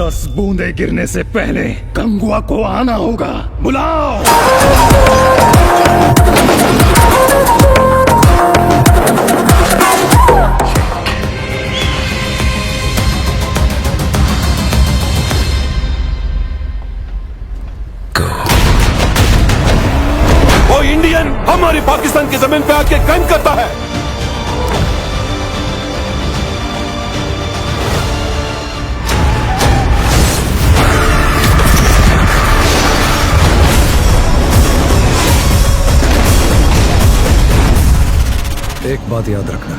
10 बूंदे गिरने से पहले गंगुआ को आना होगा। बुलाओ। वो इंडियन हमारी पाकिस्तान की जमीन पे आके क्राइम करता है। एक बात याद रखना,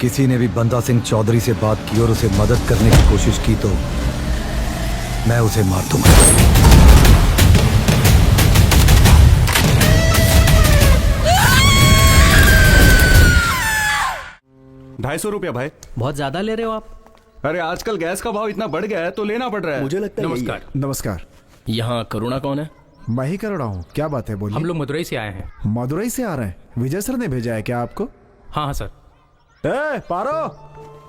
किसी ने भी बंदा सिंह चौधरी से बात की और उसे मदद करने की कोशिश की तो मैं उसे मार दूंगा। 250 रुपया भाई। बहुत ज्यादा ले रहे हो आप। अरे आजकल गैस का भाव इतना बढ़ गया है तो लेना पड़ रहा है। मुझे लगता है नमस्कार। नमस्कार। यहाँ करुणा कौन है? मैं ही कर रहा हूँ। क्या बात है, बोलिए। हम लोग मदुरई से आए हैं। मदुरई से आ रहे हैं? विजय सर ने भेजा है क्या आपको? हाँ हाँ सर। ए पारो,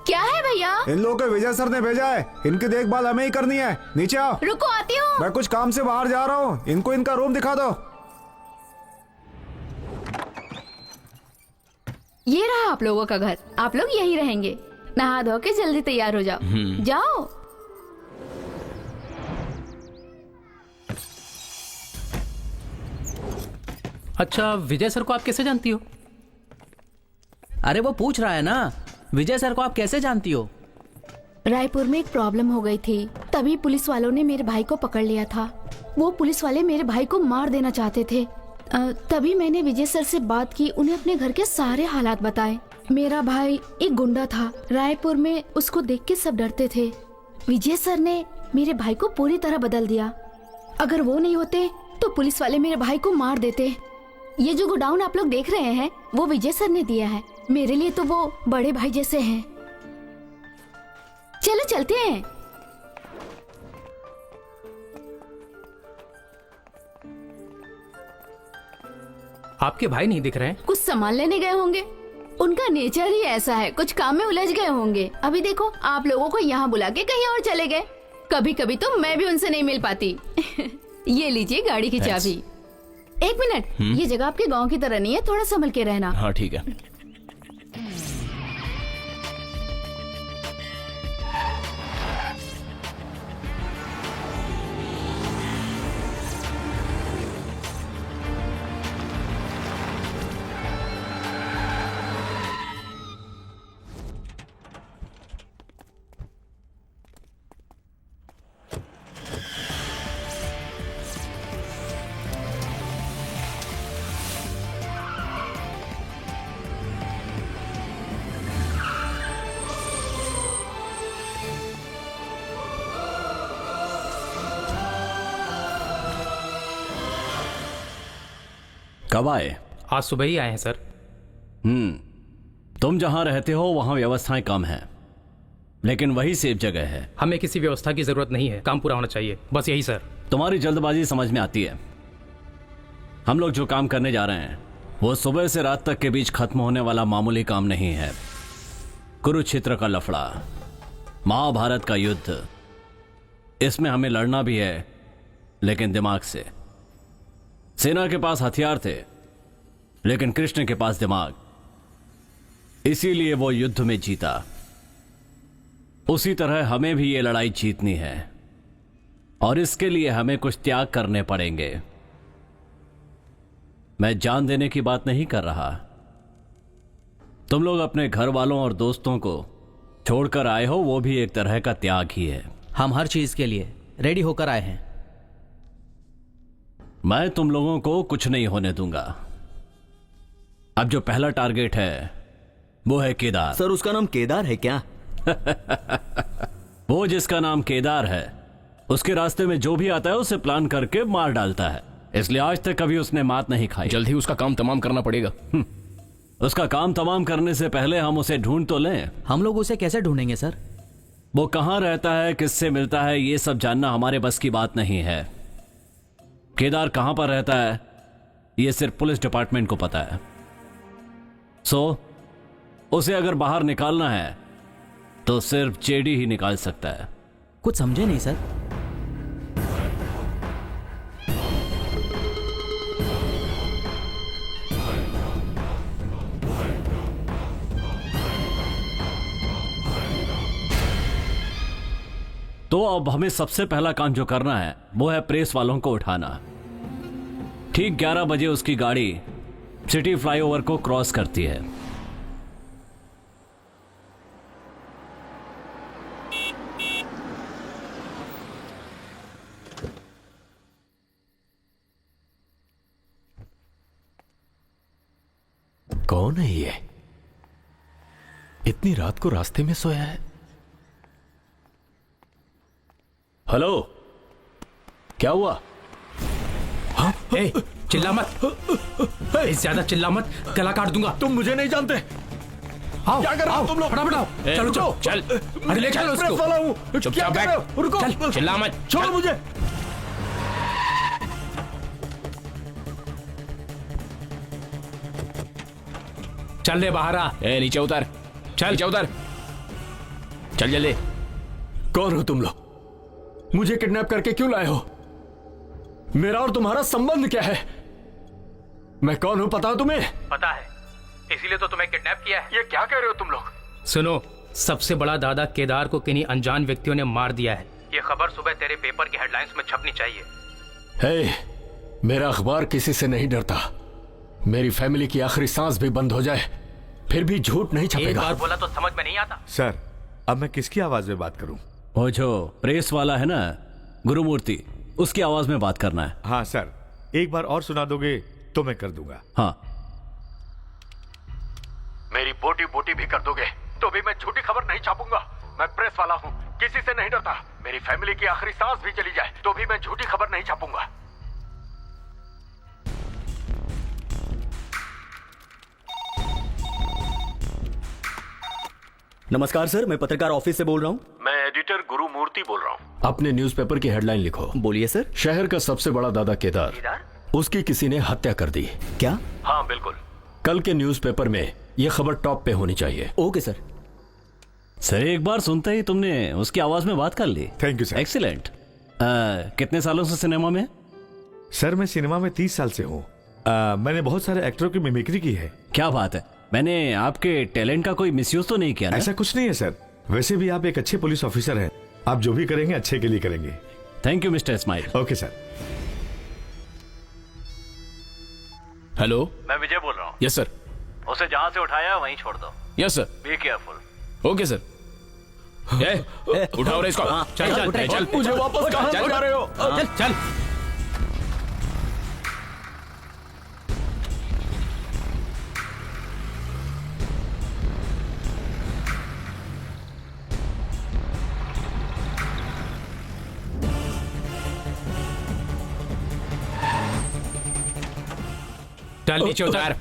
क्या है भैया? इन लोगों को विजय सर ने भेजा है। इनकी देखभाल हमें ही करनी है। नीचे आओ। रुको, आती हूँ। मैं कुछ काम से बाहर जा रहा हूँ। इनको इनका रूम दिखा दो। ये रहा आप लोगों का घर। आप लोग यहीं रहेंगे। नहा धो के जल्दी तैयार हो जाओ। जाओ। अच्छा, विजय सर को आप कैसे जानती हो? अरे वो पूछ रहा है ना, विजय सर को आप कैसे जानती हो? रायपुर में एक प्रॉब्लम हो गई थी, तभी पुलिस वालों ने मेरे भाई को पकड़ लिया था। वो पुलिस वाले मेरे भाई को मार देना चाहते थे। तभी मैंने विजय सर से बात की, उन्हें अपने घर के सारे हालात बताए। मेरा भाई एक गुंडा था, रायपुर में उसको देख के सब डरते थे। विजय सर ने मेरे भाई को पूरी तरह बदल दिया। अगर वो नहीं होते तो पुलिस वाले मेरे भाई को मार देते। ये जो गोडाउन आप लोग देख रहे हैं वो विजय सर ने दिया है। मेरे लिए तो वो बड़े भाई जैसे हैं। चलो चलते हैं। आपके भाई नहीं दिख रहे हैं? कुछ सामान लेने गए होंगे। उनका नेचर ही ऐसा है, कुछ काम में उलझ गए होंगे। अभी देखो, आप लोगों को यहाँ बुला के कहीं और चले गए। कभी कभी तो मैं भी उनसे नहीं मिल पाती। ये लीजिए गाड़ी की चाबी। एक मिनट, ये जगह आपके गांव की तरह नहीं है, थोड़ा संभल के रहना। हाँ ठीक है। कब आए? आज सुबह ही आए हैं सर। तुम जहां रहते हो वहां व्यवस्थाएं कम हैं, लेकिन वही सेफ जगह है। हमें किसी व्यवस्था की जरूरत नहीं है, काम पूरा होना चाहिए, बस यही सर। तुम्हारी जल्दबाजी समझ में आती है। हम लोग जो काम करने जा रहे हैं वो सुबह से रात तक के बीच खत्म होने वाला मामूली काम नहीं है। कुरुक्षेत्र का लफड़ा, महाभारत का युद्ध, इसमें हमें लड़ना भी है, लेकिन दिमाग से। सेना के पास हथियार थे, लेकिन कृष्ण के पास दिमाग, इसीलिए वो युद्ध में जीता। उसी तरह हमें भी ये लड़ाई जीतनी है, और इसके लिए हमें कुछ त्याग करने पड़ेंगे। मैं जान देने की बात नहीं कर रहा। तुम लोग अपने घर वालों और दोस्तों को छोड़कर आए हो, वो भी एक तरह का त्याग ही है। हम हर चीज के लिए रेडी होकर आए हैं। मैं तुम लोगों को कुछ नहीं होने दूंगा। अब जो पहला टारगेट है वो है केदार। सर, उसका नाम केदार है क्या? वो जिसका नाम केदार है, उसके रास्ते में जो भी आता है उसे प्लान करके मार डालता है। इसलिए आज तक कभी उसने मात नहीं खाई। जल्द ही उसका काम तमाम करना पड़ेगा। उसका काम तमाम करने से पहले हम उसे ढूंढ तो लें। हम लोग उसे कैसे ढूंढेंगे सर? वो कहां रहता है, किससे मिलता है, ये सब जानना हमारे बस की बात नहीं है। केदार कहां पर रहता है ये सिर्फ पुलिस डिपार्टमेंट को पता है। उसे अगर बाहर निकालना है तो सिर्फ जेडी ही निकाल सकता है। कुछ समझे नहीं सर। तो अब हमें सबसे पहला काम जो करना है वो है प्रेस वालों को उठाना। ठीक 11 बजे उसकी गाड़ी सिटी फ्लाईओवर को क्रॉस करती है। कौन है ये? इतनी रात को रास्ते में सोया है। हेलो, क्या हुआ? हाँ? ए, चिल्ला मत, ज्यादा चिल्ला मत, गला काट दूंगा। तुम मुझे नहीं जानते। आओ, क्या कर रहे हो तुम लोग? फटाफट आओ। चलो चलो चल, अरे ले चलो प्रेस वाला हूँ। चुपचाप बैठ। रुको, चल, चिल्ला मत, छोड़ो चल। मुझे। चल ले बाहर आ। ए नीचे उतर, चल नीचे उतर, चल जल्दी। कौन हो तुम लोग? मुझे किडनैप करके क्यों लाए हो? मेरा और तुम्हारा संबंध क्या है? मैं कौन हूं पता है तुम्हें? पता है, इसीलिए तो तुम्हें किडनैप किया है। ये क्या कह रहे हो तुम लोग? सुनो, सबसे बड़ा दादा केदार को किन्हीं अनजान व्यक्तियों ने मार दिया है। ये खबर सुबह तेरे पेपर की हेडलाइंस में छपनी चाहिए। हे, मेरा अखबार किसी से नहीं डरता। मेरी फैमिली की आखिरी सांस भी बंद हो जाए फिर भी झूठ नहीं एक छपेगा। बार बोला तो समझ में नहीं आता। सर, अब मैं किसकी आवाज में बात करूं? वो जो प्रेस वाला है ना, गुरुमूर्ति, उसकी आवाज में बात करना है। हाँ सर, एक बार और सुना दोगे तो मैं कर दूंगा। हाँ, मेरी बोटी बोटी भी कर दोगे तो भी मैं झूठी खबर नहीं छापूंगा। मैं प्रेस वाला हूँ, किसी से नहीं डरता। मेरी फैमिली की आखिरी सांस भी चली जाए तो भी मैं झूठी खबर नहीं छापूंगा। नमस्कार सर, मैं पत्रकार ऑफिस से बोल रहा हूँ। मैं एडिटर गुरुमूर्ति बोल रहा हूँ। अपने न्यूज़पेपर की हेडलाइन लिखो। बोलिए सर। शहर का सबसे बड़ा दादा केदार, उसकी किसी ने हत्या कर दी। क्या? हाँ बिल्कुल। कल के न्यूज़पेपर में यह खबर टॉप पे होनी चाहिए। Okay sir. सर एक बार सुनते ही तुमने उसकी आवाज में बात कर ली। Thank you sir. एक्सीलेंट। कितने सालों से सिनेमा में? सर मैं सिनेमा में 30 साल से हूँ। मैंने बहुत सारे एक्टरों की मिमिक्री की है। क्या बात है, मैंने आपके टैलेंट का कोई मिसयूज तो नहीं किया ना? ऐसा कुछ नहीं है सर। वैसे भी आप एक अच्छे पुलिस ऑफिसर हैं। आप जो भी करेंगे अच्छे के लिए करेंगे। Thank you Mister Ismail. Okay sir. Hello, मैं विजय बोल रहा हूँ। Yes sir. उसे जहाँ से उठाया वहीं छोड़ दो। Yes sir. Be careful. Okay sir. उठाओ रे इसको। चल चल चल, चल। मुझे वापस कहाँ ले जा रहे हो? चल चल। चल नीचे उतार।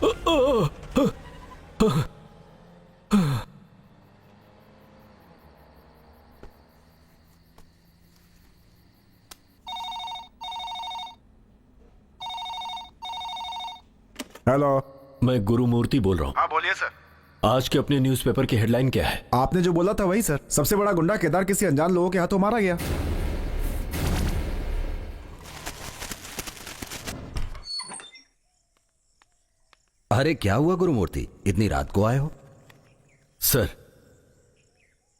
हेलो, मैं गुरुमूर्ति बोल रहा हूँ। हाँ बोलिए सर। आज के अपने न्यूज़पेपर की हेडलाइन क्या है? आपने जो बोला था वही सर। सबसे बड़ा गुंडा केदार किसी अनजान लोगों के हाथों मारा गया। अरे क्या हुआ गुरुमूर्ति, इतनी रात को आए हो? सर,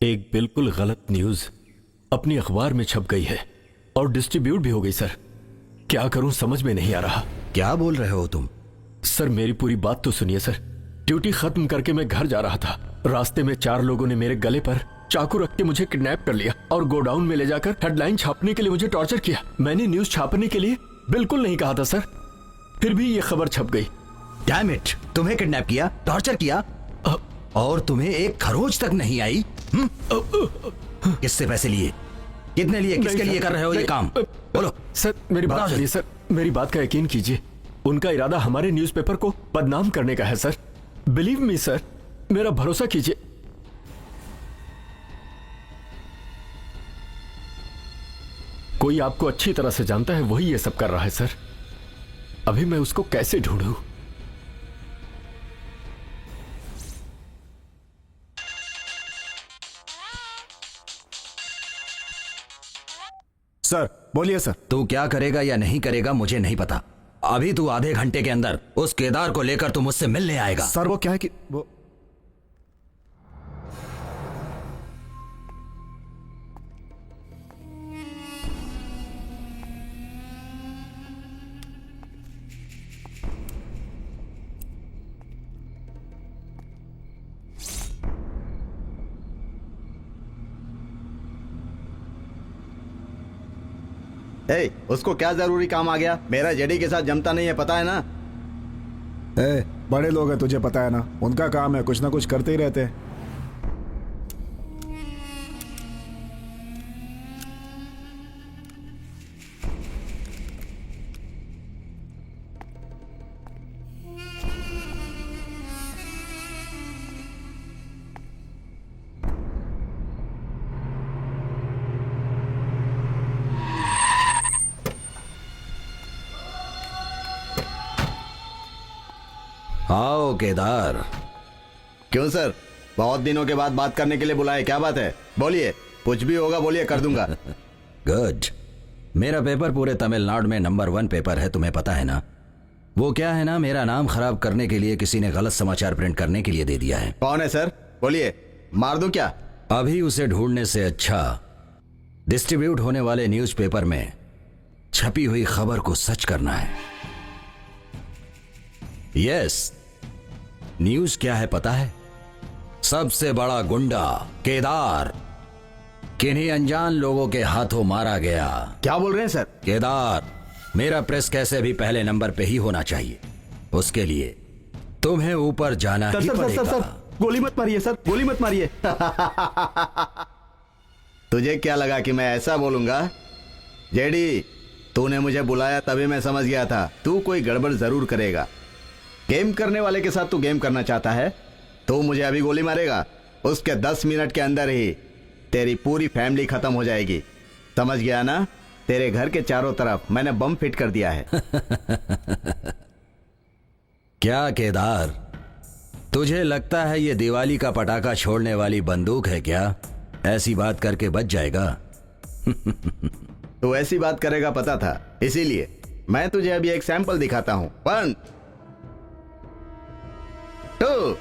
एक बिल्कुल गलत न्यूज अपनी अखबार में छप गई है और डिस्ट्रीब्यूट भी हो गई सर। क्या करूं समझ में नहीं आ रहा। क्या बोल रहे हो तुम? सर मेरी पूरी बात तो सुनिए सर। ड्यूटी खत्म करके मैं घर जा रहा था। रास्ते में 4 लोगों ने मेरे गले पर चाकू रख के मुझे किडनैप कर लिया और गोडाउन में ले जाकर हेडलाइन छापने के लिए मुझे टॉर्चर किया। मैंने न्यूज छापने के लिए बिल्कुल नहीं कहा था सर, फिर भी ये खबर छप गई। डैम इट, तुम्हें किडनैप किया, टॉर्चर किया और तुम्हें एक खरोच तक नहीं आई? किससे पैसे लिए? कितने लिए? किसके लिए कर रहे हो ये काम? बोलो सर। मेरी बात सुनिए सर, मेरी बात का यकीन कीजिए। उनका इरादा हमारे न्यूज़पेपर को बदनाम करने का है सर। बिलीव मी सर, मेरा भरोसा कीजिए। कोई आपको अच्छी तरह से जानता है, वही ये सब कर रहा है सर। अभी मैं उसको कैसे ढूंढूं? सर बोलिए सर। तू क्या करेगा या नहीं करेगा मुझे नहीं पता। अभी तू आधे घंटे के अंदर उस केदार को लेकर तू मुझसे मिलने आएगा। सर वो क्या है कि वो उसको क्या जरूरी काम आ गया? मेरा जेडी के साथ जमता नहीं है, पता है ना? बड़े लोग हैं, तुझे पता है ना, उनका काम है कुछ ना कुछ करते ही रहते हैं। आओ केदार। क्यों सर, बहुत दिनों के बाद बात करने के लिए बुलाए, क्या बात है? बोलिए, कुछ भी होगा बोलिए, कर दूंगा। गुड। मेरा पेपर पूरे तमिलनाडु में नंबर 1 पेपर है, तुम्हें पता है ना। वो क्या है ना, मेरा नाम खराब करने के लिए किसी ने गलत समाचार प्रिंट करने के लिए दे दिया है। कौन है सर? बोलिए, मार दूं क्या? अभी उसे ढूंढने से अच्छा डिस्ट्रीब्यूट होने वाले न्यूज़पेपर में छपी हुई खबर को सच करना है। यस, न्यूज क्या है पता है? सबसे बड़ा गुंडा केदार किन्हीं अनजान लोगों के हाथों मारा गया। क्या बोल रहे हैं सर? केदार, मेरा प्रेस कैसे भी पहले नंबर पे ही होना चाहिए। उसके लिए तुम्हें ऊपर जाना ही पड़ेगा। सर, गोली मत मारिए सर, गोली मत मारिए। तुझे क्या लगा कि मैं ऐसा बोलूंगा? जेडी, तूने मुझे बुलाया तभी मैं समझ गया था तू कोई गड़बड़ जरूर करेगा। गेम करने वाले के साथ तू गेम करना चाहता है तो मुझे अभी गोली मारेगा, उसके 10 मिनट के अंदर ही तेरी पूरी फैमिली खत्म हो जाएगी। समझ गया ना? तेरे घर के चारों तरफ मैंने बम फिट कर दिया है। क्या केदार, तुझे लगता है ये दिवाली का पटाखा छोड़ने वाली बंदूक है क्या? ऐसी बात करके बच जाएगा। तू ऐसी बात करेगा पता था, इसीलिए मैं तुझे अभी एक सैंपल दिखाता हूं। 1 2।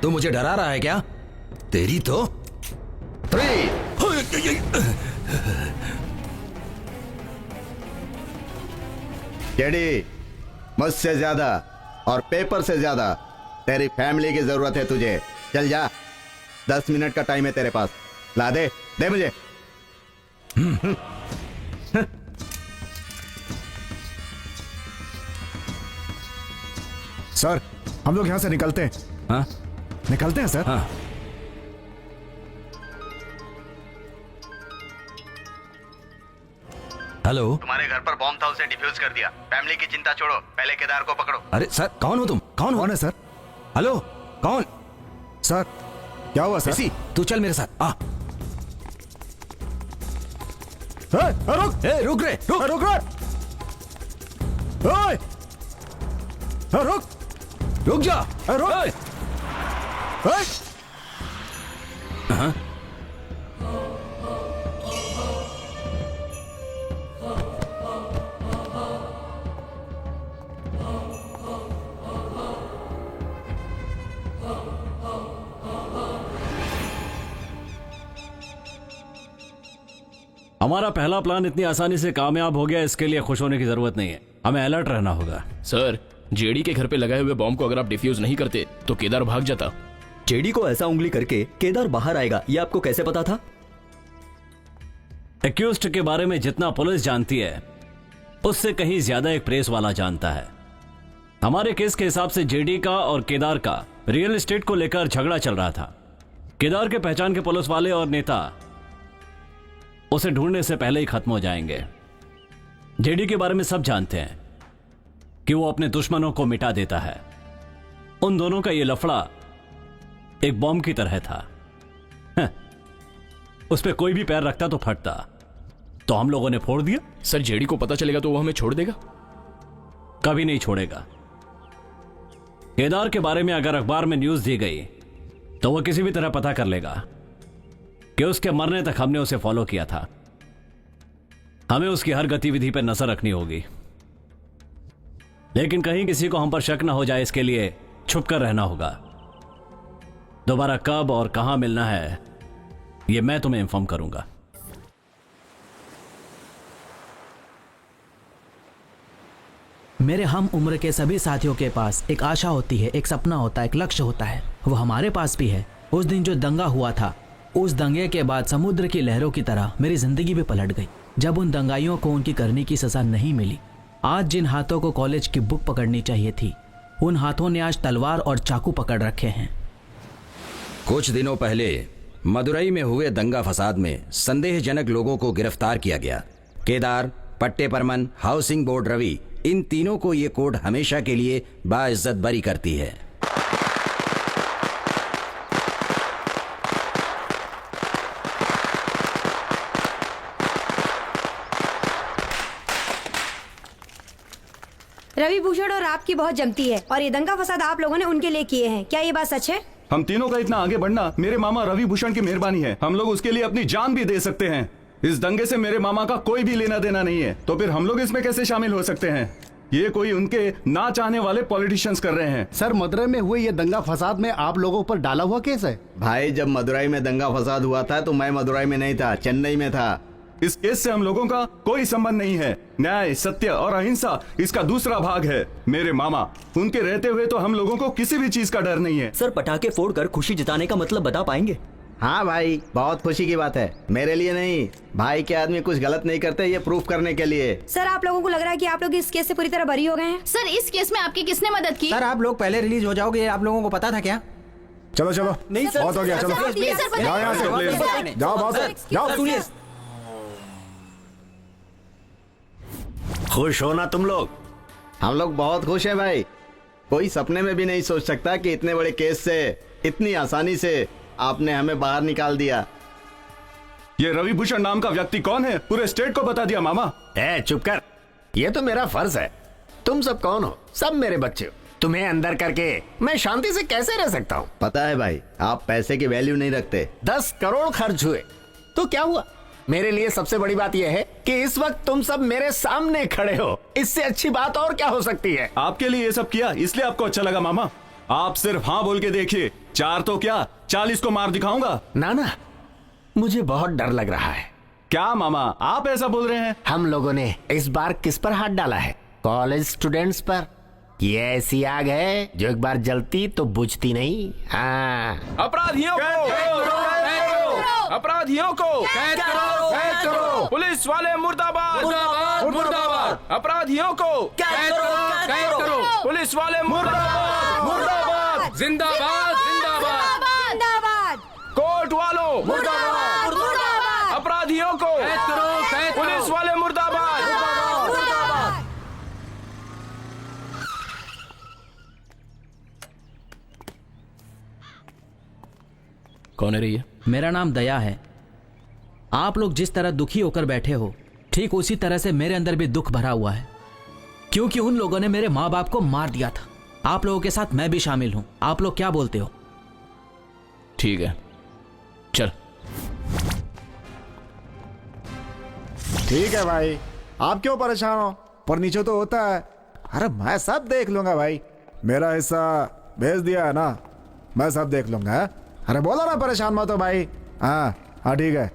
तू मुझे डरा रहा है क्या? तेरी तो 3। जेडी, मुझसे ज्यादा और पेपर से ज्यादा तेरी फैमिली की जरूरत है तुझे। चल जा, 10 मिनट का टाइम है तेरे पास, ला दे मुझे। सर, हम लोग यहां से निकलते हैं। हाँ? निकलते हैं सर। हाँ। हेलो, तुम्हारे घर पर बॉम्ब था, उसे डिफ्यूज कर दिया। फैमिली की चिंता छोड़ो, पहले केदार को पकड़ो। अरे सर, कौन हो तुम? कौन है सर? हेलो, कौन? सर, क्या हुआ सर? इसी, तू चल मेरे साथ। आ। रुक रुक रे, रुक रुक जा। हाँ? हमारा पहला प्लान इतनी आसानी से कामयाब हो गया, इसके लिए खुश होने की जरूरत नहीं है। हमें अलर्ट रहना होगा। सर, जेडी के घर पे लगाए हुए बॉम्ब को अगर आप डिफ्यूज नहीं करते तो केदार भाग जाता। जेडी को ऐसा उंगली करके केदार बाहर आएगा, ये आपको कैसे पता था? एक्यूज्ड के बारे में जितना पुलिस जानती है उससे कहीं ज्यादा एक प्रेस वाला जानता है। हमारे केस के हिसाब से जेडी का और केदार का रियल एस्टेट को लेकर झगड़ा चल रहा था। केदार के पहचान के पुलिस वाले और नेता उसे ढूंढने से पहले ही खत्म हो जाएंगे। जेडी के बारे में सब जानते हैं कि वो अपने दुश्मनों को मिटा देता है। उन दोनों का ये लफड़ा एक बॉम्ब की तरह था। उस पर कोई भी पैर रखता तो फटता, तो हम लोगों ने फोड़ दिया। सर, जेडी को पता चलेगा तो वो हमें छोड़ देगा? कभी नहीं छोड़ेगा। केदार के बारे में अगर अखबार में न्यूज दी गई तो वो किसी भी तरह पता कर लेगा कि उसके मरने तक हमने उसे फॉलो किया था। हमें उसकी हर गतिविधि पर नजर रखनी होगी, लेकिन कहीं किसी को हम पर शक न हो जाए इसके लिए छुपकर रहना होगा। दोबारा कब और कहां मिलना है ये मैं तुम्हें इन्फॉर्म करूंगा। मेरे हम उम्र के सभी साथियों के पास एक आशा होती है, एक सपना होता है, एक लक्ष्य होता है। वो हमारे पास भी है। उस दिन जो दंगा हुआ था, उस दंगे के बाद समुद्र की लहरों की तरह मेरी जिंदगी भी पलट गई। जब उन दंगाइयों को उनकी करनी की सजा नहीं मिली, आज जिन हाथों को कॉलेज की बुक पकड़नी चाहिए थी, उन हाथों ने आज तलवार और चाकू पकड़ रखे हैं। कुछ दिनों पहले मदुरई में हुए दंगा फसाद में संदेहजनक लोगों को गिरफ्तार किया गया। केदार, पट्टे परमन, हाउसिंग बोर्ड रवि, इन तीनों को ये कोर्ट हमेशा के लिए बाइज्जत बरी करती है। रवि भूषण और आपकी बहुत जमती है और ये दंगा फसाद आप लोगों ने उनके लिए किए हैं, क्या ये बात सच है? हम तीनों का इतना आगे बढ़ना मेरे मामा रवि भूषण की मेहरबानी है। हम लोग उसके लिए अपनी जान भी दे सकते हैं। इस दंगे से मेरे मामा का कोई भी लेना देना नहीं है, तो फिर हम लोग इसमें कैसे शामिल हो सकते हैं? ये कोई उनके ना चाहने वाले पॉलिटिशियंस कर रहे हैं। सर, मदुरई में हुए ये दंगा फसाद में आप लोगों पर डाला हुआ केस है। भाई, जब मदुरई में दंगा फसाद हुआ था तो मैं मदुरई में नहीं था, चेन्नई में था। इस केस से हम लोगों का कोई संबंध नहीं है। न्याय, सत्य और अहिंसा इसका दूसरा भाग है। मेरे मामा, उनके रहते हुए तो हम लोगों को किसी भी चीज का डर नहीं है। सर, पटाखे फोड़कर खुशी जताने का मतलब बता पाएंगे? हाँ भाई, बहुत खुशी की बात है। मेरे लिए नहीं, भाई के आदमी कुछ गलत नहीं करते, ये प्रूफ करने के लिए। सर, आप लोगों को लग रहा है कि आप लोग इस केस से पूरी तरह बरी हो गए हैं? सर, इस केस में आपकी किसने मदद की? सर, आप लोग पहले रिलीज हो जाओगे, आप लोगों को पता था क्या? चलो चलो, नहीं सर, बहुत हो गया, चलो जाओ यहाँ से, जाओ बात, जाओ। सुनिए, खुश हो ना तुम लोग? हम लोग बहुत खुश हैं भाई। कोई सपने में भी नहीं सोच सकता कि इतने बड़े केस से इतनी आसानी से आपने हमें बाहर निकाल दिया। ये रवि भूषण नाम का व्यक्ति कौन है पूरे स्टेट को बता दिया। मामा चुप कर, ये तो मेरा फर्ज है। तुम सब कौन हो? सब मेरे बच्चे हो। तुम्हें अंदर करके मैं शांति से कैसे रह सकता हूँ? पता है भाई, आप पैसे की वैल्यू नहीं रखते। 10 करोड़ खर्च हुए तो क्या हुआ? मेरे लिए सबसे बड़ी बात यह है कि इस वक्त तुम सब मेरे सामने खड़े हो। इससे अच्छी बात और क्या हो सकती है? आपके लिए ये सब किया इसलिए आपको अच्छा लगा। मामा, आप सिर्फ हाँ बोल के देखिए, 4 तो क्या 40 को मार दिखाऊंगा। ना, मुझे बहुत डर लग रहा है। क्या मामा, आप ऐसा बोल रहे हैं? हम लोगों ने इस बार किस पर हाथ डाला है? कॉलेज स्टूडेंट्स पर। ये ऐसी आग है जो एक बार जलती तो बुझती नहीं। हाँ, अपराधियों को कैद करो। पुलिस वाले मुर्दाबाद, मुर्दाबाद। अपराधियों को कैद करो। पुलिस वाले मुर्दाबाद, जिंदाबाद, जिंदाबाद। कोर्ट वालों मुर्दाबाद। अपराधियों को कैद करो। पुलिस वाले मुर्दाबाद। कौन है रही? मेरा नाम दया है। आप लोग जिस तरह दुखी होकर बैठे हो, ठीक उसी तरह से मेरे अंदर भी दुख भरा हुआ है, क्योंकि उन लोगों ने मेरे माँ बाप को मार दिया था। आप लोगों के साथ मैं भी शामिल हूं। आप लोग क्या बोलते हो? ठीक है, चल। ठीक है भाई, आप क्यों परेशान हो? पर नीचे तो होता है। अरे मैं सब देख लूंगा भाई, मेरा हिस्सा भेज दिया है ना, मैं सब देख लूंगा। अरे बोलो ना, परेशान मत हो भाई। हाँ ठीक है।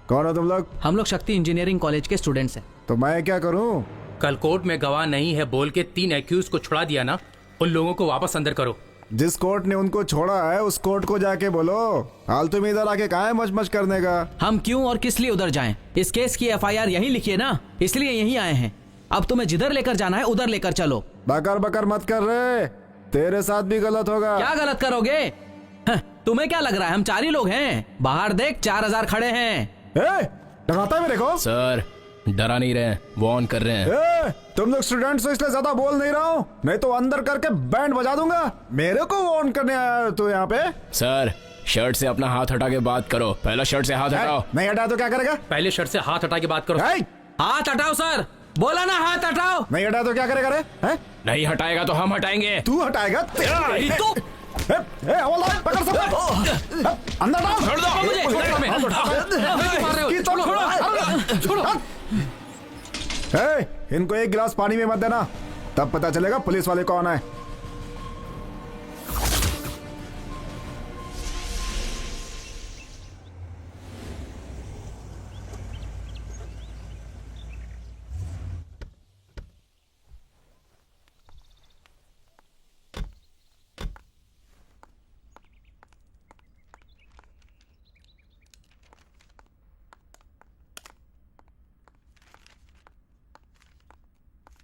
कौन हो तुम लोग? हम लोग शक्ति इंजीनियरिंग कॉलेज के स्टूडेंट्स हैं। तो मैं क्या करूं? कल कोर्ट में गवाह नहीं है बोल के 3 एक्यूज को छुड़ा दिया ना, उन लोगों को वापस अंदर करो। जिस कोर्ट ने उनको छोड़ा है उस कोर्ट को जाके बोलो। हाल तुम इधर आके कहाँ है मच करने का? हम क्यों और किस लिए उधर जाएं? इस केस की FIR यहीं लिखी है ना, इसलिए यहीं आए हैं। अब तुम्हें जिधर लेकर जाना है उधर लेकर चलो। बकर मत कर रहे, तेरे साथ भी गलत होगा। क्या गलत करोगे? तुम्हें क्या लग रहा है हम 4 ही लोग हैं? बाहर देख, 4000 खड़े हैं। डराता है मेरे को? सर, डरा नहीं रहे, वार्न कर रहे हैं। तुम लोग स्टूडेंट्स हो इसलिए ज्यादा बोल नहीं रहा हूँ, नहीं तो अंदर करके बैंड बजा दूंगा। मेरे को वार्न करने आया तो यहाँ पे? सर, शर्ट से अपना हाथ हटा के बात करो। पहला शर्ट से हाथ हटाओ। नहीं हटाया तो क्या करेगा? पहले शर्ट से हाथ हटा के बात करो। हाथ हटाओ सर, बोला ना हाथ हटाओ। नहीं हटाया तो क्या करेगा रे? नहीं हटाएगा तो हम हटाएंगे। तू हटाएगा? हवलदार पकड़ सब अंदर डाल। छोड़ दो मुझे, इनको एक गिलास पानी में मत देना, तब पता चलेगा पुलिस वाले कौन है।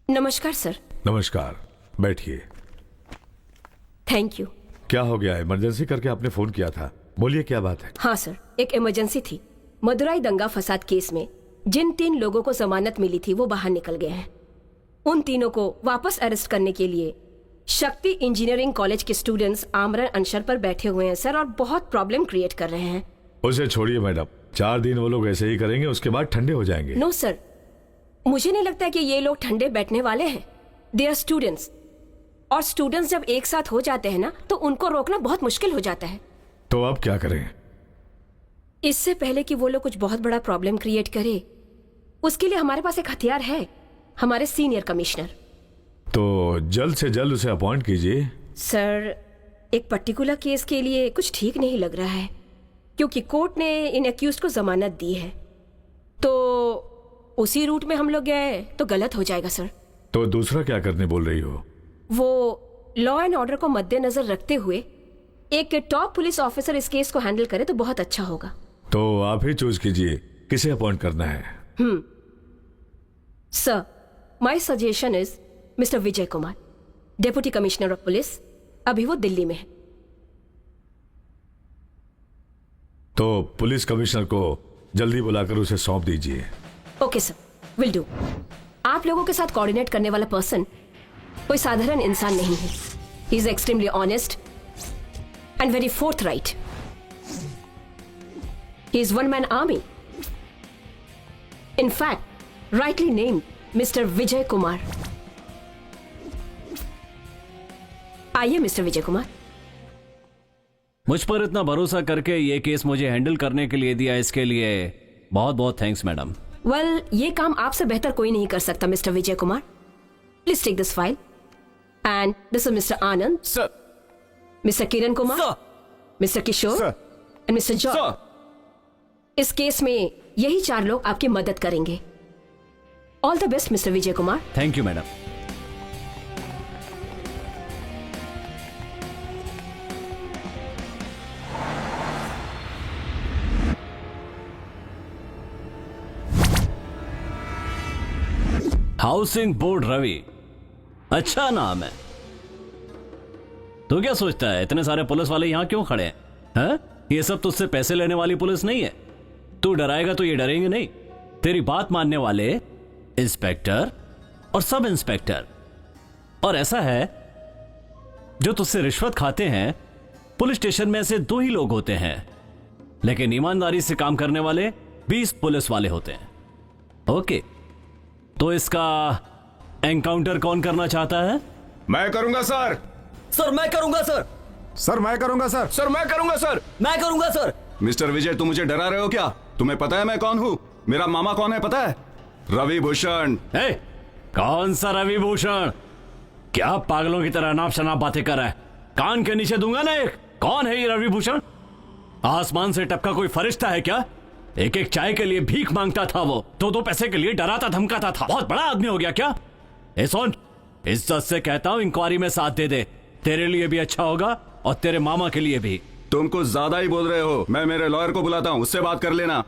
नमस्कार सर। नमस्कार, बैठिए। Thank you. क्या हो गया? इमरजेंसी करके आपने फोन किया था, बोलिए क्या बात है? हाँ सर, एक इमरजेंसी थी। मदुराई दंगा फसाद केस में जिन 3 लोगों को जमानत मिली थी वो बाहर निकल गए हैं। उन तीनों को वापस अरेस्ट करने के लिए शक्ति इंजीनियरिंग कॉलेज के स्टूडेंट्स आमरण अनशन पर बैठे हुए हैं सर, और बहुत प्रॉब्लम क्रिएट कर रहे हैं। उसे छोड़िए मैडम, 4 दिन वो लोग ऐसे ही करेंगे, उसके बाद ठंडे हो जाएंगे। नो सर, मुझे नहीं लगता कि ये लोग ठंडे बैठने वाले हैं। दे आर स्टूडेंट्स, और स्टूडेंट्स जब एक साथ हो जाते हैं ना तो उनको रोकना बहुत मुश्किल हो जाता है। तो अब क्या करें? इससे पहले कि वो लोग कुछ बहुत बड़ा प्रॉब्लम क्रिएट करे, उसके लिए हमारे पास एक हथियार है, हमारे सीनियर कमिश्नर। तो जल्द से जल्द उसे अपॉइंट कीजिए। सर, एक पर्टिकुलर केस के लिए कुछ ठीक नहीं लग रहा है, क्योंकि कोर्ट ने इन एक्यूज को जमानत दी है, तो उसी रूट में हम लोग गए तो गलत हो जाएगा सर। तो दूसरा क्या करने बोल रही हो? वो लॉ एंड ऑर्डर को मद्देनजर रखते हुए एक टॉप पुलिस ऑफिसर इस केस को हैंडल करे तो बहुत अच्छा होगा। तो आप ही चूज कीजिए किसे अपॉइंट करना है। Sir, my suggestion is mister Vijay Kumar, deputy commissioner of police. अभी वो दिल्ली में है। तो पुलिस कमिश्नर को जल्दी बुलाकर उसे सौंप दीजिए। Okay sir, will do. आप लोगों के साथ कोऑर्डिनेट करने वाला पर्सन कोई साधारण इंसान नहीं है। He is extremely honest and very forthright. He is one man army. In fact, rightly named mister Vijay Kumar. आइए मिस्टर विजय कुमार। मुझ पर इतना भरोसा करके ये केस मुझे हैंडल करने के लिए दिया, इसके लिए बहुत बहुत थैंक्स मैडम। वेल, ये काम आपसे बेहतर कोई नहीं कर सकता Mister Vijay Kumar. Please take this file and this is Mister Anand sir, Mister Kiran Kumar sir, Mister Kishore and Mister George. इस केस में यही 4 लोग आपकी मदद करेंगे। All the best Mister Vijay Kumar. Thank you madam. Housing board Ravi, अच्छा नाम है। तू क्या सोचता है इतने सारे पुलिस वाले यहां क्यों खड़े हैं? ये सब तुझसे पैसे लेने वाली पुलिस नहीं है। तू डराएगा तो ये डरेंगे नहीं। तेरी बात मानने वाले इंस्पेक्टर और सब इंस्पेक्टर, और ऐसा है जो तुझसे रिश्वत खाते हैं पुलिस स्टेशन में ऐसे 2 ही लोग होते हैं, लेकिन ईमानदारी से काम करने वाले 20 पुलिस वाले होते हैं। ओके, तो इसका एनकाउंटर कौन करना चाहता है? मैं करूंगा सर। सर मैं करूंगा सर। सर मैं करूंगा सर। सर मैं करूंगा सर। मैं करूंगा सर। मिस्टर विजय, तुम मुझे डरा रहे हो क्या? तुम्हें पता है मैं कौन हूँ? मेरा मामा कौन है पता है? रवि भूषण। कौन सा रवि भूषण? क्या पागलों की तरह अनाप शनाप बातें कर रहा है? कान के नीचे दूंगा ना एक। कौन है ये रवि भूषण? आसमान से टपका कोई फरिश्ता है क्या? एक एक चाय के लिए भीख मांगता था वो, 2-2 पैसे के लिए डराता धमकाता था। बहुत बड़ा आदमी हो गया क्या? सुन, इज्जत से कहता हूं इंक्वायरी में साथ दे दे। तेरे लिए भी अच्छा होगा और तेरे मामा के लिए भी। तुम कुछ ज्यादा ही बोल रहे हो। मैं मेरे लॉयर को बुलाता हूं, उससे बात कर लेना।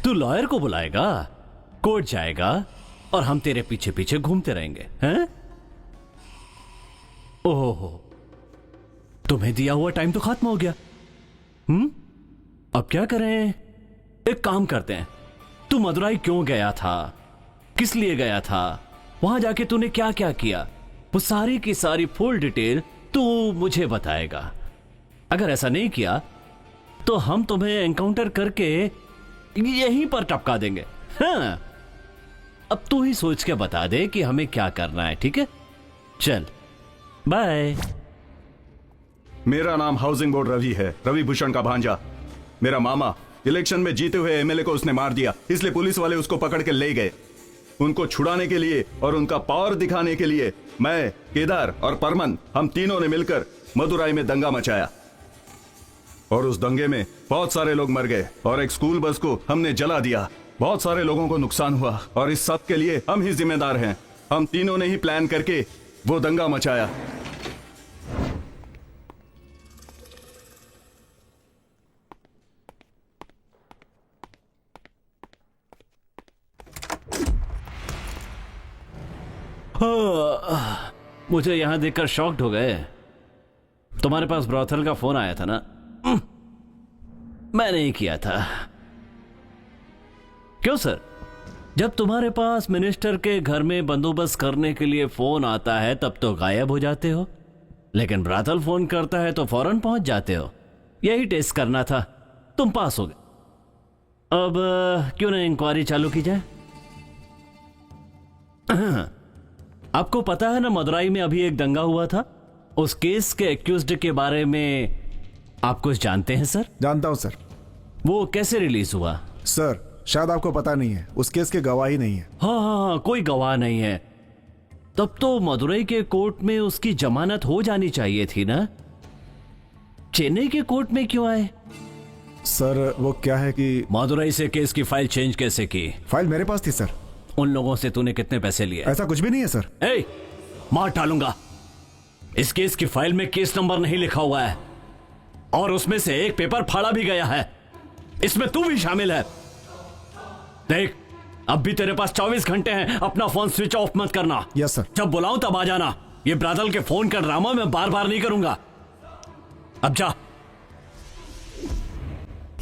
तू लॉयर को बुलाएगा, कोर्ट जाएगा और हम तेरे पीछे पीछे घूमते रहेंगे, हैं? ओहो, तुम्हें दिया हुआ टाइम तो खत्म हो गया। अब क्या करें? एक काम करते हैं। तू मदुराई क्यों गया था, किस लिए गया था, वहां जाके तूने क्या क्या किया, वो सारी की सारी फुल डिटेल तू मुझे बताएगा। अगर ऐसा नहीं किया तो हम तुम्हें एनकाउंटर करके यहीं पर टपका देंगे। हाँ, अब तू ही सोच के बता दे कि हमें क्या करना है, ठीक है? चल, बाय। मेरा नाम हाउसिंग बोर्ड रवि है, रवि भूषण का भांजा। मेरा मामा इलेक्शन में जीते हुए एमएलए को उसने मार दिया, इसलिए पुलिस वाले उसको पकड़ के ले गए। उनको छुड़ाने के लिए और उनका पावर दिखाने के लिए मैं, केदार और परमन, हम तीनों ने मिलकर मदुराई में दंगा मचाया और उस दंगे में बहुत सारे लोग मर गए और एक स्कूल बस को हमने जला दिया। बहुत सारे लोगों को नुकसान हुआ और इस सब के लिए हम ही जिम्मेदार हैं। हम तीनों ने ही प्लान करके वो दंगा मचाया। मुझे यहां देखकर शॉक्ड हो गए। तुम्हारे पास ब्रॉथल का फोन आया था ना? मैंने ही किया था। क्यों सर? जब तुम्हारे पास मिनिस्टर के घर में बंदोबस्त करने के लिए फोन आता है तब तो गायब हो जाते हो, लेकिन ब्रॉथल फोन करता है तो फौरन पहुंच जाते हो। यही टेस्ट करना था, तुम पास हो गए। अब क्यों ना इंक्वायरी चालू की जाए? आपको पता है ना मदुराई में अभी एक दंगा हुआ था, उस केस के एक्यूज्ड के बारे में आप कुछ जानते हैं सर? जानता हूं सर। वो कैसे रिलीज हुआ? सर शायद आपको पता नहीं है, उस केस के गवाह ही नहीं है। हाँ, कोई गवाह नहीं है। तब तो मदुराई के कोर्ट में उसकी जमानत हो जानी चाहिए थी ना? चेन्नई के कोर्ट में क्यों आए? सर वो क्या है कि मदुराई से केस की फाइल चेंज कैसे की? फाइल मेरे पास थी सर। उन लोगों से तूने कितने पैसे लिए? ऐसा कुछ भी नहीं है सर। ए, मार डालूंगा। इस केस की फाइल में केस नंबर नहीं लिखा हुआ है और उसमें से एक पेपर फाड़ा भी गया है। इसमें तू भी शामिल है। देख, अब भी तेरे पास 24 घंटे हैं, अपना फोन स्विच ऑफ मत करना। Yes sir. जब बुलाऊं तब आ जाना। ये ब्रादल के फोन का ड्रामा मैं बार बार नहीं करूंगा। अब जा।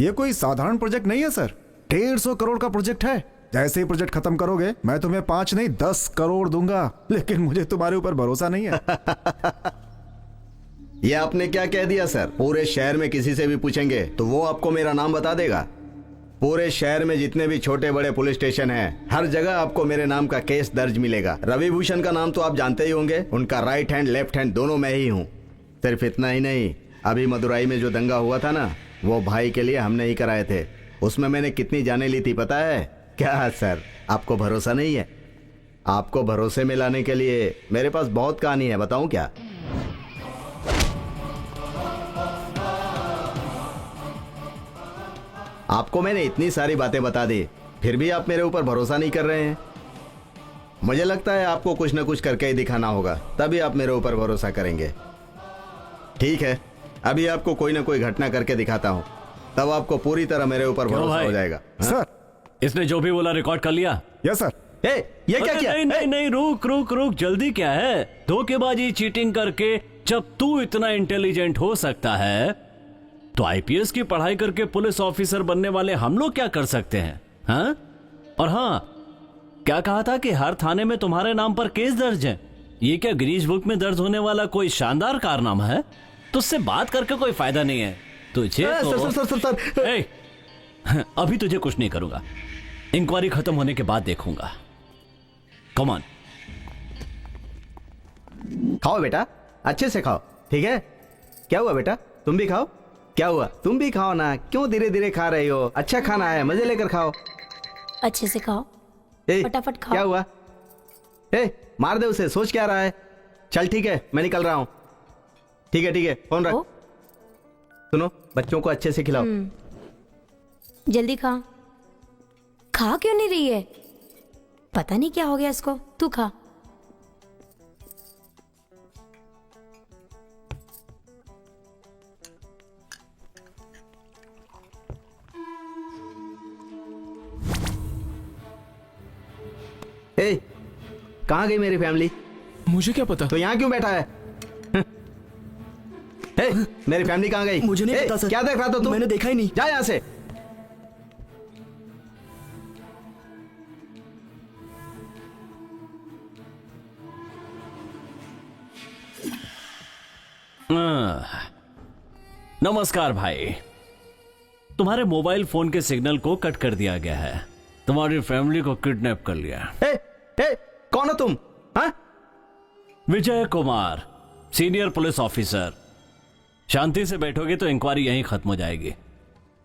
ये कोई साधारण प्रोजेक्ट नहीं है सर, 150 करोड़ का प्रोजेक्ट है। जैसे ही प्रोजेक्ट खत्म करोगे मैं तुम्हें 5 नहीं 10 करोड़ दूंगा, लेकिन मुझे तुम्हारे ऊपर भरोसा नहीं है। ये आपने क्या कह दिया सर? पूरे शहर में किसी से भी पूछेंगे तो वो आपको मेरा नाम बता देगा। पूरे शहर में जितने भी छोटे बड़े पुलिस स्टेशन हैं, हर जगह आपको मेरे नाम का केस दर्ज मिलेगा। रवि भूषण का नाम तो आप जानते ही होंगे, उनका राइट हैंड लेफ्ट हैंड दोनों मैं ही हूँ। सिर्फ इतना ही नहीं, अभी मदुराई में जो दंगा हुआ था ना, वो भाई के लिए हमने ही कराए थे। उसमें मैंने कितनी जानें ली थी पता है? क्या सर, आपको भरोसा नहीं है? आपको भरोसे में लाने के लिए मेरे पास बहुत कहानी है, बताऊं क्या? आपको मैंने इतनी सारी बातें बता दी, फिर भी आप मेरे ऊपर भरोसा नहीं कर रहे हैं। मुझे लगता है आपको कुछ न कुछ करके ही दिखाना होगा, तभी आप मेरे ऊपर भरोसा करेंगे। ठीक है, अभी आपको कोई ना कोई घटना करके दिखाता हूं, तब आपको पूरी तरह मेरे ऊपर भरोसा हो जाएगा। सर, इसने जो भी बोला रिकॉर्ड कर लिया? Yes sir. ये क्या किया? नहीं, रुक, जल्दी क्या है? धोखेबाजी, चीटिंग करके जब तू इतना इंटेलिजेंट हो सकता है तो आईपीएस की पढ़ाई करके पुलिस ऑफिसर बनने वाले हम लोग क्या कर सकते हैं? हाँ? और हाँ, क्या कहा था कि हर थाने में तुम्हारे नाम पर केस दर्ज है? ये क्या गिनीज बुक में दर्ज होने वाला कोई शानदार कारनामा है? तुझसे बात करके कोई फायदा नहीं है तुझे। सर, अभी तुझे कुछ नहीं करूंगा, इंक्वायरी खत्म होने के बाद देखूंगा। Come on. खाओ बेटा, अच्छे से खाओ, ठीक है? क्या हुआ बेटा, तुम भी खाओ। क्या हुआ, तुम भी खाओ ना, क्यों धीरे धीरे खा रही हो? अच्छा खाना है, मजे लेकर खाओ। अच्छे से खाओ, फटाफट खाओ। क्या हुआ? मार दे उसे, सोच क्या रहा है? चल ठीक है, मैं निकल रहा हूँ। ठीक है, फोन रख। सुनो, बच्चों को अच्छे से खिलाओ। जल्दी खा। खा क्यों नहीं रही है? पता नहीं क्या हो गया इसको। तू खा। कहाँ गई मेरी फैमिली? मुझे क्या पता। तो यहाँ क्यों बैठा है? मेरी फैमिली कहाँ गई? मुझे नहीं पता सर। क्या देख रहा था तू? मैंने देखा ही नहीं। जा यहाँ से। नमस्कार भाई, तुम्हारे मोबाइल फोन के सिग्नल को कट कर दिया गया है। तुम्हारी फैमिली को किडनैप कर लिया। कौन हो तुम? हाँ? Vijay Kumar, senior police officer. शांति से बैठोगे तो इंक्वायरी यहीं खत्म हो जाएगी।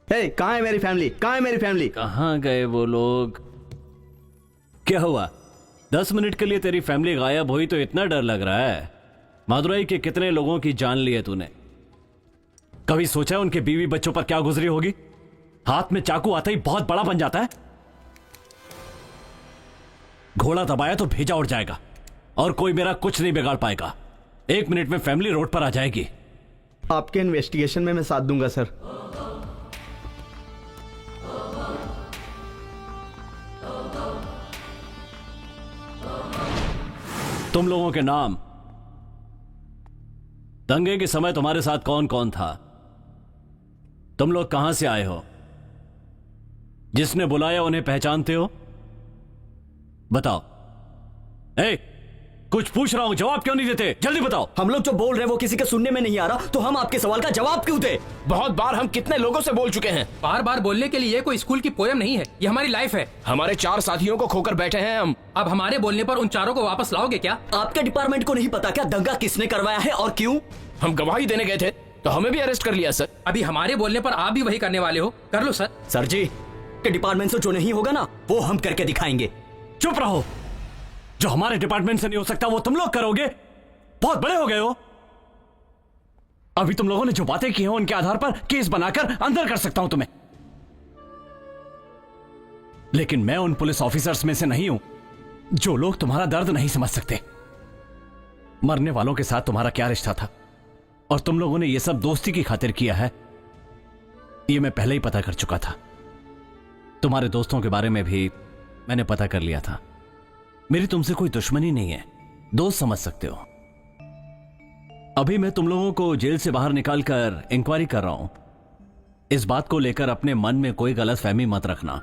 हे, कहाँ है मेरी फैमिली? कहाँ है मेरी फैमिली? कहाँ गए वो लोग? क्या हुआ? 10 मिनट के लिए तेरी फैमिली गायब हुई तो इतना डर लग रहा है? मदुरई के कितने लोगों की जान ली है तूने? कभी सोचा है उनके बीवी बच्चों पर क्या गुजरी होगी? हाथ में चाकू आते ही बहुत बड़ा बन जाता है। घोड़ा दबाया तो भेजा उड़ जाएगा और कोई मेरा कुछ नहीं बिगाड़ पाएगा। 1 मिनट में फैमिली रोड पर आ जाएगी। आपके इन्वेस्टिगेशन में मैं साथ दूंगा सर। तुम लोगों के नाम, दंगे के समय तुम्हारे साथ कौन कौन था, तुम लोग कहां से आए हो, जिसने बुलाया उन्हें पहचानते हो? बताओ। कुछ पूछ रहा हूं, जवाब क्यों नहीं देते? जल्दी बताओ। हम लोग जो बोल रहे हैं वो किसी के सुनने में नहीं आ रहा, तो हम आपके सवाल का जवाब क्यों दे? बहुत बार हम कितने लोगों से बोल चुके हैं। बार बार बोलने के लिए ये कोई स्कूल की पोयम नहीं है, ये हमारी लाइफ है। हमारे 4 साथियों को खोकर बैठे हैं हम। अब हमारे बोलने पर उन चारों को वापस लाओगे क्या? आपके डिपार्टमेंट को नहीं पता क्या दंगा किसने करवाया है और क्यों? हम गवाही देने गए थे तो हमें भी अरेस्ट कर लिया सर। अभी हमारे बोलने पर आप भी वही करने वाले हो? कर लो सर। सर जी के डिपार्टमेंट से जो नहीं होगा ना वो हम करके दिखाएंगे। चुप रहो। जो हमारे डिपार्टमेंट से नहीं हो सकता वो तुम लोग करोगे? बहुत बड़े हो गए हो। अभी तुम लोगों ने जो बातें की हैं उनके आधार पर केस बनाकर अंदर कर सकता हूं तुम्हें। लेकिन मैं उन पुलिस ऑफिसर्स में से नहीं हूं जो लोग तुम्हारा दर्द नहीं समझ सकते। मरने वालों के साथ तुम्हारा क्या रिश्ता था और तुम लोगों ने यह सब दोस्ती की खातिर किया है, यह मैं पहले ही पता कर चुका था। तुम्हारे दोस्तों के बारे में भी मैंने पता कर लिया था। मेरी तुमसे कोई दुश्मनी नहीं है, दोस्त समझ सकते हो। अभी मैं तुम लोगों को जेल से बाहर निकालकर इंक्वायरी कर रहा हूं। इस बात को लेकर अपने मन में कोई गलतफहमी मत रखना।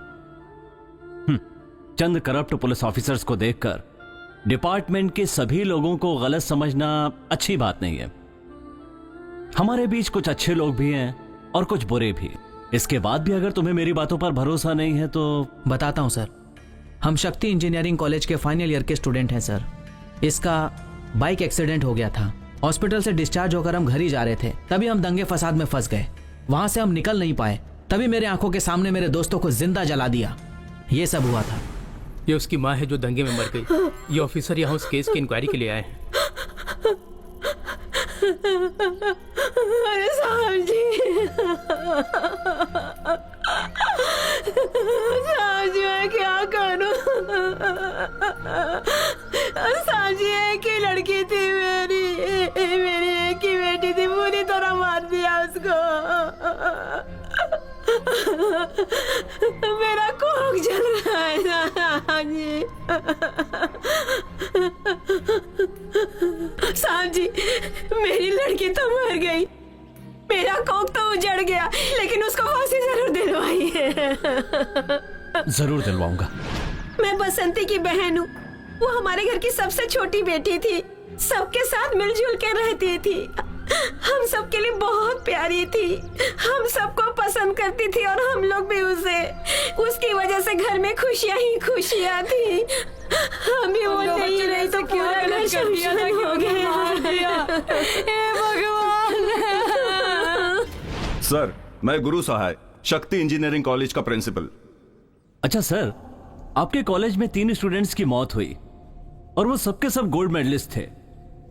चंद करप्ट पुलिस ऑफिसर्स को देखकर डिपार्टमेंट के सभी लोगों को गलत समझना अच्छी बात नहीं है। हमारे बीच कुछ अच्छे लोग भी हैं और कुछ बुरे भी। इसके बाद भी अगर तुम्हें मेरी बातों पर भरोसा नहीं है तो बताता हूं सर। हम शक्ति इंजीनियरिंग कॉलेज के फाइनल ईयर के स्टूडेंट हैं सर। इसका बाइक एक्सीडेंट हो गया था। हॉस्पिटल से डिस्चार्ज होकर हम घर ही जा रहे थे, तभी हम दंगे फसाद में फंस गए। वहां से हम निकल नहीं पाए, तभी मेरे आंखों के सामने मेरे दोस्तों को जिंदा जला दिया। ये सब हुआ था। ये उसकी माँ है जो दंगे में मर गई। ये ऑफिसर यहाँ उस केस की इंक्वायरी के लिए आए हैं। अरे साहब जी, साहब जी मैं क्या करूं? साहब जी एक ही लड़की थी मेरी एक ही बेटी थी, पूरी तरह मार दिया उसको। मेरा कोख जल रहा है साहब जी। साहब जी मेरी लड़की तो मर गई, मेरा कोख तो उजड़ गया, लेकिन उसको फांसी जरूर दिलवाई है। जरूर दिलवाऊंगा। मैं बसंती की बहन हूँ। वो हमारे घर की सबसे छोटी बेटी थी, सबके साथ मिलजुल के रहती थी, हम सबके लिए बहुत प्यारी थी, हम सबको पसंद करती थी और हम लोग भी उसे। उसकी वजह से घर में खुशियाँ ही खुशियाँ थी। हम भी वो नहीं रही तो पूरा घर शमशान हो गया। हे भगवान। सर मैं गुरु सहाय, शक्ति इंजीनियरिंग कॉलेज का प्रिंसिपल। अच्छा सर, आपके कॉलेज में 3 स्टूडेंट्स की मौत हुई और वो सबके सब गोल्ड मेडलिस्ट थे।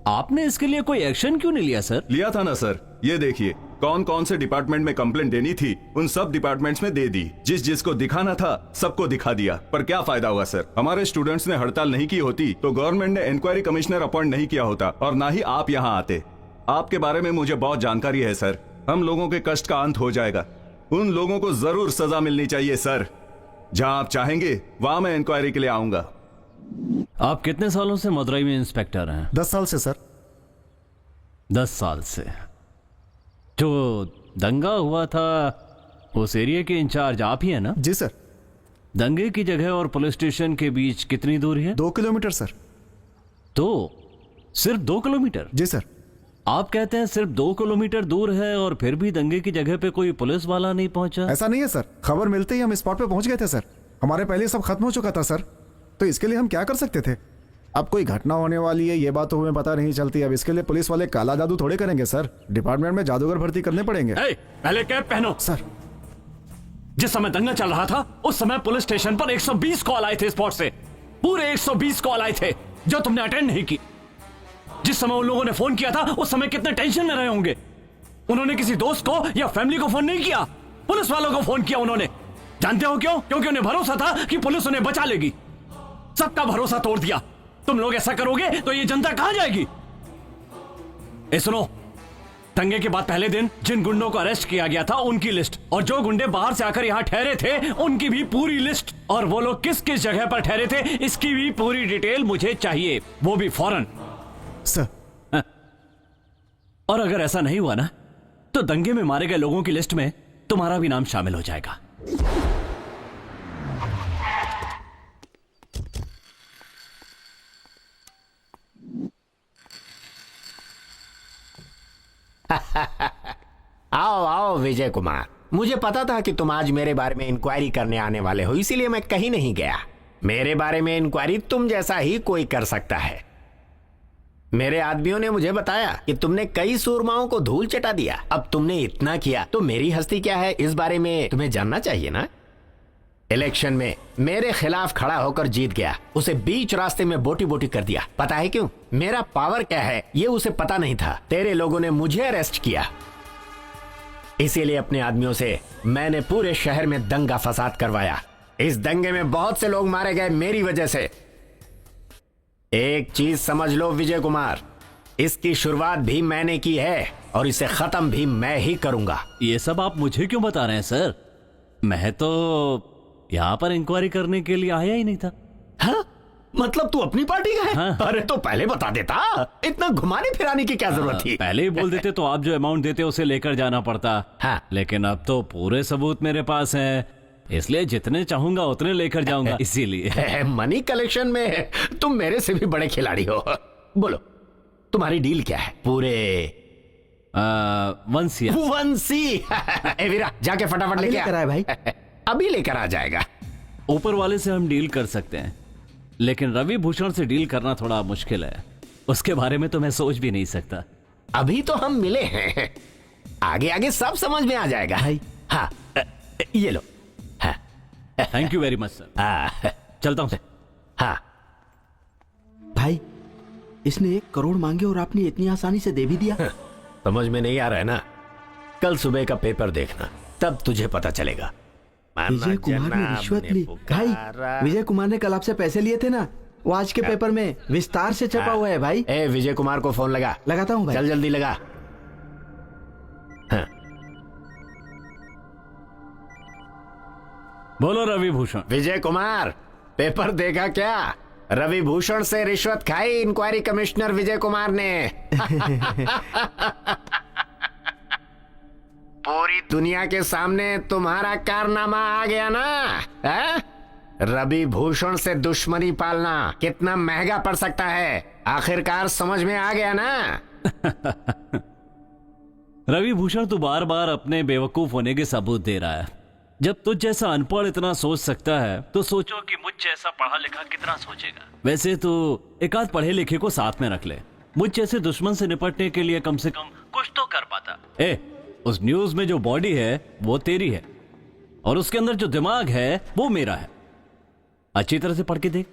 आपने इसके लिए कोई एक्शन क्यों नहीं लिया सर? लिया था ना सर। ये देखिए कौन कौन से डिपार्टमेंट में कंप्लेंट देनी थी उन सब डिपार्टमेंट्स में दे दी। जिसको दिखाना था सबको दिखा दिया। पर क्या फायदा हुआ सर? हमारे स्टूडेंट्स ने हड़ताल नहीं की होती तो गवर्नमेंट ने इंक्वायरी कमिश्नर अपॉइंट नहीं किया होता और ना ही आप यहाँ आते। आपके बारे में मुझे बहुत जानकारी है सर। हम लोगों के कष्ट का अंत हो जाएगा। उन लोगों को जरूर सजा मिलनी चाहिए सर। जहाँ आप चाहेंगे वहाँ मैं इंक्वायरी के लिए आऊंगा। आप कितने सालों से मदुरई में इंस्पेक्टर हैं? 10 साल से सर। 10 साल से। जो दंगा हुआ था उस एरिया के इंचार्ज आप ही हैं ना? जी सर। दंगे की जगह और पुलिस स्टेशन के बीच कितनी दूरी है? 2 किलोमीटर सर। तो सिर्फ 2 किलोमीटर? जी सर। आप कहते हैं सिर्फ 2 किलोमीटर दूर है और फिर भी दंगे की जगह पे कोई पुलिस वाला नहीं पहुंचा? ऐसा नहीं है सर। खबर मिलते ही हम स्पॉट पे पहुंच गए थे सर। हमारे पहले सब खत्म हो चुका था सर, तो इसके लिए हम क्या कर सकते थे? अब कोई घटना होने वाली है ये बात तो हमें पता नहीं चलती। अब इसके लिए पुलिस वाले काला जादू थोड़े करेंगे सर, डिपार्टमेंट में जादूगर भर्ती करने पड़ेंगे। पहले कैप पहनो। सर जिस समय दंगा चल रहा था उस समय पुलिस स्टेशन पर 120 कॉल आए थे स्पॉट से, पूरे 120 कॉल आए थे जो तुमने अटेंड नहीं की। जिस समय उन लोगों ने फोन किया था उस समय कितने टेंशन में रहे होंगे। उन्होंने किसी दोस्त को या फैमिली को फोन नहीं किया, पुलिस वालों को फोन किया उन्होंने। जानते हो क्यों? क्योंकि उन्हें भरोसा था कि पुलिस उन्हें बचा लेगी। सबका भरोसा तोड़ दिया। तुम लोग ऐसा करोगे तो ये जनता कहां जाएगी? सुनो, दंगे के बाद पहले दिन जिन गुंडों को अरेस्ट किया गया था उनकी लिस्ट, और जो गुंडे बाहर से आकर यहां ठहरे थे उनकी भी पूरी लिस्ट, और वो लोग किस किस जगह पर ठहरे थे इसकी भी पूरी डिटेल मुझे चाहिए, वो भी फौरन। सर और अगर ऐसा नहीं हुआ ना तो दंगे में मारे गए लोगों की लिस्ट में तुम्हारा भी नाम शामिल हो जाएगा। आओ आओ विजय कुमार, मुझे पता था कि तुम आज मेरे बारे में इंक्वायरी करने आने वाले हो, इसीलिए मैं कहीं नहीं गया। मेरे बारे में इंक्वायरी तुम जैसा ही कोई कर सकता है। मेरे आदमियों ने मुझे बताया कि तुमने कई सूरमाओं को धूल चटा दिया। अब तुमने इतना किया तो मेरी हस्ती क्या है इस बारे में तुम्हें जानना चाहिए ना। इलेक्शन में मेरे खिलाफ खड़ा होकर जीत गया, उसे बीच रास्ते में बोटी बोटी कर दिया। पता है क्यों? मेरा पावर क्या है ये उसे पता नहीं था। तेरे लोगों ने मुझे अरेस्ट किया, इसीलिए अपने आदमियों से मैंने पूरे शहर में दंगा फसाद करवाया। इस दंगे में बहुत से लोग मारे गए मेरी वजह से। एक चीज समझ लो विजय कुमार, इसकी शुरुआत भी मैंने की है और इसे खत्म भी मैं ही करूंगा। ये सब आप मुझे क्यों बता रहे हैं सर? मैं तो यहाँ पर इंक्वायरी करने के लिए आया ही नहीं था। हाँ? मतलब तू अपनी पार्टी का है? हाँ। अरे तो पहले बता देता, इतना घुमाने फिराने की क्या जरूरत थी? पहले ही बोल देते तो आप जो अमाउंट देते उसे लेकर जाना पड़ता। हाँ। लेकिन अब तो पूरे सबूत मेरे पास हैं, इसलिए जितने चाहूंगा उतने लेकर जाऊंगा। इसीलिए मनी कलेक्शन में तुम मेरे से भी बड़े खिलाड़ी हो। बोलो तुम्हारी डील क्या है? पूरे 1 CR। 1 C। ए वीरा जाके फटाफट लेके आ भाई। अभी लेकर आ जाएगा। ऊपर वाले से हम डील कर सकते हैं, लेकिन रवि भूषण से डील करना थोड़ा मुश्किल है। उसके बारे में तो मैं सोच भी नहीं सकता। अभी तो हम मिले हैं, आगे आगे सब समझ में आ जाएगा। हाँ ये लो। Thank you very much sir. चलता हूं। हाँ भाई, इसने 1 करोड़ मांगे और आपने इतनी आसानी से दे भी दिया। समझ में नहीं आ रहा है ना? कल सुबह का पेपर देखना, तब तुझे पता चलेगा। विजय कुमार ने रिश्वत ली। भाई, विजय कुमार ने कल आपसे पैसे लिए थे ना, वो आज के पेपर में विस्तार से छपा हुआ है भाई। ए विजय कुमार को फोन लगा। लगाता हूँ भाई। चल जल्दी लगा। हाँ। बोलो रवि भूषण। विजय कुमार, पेपर देखा क्या? रवि भूषण से रिश्वत खाई इंक्वायरी कमिश्नर विजय कुमार ने। पूरी दुनिया के सामने तुम्हारा कारनामा आ गया ना। है? रवि भूषण से दुश्मनी पालना कितना महंगा पड़ सकता है, आखिरकार समझ में आ गया ना। रवि भूषण तो बार बार अपने बेवकूफ होने के सबूत दे रहा है। जब तुझ जैसा अनपढ़ इतना सोच सकता है तो सोचो कि मुझ जैसा पढ़ा लिखा कितना सोचेगा। वैसे तो एक आध पढ़े लिखे को साथ में रख ले, मुझ जैसे दुश्मन से निपटने के लिए कम से कम कुछ तो कर पाता। उस न्यूज में जो बॉडी है वो तेरी है और उसके अंदर जो दिमाग है वो मेरा है। अच्छी तरह से पढ़ के देख।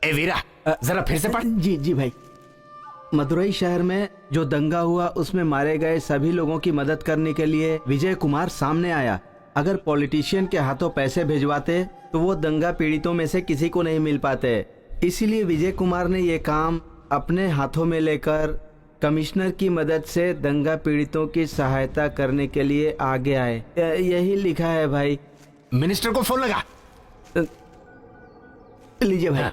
ए वीरा, जरा फिर से पढ़। जी जी भाई। मदुरई शहर में जो दंगा हुआ उसमें मारे गए सभी लोगों की मदद करने के लिए विजय कुमार सामने आया। अगर पॉलिटिशियन के हाथों पैसे भिजवाते तो वो दंगा पीड़ितों में से किसी को नहीं मिल पाते। इसीलिए विजय कुमार ने ये काम अपने हाथों में लेकर कमिश्नर की मदद से दंगा पीड़ितों की सहायता करने के लिए आगे आए। यही लिखा है भाई। मिनिस्टर को फोन लगा। लीजिए भाई।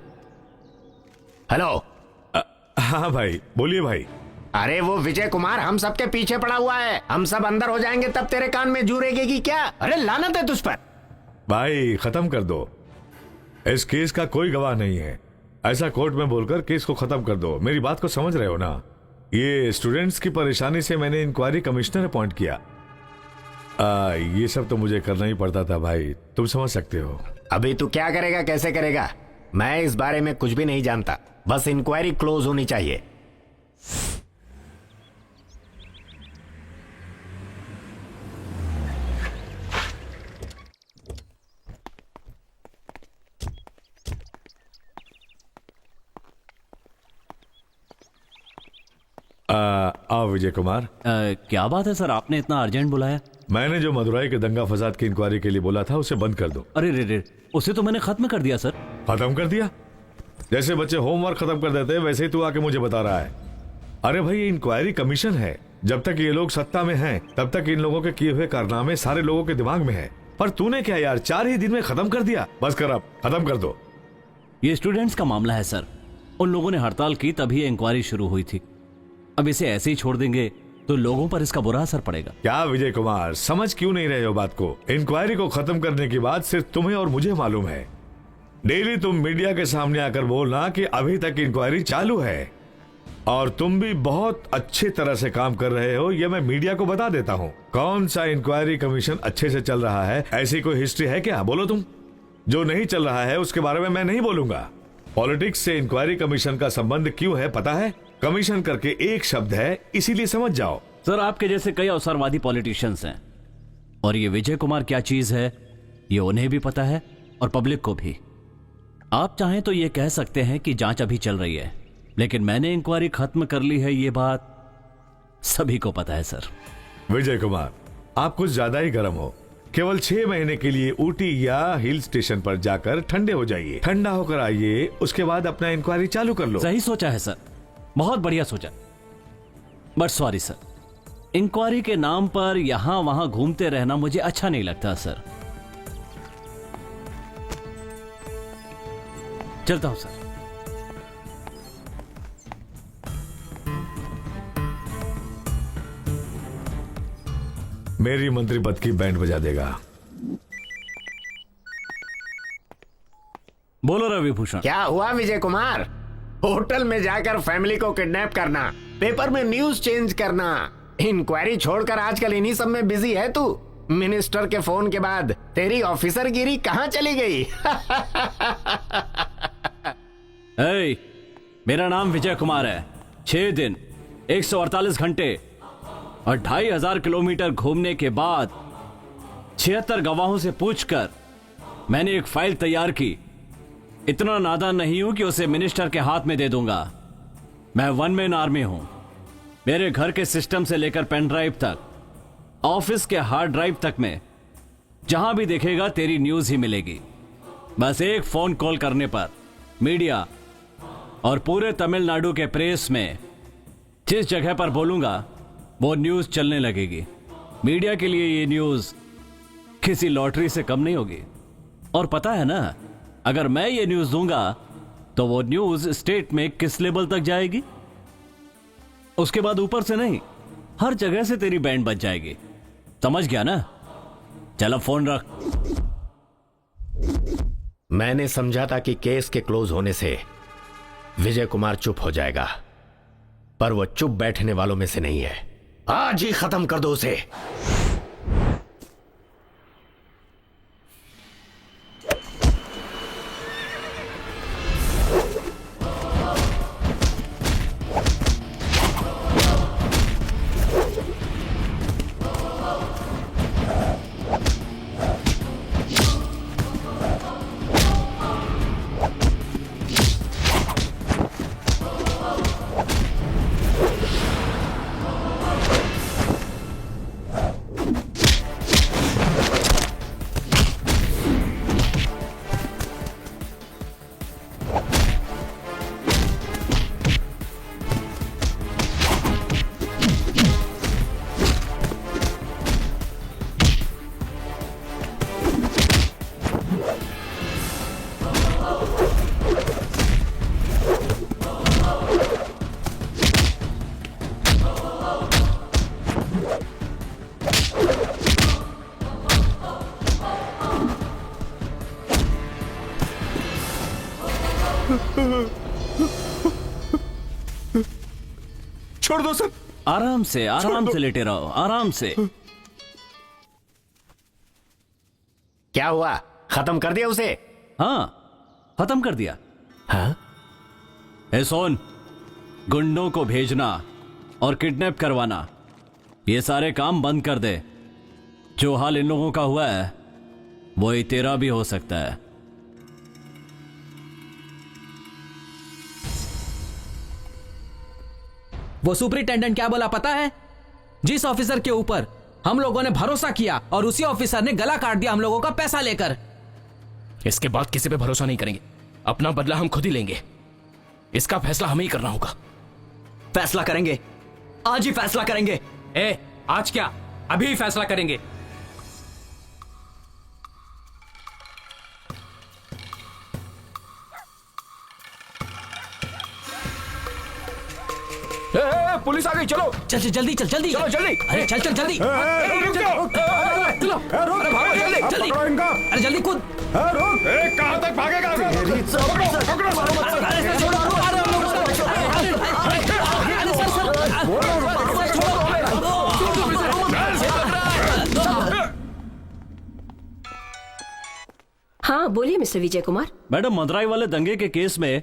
हेलो। हाँ भाई, बोलिए भाई। अरे वो विजय कुमार हम सबके पीछे पड़ा हुआ है, हम सब अंदर हो जाएंगे तब तेरे कान में जू रहेगी क्या? अरे लानत है तुझ पर। भाई खत्म कर दो, इस केस का कोई गवाह नहीं है, ऐसा कोर्ट में बोलकर केस को खत्म कर दो। मेरी बात को समझ रहे हो ना? ये स्टूडेंट्स की परेशानी से मैंने इंक्वायरी कमिश्नर अपॉइंट किया। ये सब तो मुझे करना ही पड़ता था भाई, तुम समझ सकते हो। अभी तू क्या करेगा, कैसे करेगा? मैं इस बारे में कुछ भी नहीं जानता, बस इंक्वायरी क्लोज होनी चाहिए। आओ विजय कुमार। क्या बात है सर, आपने इतना अर्जेंट बुलाया? मैंने जो मदुराई के दंगा फसाद की इंक्वायरी के लिए बोला था उसे बंद कर दो। अरे रे, उसे तो मैंने खत्म कर दिया सर। खत्म कर दिया? जैसे बच्चे होमवर्क खत्म कर देते हैं वैसे ही तू आके मुझे बता रहा है। अरे भाई, ये इंक्वायरी कमीशन है। जब तक ये लोग सत्ता में हैं तब तक इन लोगों के किए हुए कारनामे सारे लोगों के दिमाग में है। पर तूने क्या यार, 4 ही दिन में खत्म कर दिया। बस कर, अब खत्म कर दो। ये स्टूडेंट्स का मामला है सर। उन लोगों ने हड़ताल की तभी ये इंक्वायरी शुरू हुई थी। अब इसे ऐसे ही छोड़ देंगे तो लोगों पर इसका बुरा असर पड़ेगा। क्या विजय कुमार, समझ क्यों नहीं रहे हो बात को? इंक्वायरी को खत्म करने की बात सिर्फ तुम्हें और मुझे मालूम है। डेली तुम मीडिया के सामने आकर बोलना कि अभी तक इंक्वायरी चालू है, और तुम भी बहुत अच्छे तरह से काम कर रहे हो, ये मैं मीडिया को बता देता हूँ। कौन सा इंक्वायरी कमीशन अच्छे से चल रहा है, ऐसी कोई हिस्ट्री है क्या? बोलो तुम। जो नहीं चल रहा है उसके बारे में मैं नहीं बोलूंगा। पॉलिटिक्स से इंक्वायरी कमीशन का संबंध क्यों है पता है? कमीशन करके एक शब्द है, इसीलिए समझ जाओ। सर, आपके जैसे कई अवसरवादी पॉलिटिशियंस हैं, और ये विजय कुमार क्या चीज है ये उन्हें भी पता है और पब्लिक को भी। आप चाहें तो ये कह सकते हैं कि जांच अभी चल रही है, लेकिन मैंने इंक्वायरी खत्म कर ली है, ये बात सभी को पता है सर। विजय कुमार, आप कुछ ज्यादा ही गर्म हो। केवल 6 महीने के लिए ऊटी या हिल स्टेशन पर जाकर ठंडे हो जाइए, ठंडा होकर आइए, उसके बाद अपना इंक्वायरी चालू कर लो। सही सोचा है सर, बहुत बढ़िया सोचा। बट सॉरी सर, इंक्वायरी के नाम पर यहां वहां घूमते रहना मुझे अच्छा नहीं लगता सर। चलता हूं सर। मेरी मंत्री पद की बैंड बजा देगा। बोलो रवि भूषण। क्या हुआ विजय कुमार? होटल में जाकर फैमिली को किडनैप करना, पेपर में न्यूज चेंज करना, इंक्वायरी छोड़कर आजकल इन्हीं सब में बिजी है तू। मिनिस्टर के फोन के बाद तेरी ऑफिसरगिरी कहां चली गई? ए, मेरा नाम विजय कुमार है। 6 दिन 148 घंटे और 2500 किलोमीटर घूमने के बाद 76 गवाहों से पूछकर मैंने एक फाइल तैयार की। इतना नादान नहीं हूं कि उसे मिनिस्टर के हाथ में दे दूंगा। मैं 1 मैन आर्मी हूं। मेरे घर के सिस्टम से लेकर पेन ड्राइव तक, ऑफिस के हार्ड ड्राइव तक में जहां भी देखेगा तेरी न्यूज ही मिलेगी। बस एक फोन कॉल करने पर मीडिया और पूरे तमिलनाडु के प्रेस में जिस जगह पर बोलूंगा वो न्यूज चलने लगेगी। मीडिया के लिए ये न्यूज किसी लॉटरी से कम नहीं होगी। और पता है ना, अगर मैं ये न्यूज दूंगा तो वो न्यूज स्टेट में किस लेवल तक जाएगी? उसके बाद ऊपर से नहीं, हर जगह से तेरी बैंड बज जाएगी। समझ गया ना? चलो फोन रख। मैंने समझा था कि केस के क्लोज होने से विजय कुमार चुप हो जाएगा, पर वो चुप बैठने वालों में से नहीं है। आज ही खत्म कर दो उसे। छोड़ दो सर। आराम से लेटे रहो, आराम से। क्या हुआ? खत्म कर दिया उसे? हाँ, खत्म कर दिया। हाँ? ए सोन, गुंडों को भेजना और किडनैप करवाना, ये सारे काम बंद कर दे। जो हाल इन लोगों का हुआ है वही तेरा भी हो सकता है। वो सुपरिटेंडेंट क्या बोला पता है? जिस ऑफिसर के ऊपर हम लोगों ने भरोसा किया और उसी ऑफिसर ने गला काट दिया हम लोगों का पैसा लेकर। इसके बाद किसी पे भरोसा नहीं करेंगे। अपना बदला हम खुद ही लेंगे। इसका फैसला हमें ही करना होगा। फैसला करेंगे, आज ही फैसला करेंगे। आज क्या, अभी ही फैसला करेंगे। पुलिस आ गई, चलो चल जल्दी, चल जल्दी, चलो जल्दी। अरे चल जल्दी, चलो भागो जल्दी। अरे जल्दी कूद। कहां तक भागेगा? हाँ बोलिए मिस्टर विजय कुमार। मैडम, मदुराई वाले दंगे के केस में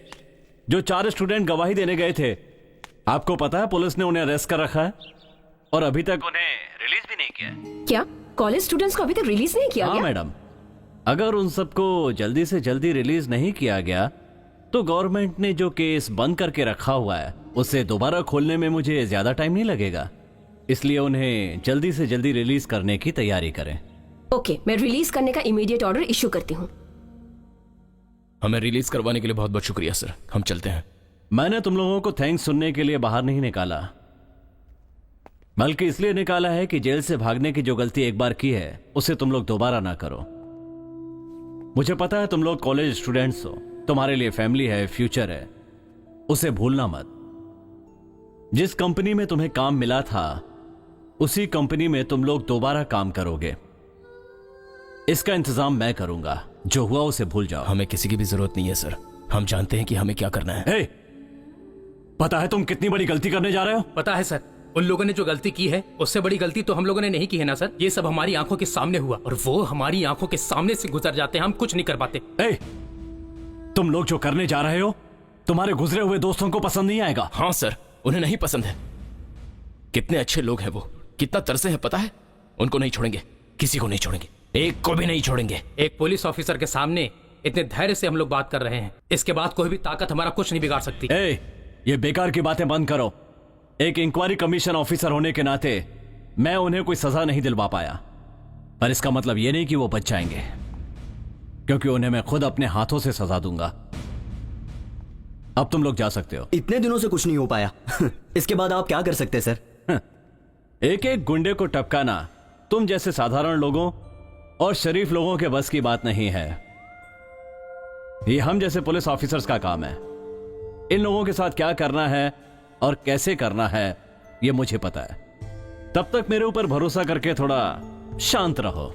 जो 4 स्टूडेंट गवाही देने गए थे, आपको पता है पुलिस ने उन्हें अरेस्ट कर रखा है और अभी तक उन्हें रिलीज भी नहीं किया है। क्या कॉलेज स्टूडेंट्स को अभी तक रिलीज नहीं किया हाँ गया? मैडम, अगर उन सबको जल्दी से जल्दी रिलीज नहीं किया गया तो गवर्नमेंट ने जो केस बंद करके रखा हुआ है उसे दोबारा खोलने में मुझे ज्यादा टाइम नहीं लगेगा, इसलिए उन्हें जल्दी से जल्दी रिलीज करने की तैयारी करें। ओके, मैं रिलीज करने का इमीडिएट ऑर्डर इशू करती हूँ। हमें रिलीज करवाने के लिए बहुत बहुत शुक्रिया सर, हम चलते हैं। मैंने तुम लोगों को थैंक्स सुनने के लिए बाहर नहीं निकाला, बल्कि इसलिए निकाला है कि जेल से भागने की जो गलती एक बार की है उसे तुम लोग दोबारा ना करो। मुझे पता है तुम लोग कॉलेज स्टूडेंट्स हो, तुम्हारे लिए फैमिली है, फ्यूचर है, उसे भूलना मत। जिस कंपनी में तुम्हें काम मिला था उसी कंपनी में तुम लोग दोबारा काम करोगे। इसका इंतजाम मैं करूंगा, जो हुआ उसे भूल जाओ। हमें किसी की भी जरूरत नहीं है सर, हम जानते हैं कि हमें क्या करना है। hey, पता है तुम कितनी बड़ी गलती करने जा रहे हो? पता है सर, उन लोगों ने जो गलती की है उससे बड़ी गलती तो हम लोगों ने नहीं की है ना सर। ये सब हमारी आंखों के सामने हुआ और वो हमारी आंखों के सामने से गुजर जाते हैं, हम कुछ नहीं कर पाते। तुम लोग जो करने जा रहे हो तुम्हारे गुजरे हुए दोस्तों को पसंद नहीं आएगा। हाँ सर, उन्हें नहीं पसंद है। कितने अच्छे लोग हैं वो, कितना तरसे हैं पता है। उनको नहीं छोड़ेंगे, किसी को नहीं छोड़ेंगे, एक को भी नहीं छोड़ेंगे। एक पुलिस ऑफिसर के सामने इतने धैर्य से हम लोग बात कर रहे हैं, इसके बाद कोई भी ताकत हमारा कुछ नहीं बिगाड़ सकती। ये बेकार की बातें बंद करो। एक इंक्वायरी कमीशन ऑफिसर होने के नाते मैं उन्हें कोई सजा नहीं दिलवा पाया, पर इसका मतलब यह नहीं कि वो बच जाएंगे, क्योंकि उन्हें मैं खुद अपने हाथों से सजा दूंगा। अब तुम लोग जा सकते हो। इतने दिनों से कुछ नहीं हो पाया इसके बाद आप क्या कर सकते हैं सर? एक एक गुंडे को टपकाना तुम जैसे साधारण लोगों और शरीफ लोगों के बस की बात नहीं है। ये हम जैसे पुलिस ऑफिसर्स का काम है। इन लोगों के साथ क्या करना है और कैसे करना है ये मुझे पता है। तब तक मेरे ऊपर भरोसा करके थोड़ा शांत रहो।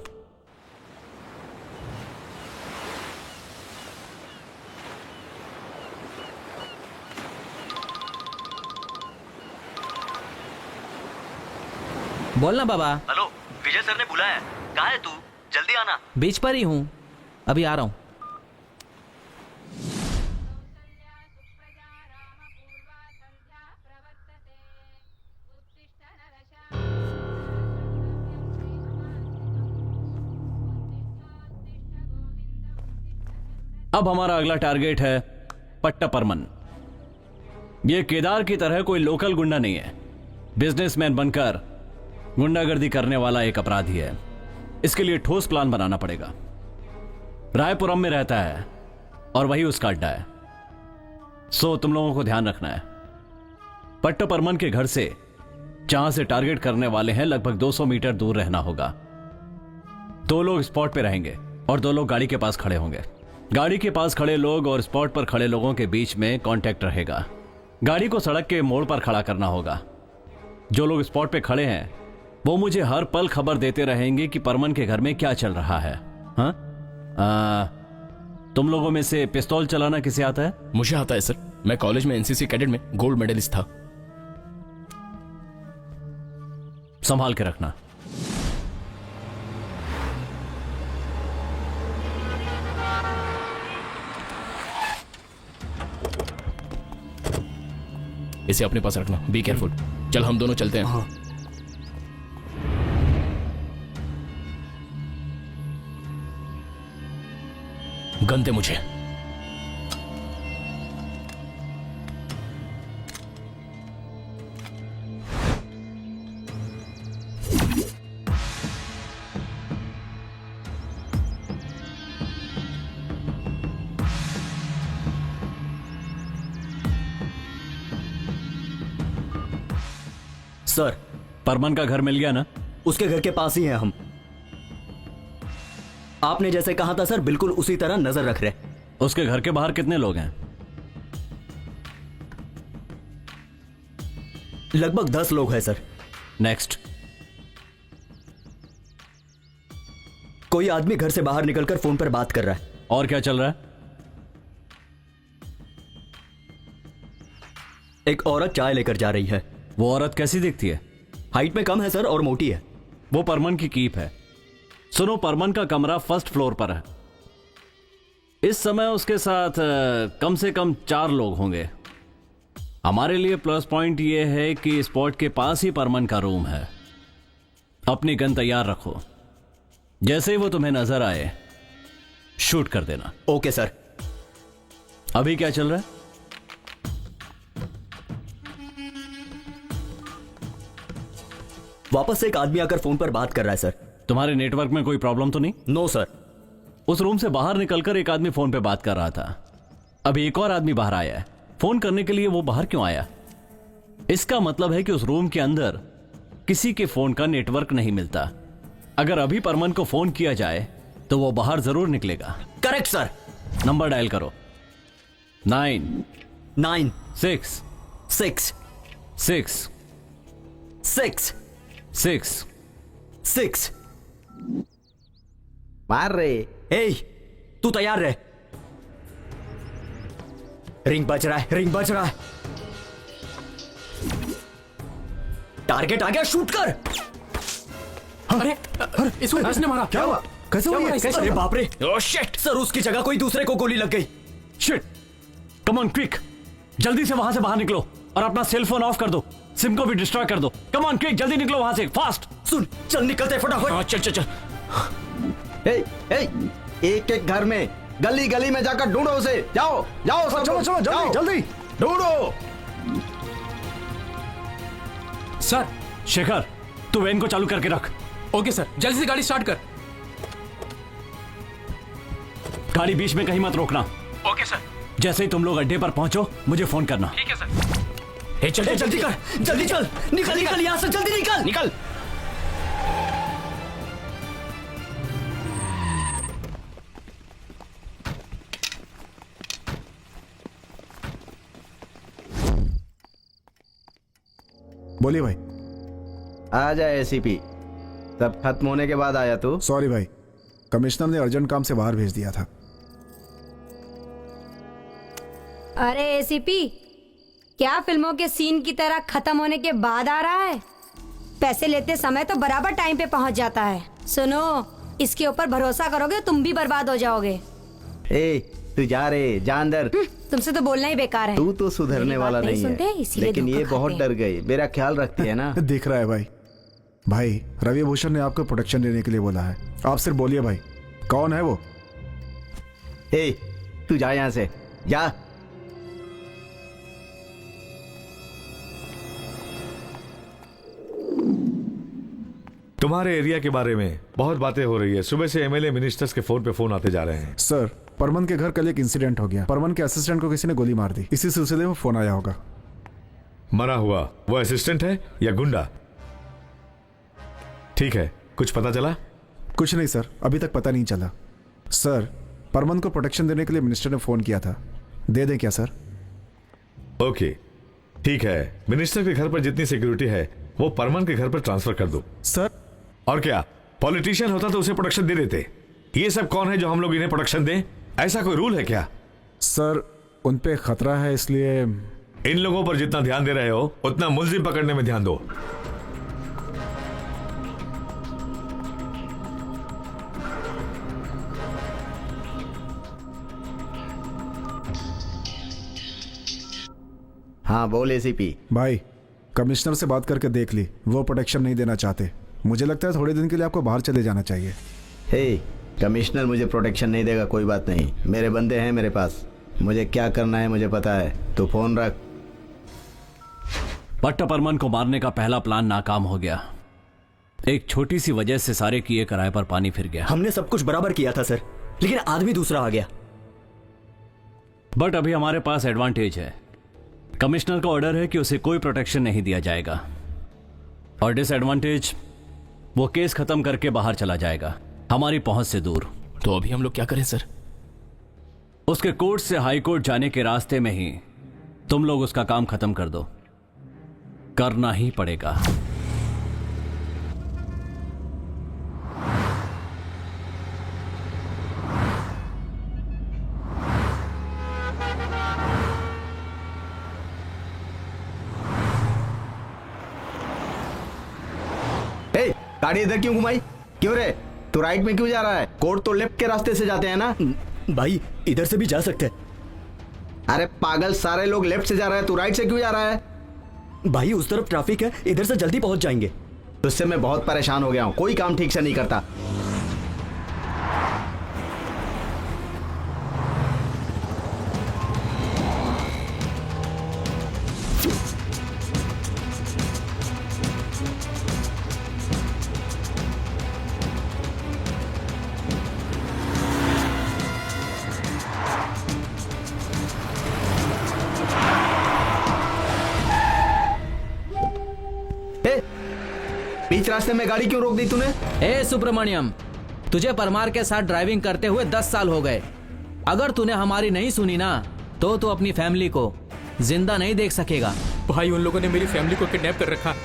बोलना बाबा। हेलो, विजय सर ने बुलाया है। कहाँ है तू? जल्दी आना। बीच पर ही हूँ, अभी आ रहा हूँ। अब हमारा अगला टारगेट है पट्टापरमन। यह केदार की तरह कोई लोकल गुंडा नहीं है, बिजनेसमैन बनकर गुंडागर्दी करने वाला एक अपराधी है। इसके लिए ठोस प्लान बनाना पड़ेगा। रायपुरम में रहता है और वही उसका अड्डा है। सो तुम लोगों को ध्यान रखना है। पट्टापरमन के घर से जहां से टारगेट करने वाले हैं लगभग 200 मीटर दूर रहना होगा। 2 लोग स्पॉट पे रहेंगे और 2 लोग गाड़ी के पास खड़े होंगे। गाड़ी के पास खड़े लोग और स्पॉट पर खड़े लोगों के बीच में कांटेक्ट रहेगा। गाड़ी को सड़क के मोड़ पर खड़ा करना होगा। जो लोग स्पॉट पे खड़े हैं वो मुझे हर पल खबर देते रहेंगे कि परमन के घर में क्या चल रहा है। हाँ? तुम लोगों में से पिस्तौल चलाना किसे आता है? मुझे आता है सर, मैं कॉलेज में एनसीसी कैडेट में गोल्ड मेडलिस्ट था। संभाल के रखना। इसे अपने पास रखना, बी केयरफुल। चल हम दोनों चलते हैं। हाँ। गन दे मुझे। सर, परमन का घर मिल गया ना? उसके घर के पास ही हैं हम। आपने जैसे कहा था सर, बिल्कुल उसी तरह नजर रख रहे। उसके घर के बाहर कितने लोग हैं? लगभग 10 लोग हैं सर। नेक्स्ट। कोई आदमी घर से बाहर निकलकर फोन पर बात कर रहा है। और क्या चल रहा है? एक औरत चाय लेकर जा रही है। वो औरत कैसी दिखती है? हाइट में कम है सर और मोटी है। वो परमन की कीप है। सुनो, परमन का कमरा फर्स्ट फ्लोर पर है। इस समय उसके साथ कम से कम 4 लोग होंगे। हमारे लिए प्लस पॉइंट यह है कि स्पॉट के पास ही परमन का रूम है। अपनी गन तैयार रखो, जैसे ही वो तुम्हें नजर आए शूट कर देना। Okay sir. अभी क्या चल रहा है? वापस एक आदमी आकर फोन पर बात कर रहा है सर। तुम्हारे नेटवर्क में कोई प्रॉब्लम तो नहीं? No sir. उस रूम से बाहर निकलकर एक आदमी फोन पे बात कर रहा था। अभी एक और आदमी बाहर आया है। फोन करने के लिए वो बाहर क्यों आया? इसका मतलब है कि उस रूम के अंदर किसी के फोन का नेटवर्क नहीं मिलता। अगर अभी परमन को फोन किया जाए तो वो बाहर जरूर निकलेगा। Correct sir. नंबर डायल करो। 9 9 6 6 6 6 6 6। मार रे। ए, तू तैयार रहे। रिंग बज रहा है, रिंग बज रहा है। टारगेट आ गया, शूट कर। अरे इसको किसने मारा? क्या हुआ? कैसे हुआ? अरे बाप रे। ओह शिट सर, उसकी जगह कोई दूसरे को गोली लग गई। शिट। कम ऑन क्विक, जल्दी से वहां से बाहर निकलो और अपना सेल फोन ऑफ कर दो। सिम को भी डिस्ट्रॉय कर दो। कम ऑन क्विक, जल्दी निकलो वहां से, फास्ट। सुन, चल निकलते फटाफट। हाँ, चल चल चल। एक एक घर में, गली गली में जाकर ढूंढो उसे। जाओ जाओ सब चलो चलो जल्दी जल्दी ढूंढो। सर। शेखर, तू वैन को चालू करके रख। ओके सर, जल्दी से गाड़ी स्टार्ट कर। गाड़ी बीच में कहीं मत रोकना। Okay sir. जैसे ही तुम लोग अड्डे पर पहुंचो मुझे फोन करना। ठीक है सर। चल जल्दी कर, जल्दी चल। निकल निकल यहां से, जल्दी निकल निकल। बोलिए भाई। आ जाए एसीपी। सब खत्म होने के बाद आया तू। सॉरी भाई, कमिश्नर ने अर्जेंट काम से बाहर भेज दिया था। अरे एसीपी, क्या फिल्मों के सीन की तरह खत्म होने के बाद आ रहा है? पैसे लेते समय तो बराबर टाइम पे पहुंच जाता है। सुनो, इसके ऊपर भरोसा करोगे तुम भी बर्बाद हो जाओगे। ए, तू जा रे, जा अंदर। तुमसे तो बोलना ही बेकार है। तू तो सुधरने वाला नहीं सुनते, है, इसीलिए लेकिन ये धोखा बहुत खाते डर गई। मेरा ख्याल रखती है ना। दिख रहा है भाई। भाई, रवि भूषण ने आपको प्रोटेक्शन देने के लिए बोला है। आप सिर्फ बोलिए भाई, कौन है वो? ए, तू जा यहां से, जा। तुम्हारे एरिया के बारे में बहुत बातें हो रही है। सुबह से एमएलए मिनिस्टर्स के फोन पे फोन आते जा रहे हैं। सर, परमन के घर कल एक इंसिडेंट हो गया। परमन के असिस्टेंट को किसी ने गोली मार दी। इसी सिलसिले में फोन आया होगा। मरा हुआ वो असिस्टेंट है या गुंडा? ठीक है, कुछ पता चला? कुछ नहीं सर, अभी तक पता नहीं चला। सर, परमन को प्रोटेक्शन देने के लिए मिनिस्टर ने फोन किया था। दे दें क्या सर? ओके, ठीक है। मिनिस्टर के घर पर जितनी सिक्योरिटी है वो परमन के घर पर ट्रांसफर कर दो। सर, और क्या, पॉलिटिशियन होता तो उसे प्रोटेक्शन दे देते। ये सब कौन है जो हम लोग इन्हें प्रोटेक्शन दें? ऐसा कोई रूल है क्या? सर, उन पे खतरा है, इसलिए। इन लोगों पर जितना ध्यान दे रहे हो उतना मुलजिम पकड़ने में ध्यान दो। हाँ बोल एसीपी। भाई कमिश्नर से बात करके देख ली, वो प्रोटेक्शन नहीं देना चाहते। मुझे लगता है थोड़े दिन के लिए आपको बाहर चले जाना चाहिए। हे, कमिश्नर मुझे प्रोटेक्शन नहीं देगा, कोई बात नहीं, मेरे बंदे हैं मेरे पास, मुझे क्या करना है मुझे पता है, तू फोन रख। पट्टा परमन को मारने का पहला प्लान नाकाम हो गया। एक छोटी सी वजह से सारे किए कराए पर पानी फिर गया। हमने सब कुछ बराबर किया था सर, लेकिन आदमी दूसरा आ गया। बट अभी हमारे पास एडवांटेज है। कमिश्नर का ऑर्डर है कि उसे कोई प्रोटेक्शन नहीं दिया जाएगा, और डिसएडवांटेज, वो केस खत्म करके बाहर चला जाएगा, हमारी पहुंच से दूर। तो अभी हम लोग क्या करें सर? उसके कोर्ट से हाई कोर्ट जाने के रास्ते में ही तुम लोग उसका काम खत्म कर दो। करना ही पड़ेगा। गाड़ी इधर क्यों घुमाई? क्यों रे, तू राइट में क्यों जा रहा है? कोर्ट तो लेफ्ट के रास्ते से जाते हैं ना। भाई इधर से भी जा सकते हैं। अरे पागल, सारे लोग लेफ्ट से जा रहे हैं, तू राइट से क्यों जा रहा है? भाई उस तरफ ट्रैफिक है, इधर से जल्दी पहुंच जाएंगे। तुझसे मैं बहुत परेशान हो गया हूं, कोई काम ठीक से नहीं करता। बीच रास्ते में गाड़ी क्यों रोक दी तूने? ए सुब्रमण्यम, तुझे परमार के साथ ड्राइविंग करते हुए 10 साल हो गए। अगर तूने हमारी नहीं सुनी ना, तो तू अपनी फैमिली को जिंदा नहीं देख सकेगा। भाई उन लोगों ने मेरी फैमिली को किडनैप कर रखा।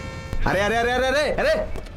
अरे अरे अरे अरे अरे अरे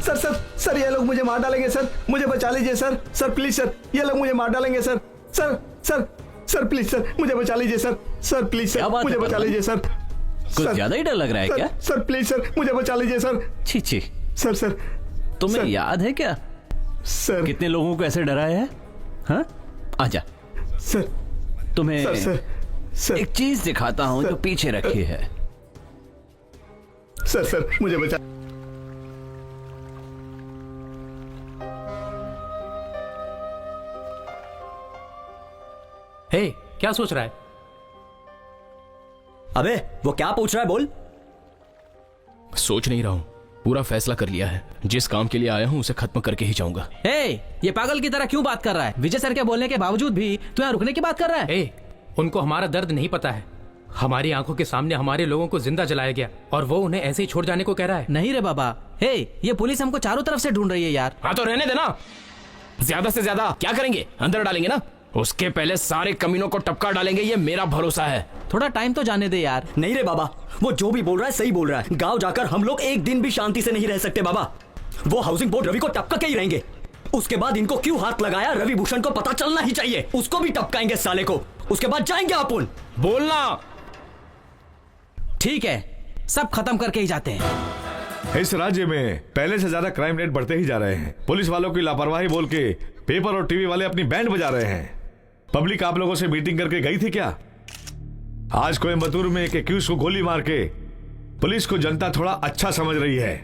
सर सर सर ये लोग मुझे मार डालेंगे सर, मुझे बचा लीजिए सर, सर प्लीज सर, ये लोग मुझे मार डालेंगे sir, sir sir sir please sir, मुझे बचा लीजिए सर, सर प्लीज सर, मुझे बचा लीजिए सर। कुछ ज्यादा ही डर लग रहा है क्या? सर प्लीज सर, मुझे बचा लीजिए सर। छी छी। सर सर तुम्हें याद है क्या सर कितने लोगों को ऐसे डराया है? हाँ आजा सर, तुम्हें सर सर सर एक चीज दिखाता हूं जो पीछे रखी है। सर सर मुझे बचा। हे, क्या सोच रहा है? अबे वो क्या पूछ रहा है, बोल। सोच नहीं रहा हूं, पूरा फैसला कर लिया है। जिस काम के लिए आया हूं उसे खत्म करके ही जाऊंगा। हे, ये पागल की तरह क्यों बात कर रहा है? विजय सर के बोलने के बावजूद भी तू यहाँ रुकने की बात कर रहा है? हे, उनको हमारा दर्द नहीं पता है। हमारी आंखों के सामने हमारे लोगों को जिंदा जलाया गया और वो उन्हें ऐसे ही छोड़ जाने को कह रहा है। नहीं रे बाबा, हे, ये पुलिस हमको चारों तरफ से ढूंढ रही है यार। हाँ तो रहने देना, ज्यादा से ज्यादा क्या करेंगे, अंदर डालेंगे ना। उसके पहले सारे कमीनों को टपका डालेंगे, ये मेरा भरोसा है। थोड़ा टाइम तो जाने दे यार। नहीं रे बाबा, वो जो भी बोल रहा है सही बोल रहा है। गांव जाकर हम लोग एक दिन भी शांति से नहीं रह सकते बाबा। वो हाउसिंग बोर्ड रवि को टपका के ही रहेंगे। उसके बाद इनको क्यों हाथ लगाया, रवि भूषण को पता चलना ही चाहिए। उसको भी टपकाएंगे साले को, उसके बाद जाएंगे अपन। बोलना ठीक है, सब खत्म करके ही जाते हैं। इस राज्य में पहले से ज्यादा क्राइम रेट बढ़ते ही जा रहे हैं। पुलिस वालों की लापरवाही बोल के पेपर और टीवी वाले अपनी बैंड बजा रहे हैं। पब्लिक आप लोगों से मीटिंग करके गई थी क्या? आज कोयम्बतूर में एक एक्यूज को गोली मार के पुलिस को जनता थोड़ा अच्छा समझ रही है।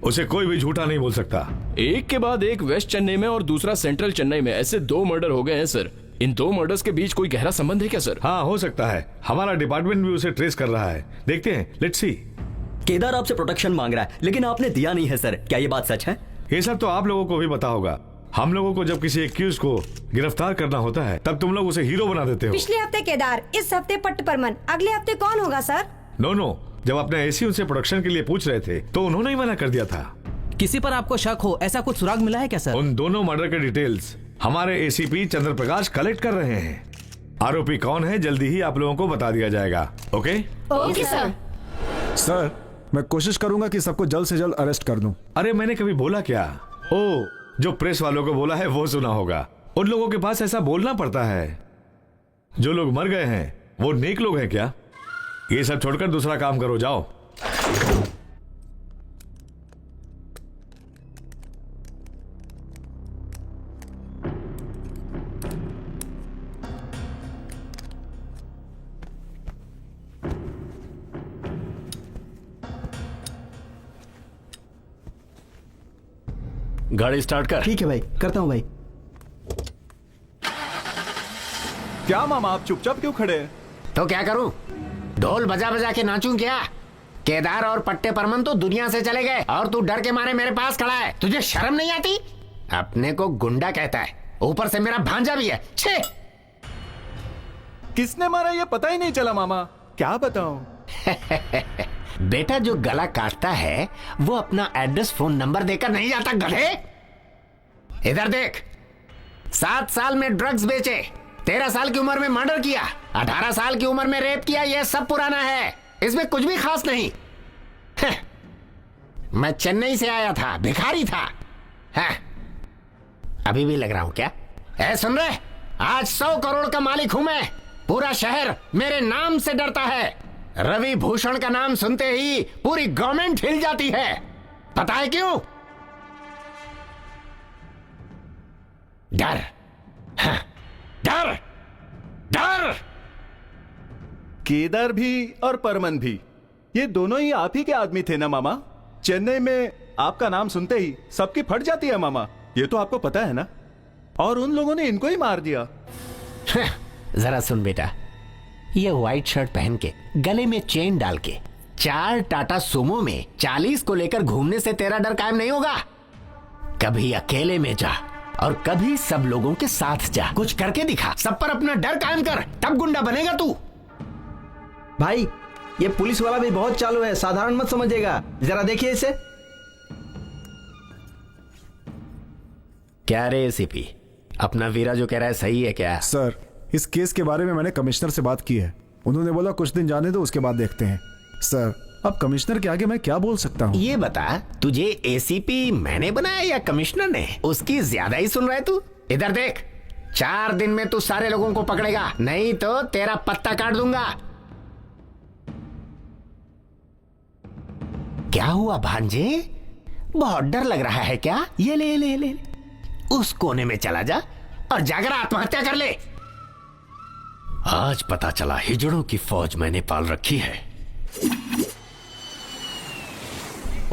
उसे कोई भी झूठा नहीं बोल सकता। एक के बाद एक वेस्ट चेन्नई में और दूसरा सेंट्रल चेन्नई में ऐसे 2 मर्डर हो गए हैं सर। इन 2 मर्डर्स के बीच कोई गहरा संबंध है क्या सर? हाँ हो सकता है, हमारा डिपार्टमेंट भी उसे ट्रेस कर रहा है। देखते हैं, लेट्स सी। केदार आपसे प्रोटेक्शन मांग रहा है, लेकिन आपने दिया नहीं है सर, क्या ये बात सच है? ये सब तो आप लोगों को भी पता होगा। हम लोगों को जब किसी एक्यूज को गिरफ्तार करना होता है तब तुम लोग उसे हीरो बना देते हो। पिछले हफ्ते केदार, इस हफ्ते पट्ट परमन, अगले हफ्ते कौन होगा सर? नो, जब अपने एसी उनसे प्रोडक्शन के लिए पूछ रहे थे तो उन्होंने ही मना कर दिया था। किसी पर आपको शक हो, ऐसा कुछ सुराग मिला है क्या सर? उन दोनों मर्डर के डिटेल्स हमारे एसीपी चंद्र प्रकाश कलेक्ट कर रहे हैं। आरोपी कौन है जल्दी ही आप लोगों को बता दिया जाएगा। Okay sir. सर मैं कोशिश करूंगा कि सबको जल्द से जल्द अरेस्ट कर दूं। अरे मैंने कभी बोला क्या? ओ, जो प्रेस वालों को बोला है वो सुना होगा। उन लोगों के पास ऐसा बोलना पड़ता है। जो लोग मर गए हैं वो नेक लोग हैं क्या? ये सब छोड़कर दूसरा काम करो, जाओ। गाड़ी स्टार्ट कर। ठीक है भाई, करता हूँ भाई। क्या मामा आप चुपचाप क्यों खड़े हैं? तो क्या करूं? ढोल बजा बजा के नाचूं क्या? केदार और पट्टे परमन तो दुनिया से चले गए और तू डर के मारे मेरे पास खड़ा है। तुझे शर्म नहीं आती? अपने को गुंडा कहता है, ऊपर से मेरा भांजा भी है। छे! किसने मारा ये पता ही नहीं चला मामा, क्या बताऊं? बेटा जो गला काटता है वो अपना एड्रेस फोन नंबर देकर नहीं जाता गधे। इधर देख, 7 साल में ड्रग्स बेचे, 13 साल की उम्र में मर्डर किया, 18 साल की उम्र में रेप किया, ये सब पुराना है, इसमें कुछ भी खास नहीं। मैं चेन्नई से आया था, भिखारी था। अभी भी लग रहा हूं क्या? सुन रहे, आज 100 करोड़ का मालिक हूं मैं। पूरा शहर मेरे नाम से डरता है। रवि भूषण का नाम सुनते ही पूरी गवर्नमेंट हिल जाती है। पता है क्यों? डर, डर, डर। केदार भी और परमन भी, ये दोनों ही आप ही के आदमी थे ना मामा? चेन्नई में आपका नाम सुनते ही सबकी फट जाती है मामा, ये तो आपको पता है ना? और उन लोगों ने इनको ही मार दिया। जरा सुन बेटा, ये व्हाइट शर्ट पहन के, गले में चेन डाल के, 4 टाटा सुमो में 40 को लेकर घूमने से तेरा डर कायम नहीं होगा। कभी अकेले में जा और कभी सब लोगों के साथ जा। कुछ करके दिखा, सब पर अपना डर कायम कर, तब गुंडा बनेगा तू। भाई ये पुलिस वाला भी बहुत चालू है, साधारण मत समझिएगा, जरा देखिए इसे। क्या रे एसीपी, अपना वीरा जो कह रहा है सही है क्या? सर इस केस के बारे में मैंने कमिश्नर से बात की है, उन्होंने बोला कुछ दिन जाने दो, उसके बाद देखते हैं। सर अब कमिश्नर के आगे मैं क्या बोल सकता हूँ? ये बता, तुझे एसीपी मैंने बनाया या कमिश्नर ने? उसकी ज्यादा ही सुन रहा है तू। इधर देख, 4 दिन में तू सारे लोगों को पकड़ेगा, नहीं तो तेरा पत्ता काट दूंगा। क्या हुआ भांजे, बहुत डर लग रहा है क्या? ये ले ले ले, उस कोने में चला जा और जाकर आत्महत्या कर ले। आज पता चला हिजड़ों की फौज मैंने पाल रखी है।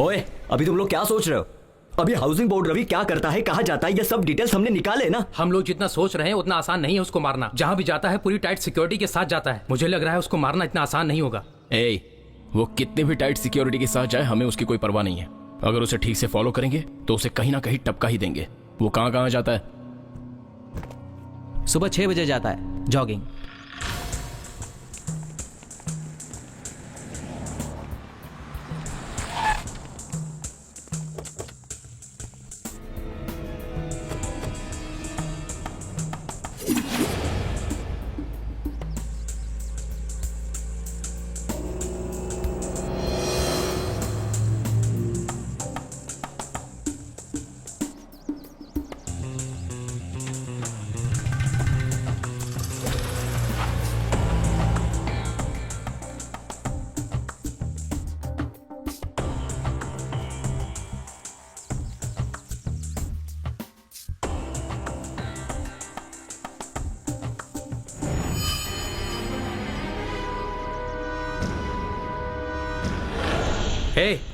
ओए, अभी तुम लोग क्या सोच रहे हो? अभी हाउसिंग बोर्ड रवि क्या करता है, कहाँ जाता है, ये सब डिटेल्स हमने निकाले ना। हम लोग जितना सोच रहे हैं उतना आसान नहीं है उसको मारना। जहाँ भी जाता है पूरी टाइट सिक्योरिटी के साथ जाता है। मुझे लग रहा है उसको मारना इतना आसान नहीं होगा। वो कितने भी टाइट सिक्योरिटी के साथ जाए, हमें उसकी कोई परवाह नहीं है। अगर उसे ठीक से फॉलो करेंगे तो उसे कहीं ना कहीं टपका ही देंगे। वो कहाँ कहाँ जाता है? सुबह 6 बजे जाता है जॉगिंग।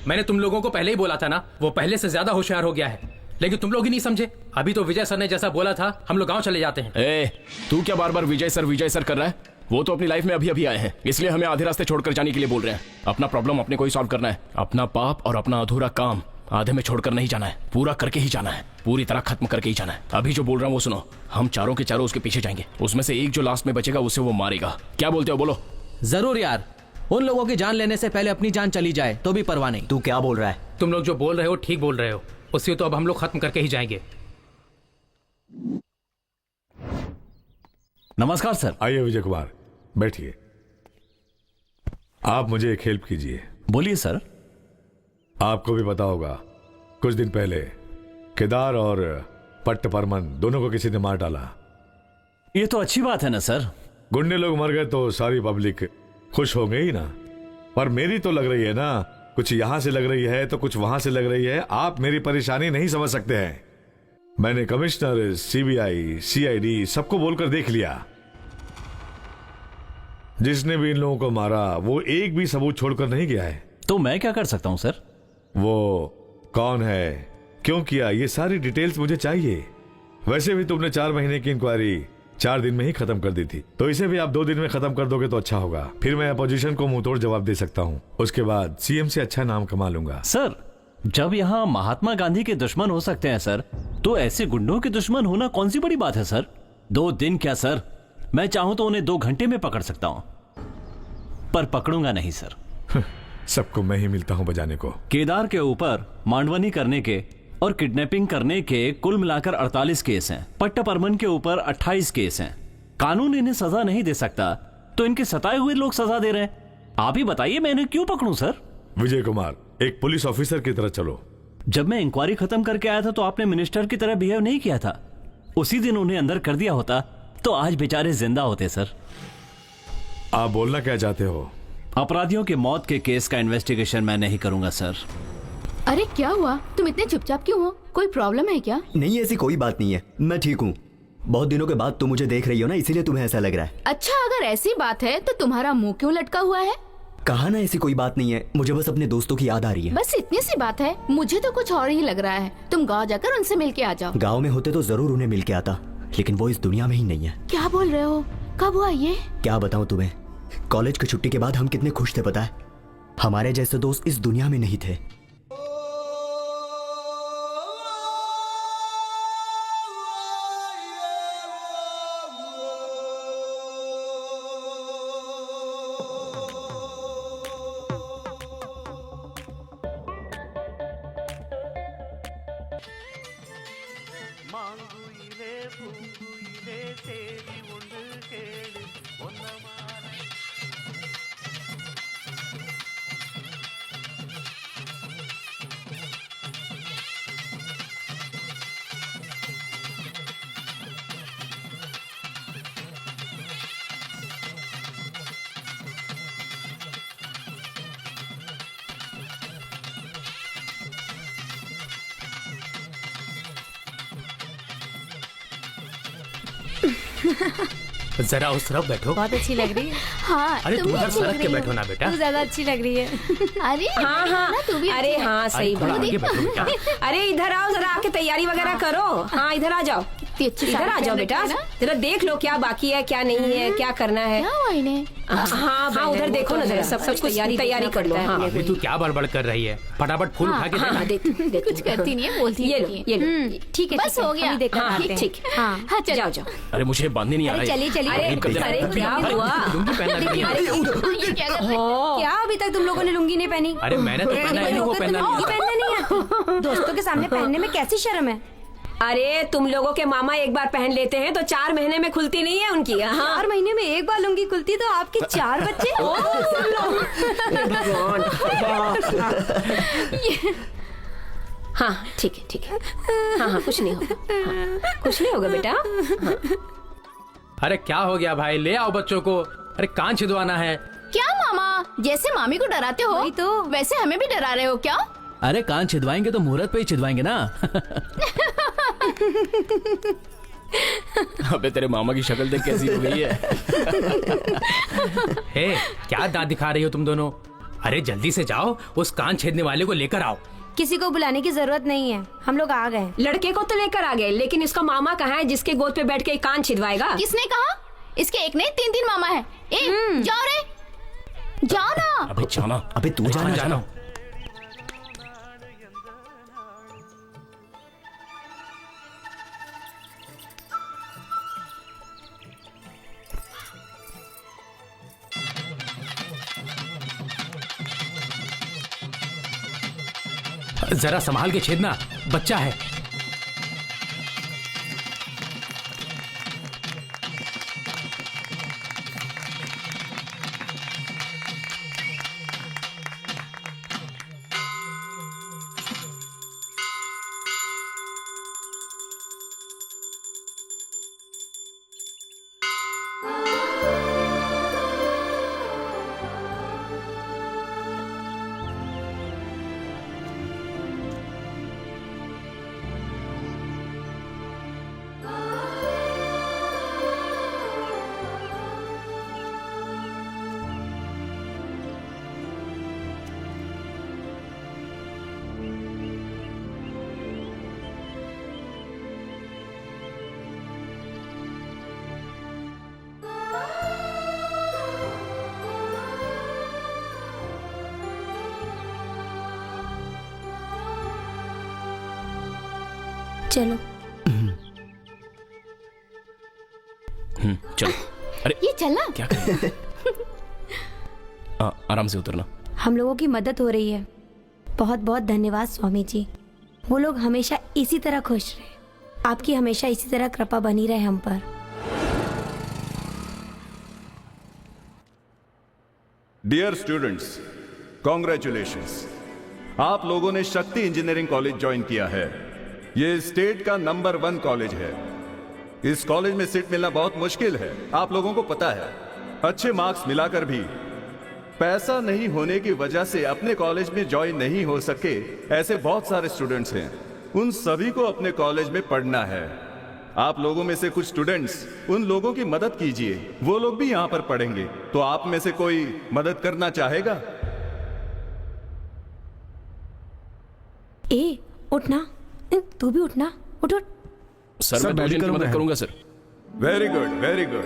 मैंने तुम लोगों को पहले ही बोला था ना, वो पहले से ज्यादा होशियार हो गया है, लेकिन तुम लोग ही नहीं समझे। अभी तो विजय सर ने जैसा बोला था, हम लोग गांव चले जाते हैं। तू क्या बार बार विजय सर कर रहा है? वो तो अपनी लाइफ में अभी अभी आए हैं, इसलिए हमें आधे रास्ते छोड़कर जाने के लिए बोल रहे हैं। अपना प्रॉब्लम अपने को ही सॉल्व करना है। अपना पाप और अपना अधूरा काम आधे में छोड़कर नहीं जाना है, पूरा करके ही जाना है, पूरी तरह खत्म करके ही जाना है। अभी जो बोल रहा हूँ वो सुनो, हम चारों के चारों उसके पीछे जाएंगे, उसमें से एक जो लास्ट में बचेगा उसे वो मारेगा। क्या बोलते हो, बोलो। जरूर यार, उन लोगों की जान लेने से पहले अपनी जान चली जाए तो भी परवाह नहीं। तू क्या बोल रहा है? तुम लोग जो बोल रहे हो ठीक बोल रहे हो, उसे तो अब हम लोग खत्म करके ही जाएंगे। नमस्कार सर। आइए विजय कुमार, बैठिए। आप मुझे एक हेल्प कीजिए। बोलिए सर। आपको भी पता होगा, कुछ दिन पहले केदार और पट्ट परमन दोनों को किसी ने मार डाला। ये तो अच्छी बात है ना सर। गुंडे लोग मर गए तो सारी पब्लिक खुश हो गई ना, पर मेरी तो लग रही है ना, कुछ यहां से लग रही है तो कुछ वहां से लग रही है। आप मेरी परेशानी नहीं समझ सकते हैं। मैंने कमिश्नर, सीबीआई, सीआईडी सबको बोलकर देख लिया। जिसने भी इन लोगों को मारा वो एक भी सबूत छोड़कर नहीं गया है। तो मैं क्या कर सकता हूं सर? वो कौन है, क्यों किया, ये सारी डिटेल्स मुझे चाहिए। वैसे भी तुमने 4 महीने की इंक्वायरी 4 दिन में ही खत्म कर दी थी, तो इसे भी आप 2 दिन में खत्म कर दोगे तो अच्छा होगा। फिर मैं अपोजिशन को मुंहतोड़ जवाब दे सकता हूँ। उसके बाद सीएम से अच्छा नाम कमा लूंगा। सर, जब यहाँ महात्मा गांधी के दुश्मन हो सकते हैं सर, तो ऐसे गुंडों के दुश्मन होना कौन सी बड़ी बात है सर? 2 दिन क्या सर, मैं चाहूं तो उन्हें 2 घंटे में पकड़ सकता हूं, पर पकड़ूंगा नहीं सर। सबको मैं ही मिलता हूं बजाने को। केदार के ऊपर मांडवनी करने के और किडनैपिंग करने के कुल मिलाकर 48 केस हैं। पट्ट परमन के ऊपर 28 केस हैं। कानून इन्हें सजा नहीं दे सकता, तो इनके सताए हुए लोग सजा दे रहे हैं। आप ही बताइए मैं इन्हें क्यों पकड़ूं सर? विजय कुमार, एक पुलिस ऑफिसर की तरह चलो। जब मैं इंक्वायरी खत्म करके आया था तो आपने मिनिस्टर की तरह बिहेव नहीं किया था। उसी दिन उन्हें अंदर कर दिया होता तो आज बेचारे जिंदा होते सर। आप बोलना क्या चाहते हो? अपराधियों के मौत के केस का इन्वेस्टिगेशन मैं नहीं करूंगा सर। अरे क्या हुआ, तुम इतने चुपचाप क्यों हो? कोई प्रॉब्लम है क्या? नहीं, ऐसी कोई बात नहीं है, मैं ठीक हूँ। बहुत दिनों के बाद तुम मुझे देख रही हो ना, इसीलिए तुम्हें ऐसा लग रहा है। अच्छा, अगर ऐसी बात है तो तुम्हारा मुंह क्यों लटका हुआ है? कहा ना ऐसी कोई बात नहीं है, मुझे बस अपने दोस्तों की याद आ रही है। बस इतनी सी बात है? मुझे तो कुछ और ही लग रहा है। तुम गाँव जाकर उनसे मिल के आ जाओ। गाँव में होते तो जरूर उन्हें मिल के आता, लेकिन वो इस दुनिया में ही नहीं है। क्या बोल रहे हो? कब हुआ ये? क्या बताऊं तुम्हें, कॉलेज की छुट्टी के बाद हम कितने खुश थे पता है। हमारे जैसे दोस्त इस दुनिया में नहीं थे। जरा उस तरफ बैठो। बहुत अच्छी लग रही है। हाँ, अरे तुम उधर सड़क के बैठो ना बेटा। तू ज्यादा अच्छी लग रही है। अरे हाँ हाँ, तू भी अरे हाँ सही थोड़ा आगे बैठो बेटा। अरे इधर आओ, जरा आके तैयारी वगैरह करो। हाँ इधर आ जाओ, इधर आ जाओ बेटा, जरा देख लो क्या बाकी है क्या नहीं है, क्या करना है। हाँ हाँ उधर देखो ना, जरा सब कुछ तैयारी कर लो। हाँ अभी तू क्या बड़बड़ कर रही है? फटाफट फूल उठा के दे। कुछ करती नहीं है, बोलती ये लो, ठीक है, बस हो गया। ठीक, हाँ जाओ जाओ। अरे मुझे बांधने नहीं आ रहा है। चलिए चलिए। अरे क्या हुआ? क्या अभी तक तुम लोगों ने लुंगी नहीं पहनी? अरे मैंने तो पहना है, वो पहना लुंगी पहनना नहीं है? दोस्तों के सामने पहनने में कैसी शर्म है? अरे तुम लोगों के मामा एक बार पहन लेते हैं तो 4 महीने में खुलती नहीं है उनकी। 4 महीने में एक बार लुंगी खुलती तो आपके 4 बच्चे। हाँ ठीक है। हाँ कुछ नहीं होगा, कुछ नहीं होगा बेटा। अरे क्या हो गया भाई, ले आओ बच्चों को। अरे कान छिदवाना है क्या? मामा जैसे मामी को डराते हो तो वैसे हमें भी डरा रहे हो क्या? अरे कान छिदवाएंगे तो मुहूर्त पे ही छिदवाएंगे ना। अबे तेरे मामा की शक्ल देख कैसी हो गई है। हे, क्या दांत दिखा रही हो तुम दोनों? अरे जल्दी से जाओ, उस कान छेदने वाले को लेकर आओ। किसी को बुलाने की जरूरत नहीं है, हम लोग आ गए। लड़के को तो लेकर आ गए, लेकिन इसका मामा कहाँ है जिसके गोद पे बैठ के कान छिदवाएगा? किसने कहा? इसके एक नहीं 3 मामा है। जाओ रे, जाओ ना। अबे जाना। अबे तू जाना। जरा संभाल के छेदना, बच्चा है। चलो चलो। अरे ये चलना क्या कर आराम से उतरना। हम लोगों की मदद हो रही है। बहुत बहुत धन्यवाद स्वामी जी। वो लोग हमेशा इसी तरह खुश रहे। आपकी हमेशा इसी तरह कृपा बनी रहे हम पर। डियर स्टूडेंट्स, कॉन्ग्रेचुलेशंस, आप लोगों ने शक्ति इंजीनियरिंग कॉलेज ज्वाइन किया है। ये स्टेट का नंबर 1 कॉलेज है। इस कॉलेज में सीट मिलना बहुत मुश्किल है, आप लोगों को पता है। अच्छे मार्क्स मिलाकर भी पैसा नहीं होने की वजह से अपने कॉलेज में ज्वाइन नहीं हो सके ऐसे बहुत सारे स्टूडेंट्स हैं। उन सभी को अपने कॉलेज में पढ़ना है। आप लोगों में से कुछ स्टूडेंट्स उन लोगों की मदद कीजिए, वो लोग भी यहां पर पढ़ेंगे। तो आप में से कोई मदद करना चाहेगा? ए उठना, तू भी उठना, उठ उठ। सर मैं 2 जन की मदद करूंगा sir. Very good, very good.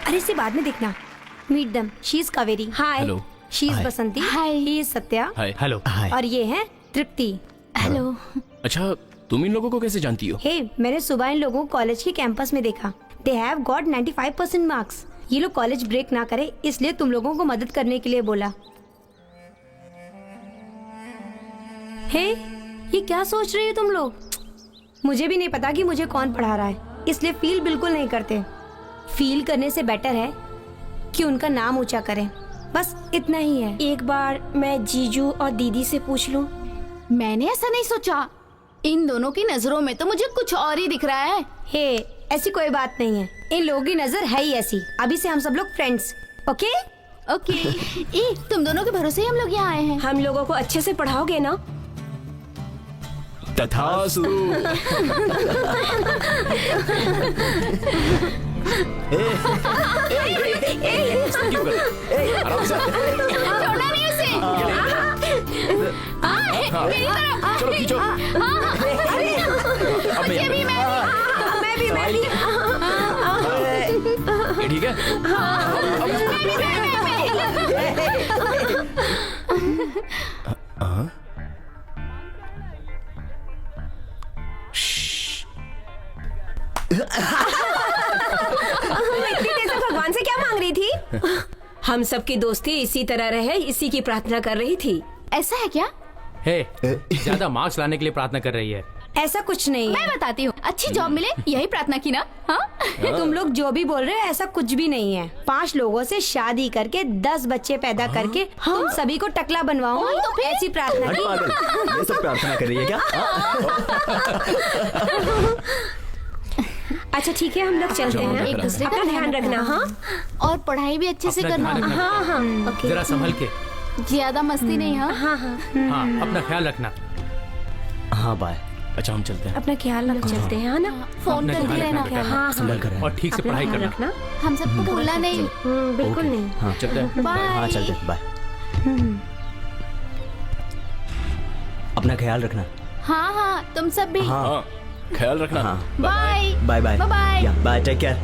अरे इसे बाद में देखना। Meet them, she is Kaveri. Hi. Hello. She is Basanti. Hi. He is Satya. Hi. Hello. और ये है तृप्ति। हेलो। अच्छा, तुम इन लोगों को कैसे जानती हो? हे, मैंने सुबह इन लोगों को कॉलेज के कैंपस में देखा। They have got 95% marks. ये लोग कॉलेज ब्रेक ना करे इसलिए तुम लोगों को मदद करने के लिए बोला। हे, ये क्या सोच रही हो तुम लोग? मुझे भी नहीं पता कि मुझे कौन पढ़ा रहा है, इसलिए फील बिल्कुल नहीं करते। फील करने से बेटर है कि उनका नाम ऊंचा करें। बस इतना ही है। एक बार मैं जीजू और दीदी से पूछ लूं। मैंने ऐसा नहीं सोचा। इन दोनों की नजरों में तो मुझे कुछ और ही दिख रहा है। हे, ऐसी कोई बात नहीं है। इन लोगों की नजर है ही ऐसी। अभी से हम सब लोग फ्रेंड्स। Okay okay. ए, तुम दोनों के भरोसे ही हम लोग यहाँ आए हैं। हम लोगों को अच्छे से पढ़ाओगे ना? तथास्तु। छोड़ना नहीं उसे। मेरी तरफ। चलो खींचो। मुझे भी, मैं भी। ये ठीक है? इतनी देर से भगवान से क्या मांग रही थी? हम सबकी दोस्ती इसी तरह रहे, इसी की प्रार्थना कर रही थी। ऐसा है क्या? हे, ज्यादा मार्क्स लाने के लिए प्रार्थना कर रही है। ऐसा कुछ नहीं है। मैं बताती हूँ, अच्छी जॉब मिले यही प्रार्थना की ना। हाँ? तुम लोग जो भी बोल रहे हो ऐसा कुछ भी नहीं है। 5 लोगों से शादी करके 10 बच्चे पैदा करके तुम सभी को टकला बनवाऊंगी, तो फिर ऐसी प्रार्थना की। ये सब प्रार्थना कर रही है क्या? अच्छा ठीक है, हम लोग चलते हैं। एक दूसरे का अपना ध्यान रखना। हाँ, और पढ़ाई भी अच्छे से अपना करना। ध्यान रखना। हाँ हाँ। ओके। जरा संभल के। ज्यादा मस्ती नहीं। हाँ हाँ हाँ। हाँ, अपना ख्याल रखना। हाँ बाय। अच्छा हम चलते हैं। अपना ख्याल रख। चलते हैं ना। फोन अपना करती ध्यान रहना। रखना। हाँ संभल कर और ठीक से पढ़ाई करना। रखना। हम सबको भूलना नहीं। बिल्कुल नहीं। हाँ चलते हैं। बाय। हाँ चलते बाय। अपना ख्याल रखना। हाँ हाँ, तुम सब भी। हाँ, ख्याल रखना। हाँ bye bye bye bye. Bye, take care.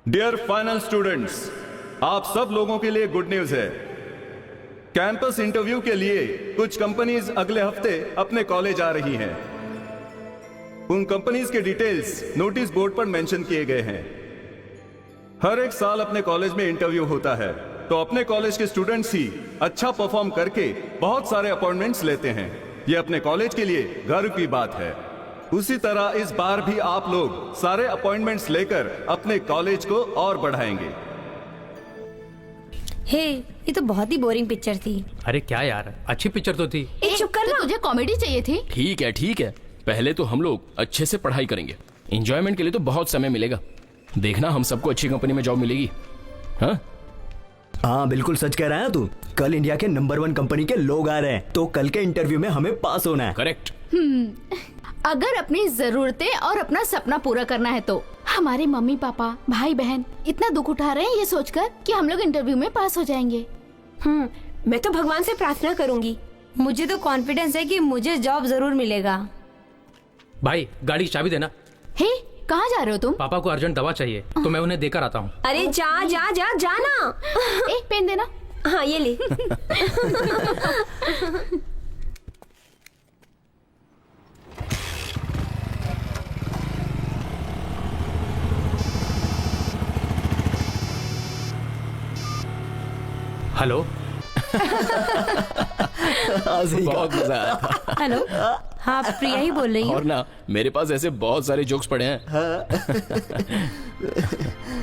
Dear final students, आप सब लोगों के लिए गुड न्यूज है। कैंपस इंटरव्यू के लिए कुछ कंपनीज अगले हफ्ते अपने कॉलेज आ रही हैं। उन कंपनीज के डिटेल्स नोटिस बोर्ड पर मेंशन किए गए हैं। हर एक साल अपने कॉलेज में इंटरव्यू होता है, तो अपने कॉलेज के स्टूडेंट्स ही अच्छा परफॉर्म करके बहुत सारे अपॉइंटमेंट्स लेते हैं। ये अपने कॉलेज के लिए गर्व की बात है। उसी तरह इस बार भी आप लोग सारे अपॉइंटमेंट्स लेकर अपने कॉलेज को और बढ़ाएंगे। हे, ये तो बहुत ही बोरिंग पिक्चर थी। अरे क्या यार, अच्छी पिक्चर तो थी। चुप कर ना, तुझे कॉमेडी चाहिए थी। ठीक है, पहले तो हम लोग अच्छे से पढ़ाई करेंगे। एंजॉयमेंट के लिए तो बहुत समय मिलेगा। देखना, हम सबको अच्छी कंपनी में जॉब मिलेगी। हाँ बिल्कुल सच कह रहा है तू। कल इंडिया के नंबर 1 कंपनी के लोग आ रहे हैं, तो कल के इंटरव्यू में हमें पास होना है। करेक्ट। अगर अपनी जरूरतें और अपना सपना पूरा करना है तो हमारे मम्मी पापा भाई बहन इतना दुख उठा रहे हैं ये सोचकर कि हम लोग इंटरव्यू में पास हो जाएंगे। मैं तो भगवान से प्रार्थना करूंगी। मुझे तो कॉन्फिडेंस है कि मुझे जॉब जरूर मिलेगा। भाई गाड़ी की चाबी देना। हे, कहाँ जा रहे हो तुम? पापा को अर्जेंट दवा चाहिए, तो मैं उन्हें देकर आता हूँ। अरे जाना। पेन देना। हाँ ये ले। हेलो। बहुत मजा आया था। हेलो, हाँ प्रिया ही बोल रही हूँ। और ना, मेरे पास ऐसे बहुत सारे जोक्स पड़े हैं।